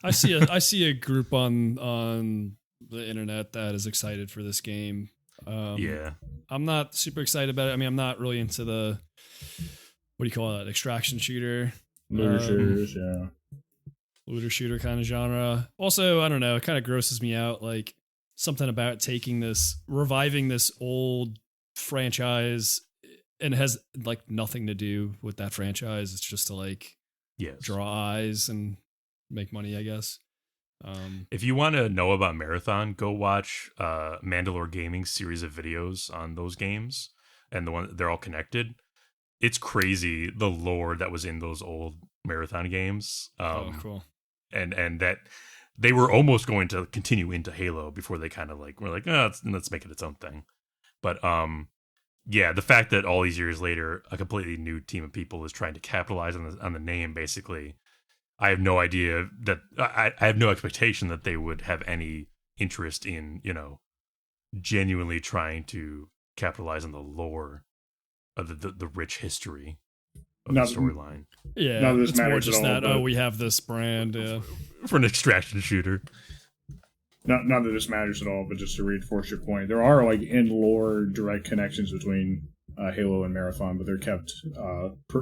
I see a group on the internet that is excited for this game. Yeah. I'm not super excited about it. I mean, I'm not really into the, what do you call it, extraction shooter. Looter shooters, yeah. Looter shooter kind of genre. Also, I don't know, it kind of grosses me out. Like, something about reviving this old franchise, and it has like nothing to do with that franchise. It's just to like draw eyes and make money, I guess. If you want to know about Marathon, go watch Mandalore Gaming's series of videos on those games, and they're all connected. It's crazy the lore that was in those old Marathon games. Cool. And that they were almost going to continue into Halo before they kind of like were like, oh, let's make it its own thing. But yeah, the fact that all these years later, a completely new team of people is trying to capitalize on the name, basically. I have no idea that I have no expectation that they would have any interest in, genuinely trying to capitalize on the lore of the rich history of the storyline. Yeah, it's more just that, we have this brand. For an extraction shooter. Not that this matters at all, but just to reinforce your point, there are like in-lore direct connections between Halo and Marathon, but they're kept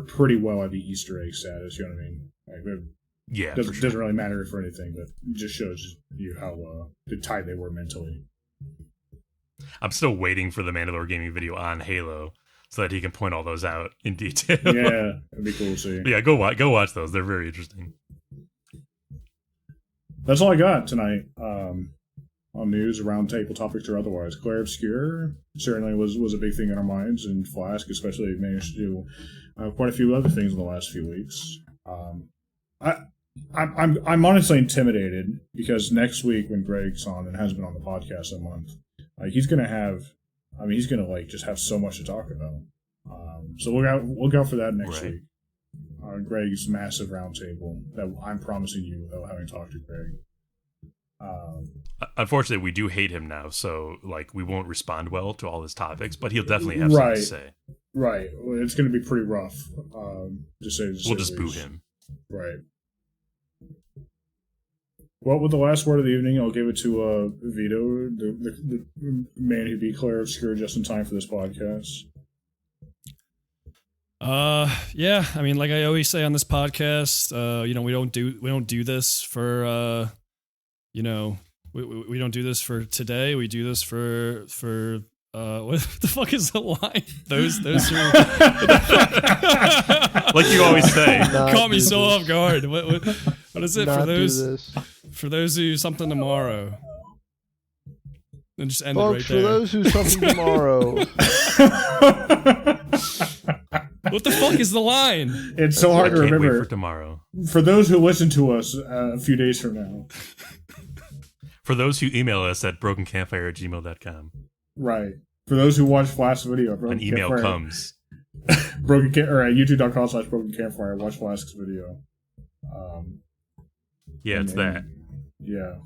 pretty well at the Easter egg status, you know what I mean? Like, yeah, doesn't really matter for anything, but it just shows you how tight they were mentally. I'm still waiting for the Mandalore Gaming video on Halo so that he can point all those out in detail. Yeah, it'd be cool to see. But yeah, go watch those. They're very interesting. That's all I got tonight on news, roundtable topics or otherwise. Clair Obscur certainly was a big thing in our minds, and Flask especially managed to do quite a few other things in the last few weeks. I'm honestly intimidated because next week when Greg's on and has been on the podcast a month, he's gonna like just have so much to talk about. So look out for that next week. Greg's massive roundtable that I'm promising you without having talked to Greg. Unfortunately, we do hate him now, so like we won't respond well to all his topics, but he'll definitely have something to say. Right. Well, it's going to be pretty rough. We'll just boo him. Right. Well, with the last word of the evening, I'll give it to Vito, the man who beat Clair Obscur just in time for this podcast. Yeah, I mean, like I always say on this podcast, we don't do this for we don't do this for today. We do this for what the fuck is the line? Those who like you always say. Caught me so off guard. What is it for those who something tomorrow? And just end Folks, it right there. For those who something tomorrow. What the fuck is the line? It's so hard to remember. Wait for tomorrow. For those who listen to us a few days from now. For those who email us at brokencampfire@gmail.com. Right. For those who watch Flask's video, an email comes. At youtube.com/brokencampfire. Watch Flask's video. Yeah, it's that. Yeah.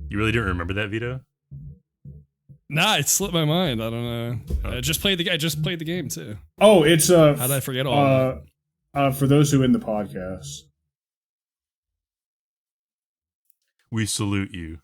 You really didn't remember that, Vito? Nah, it slipped my mind. I don't know. Okay. I just played the game too. Oh, it's how did I forget all that? For those who in the podcast. We salute you.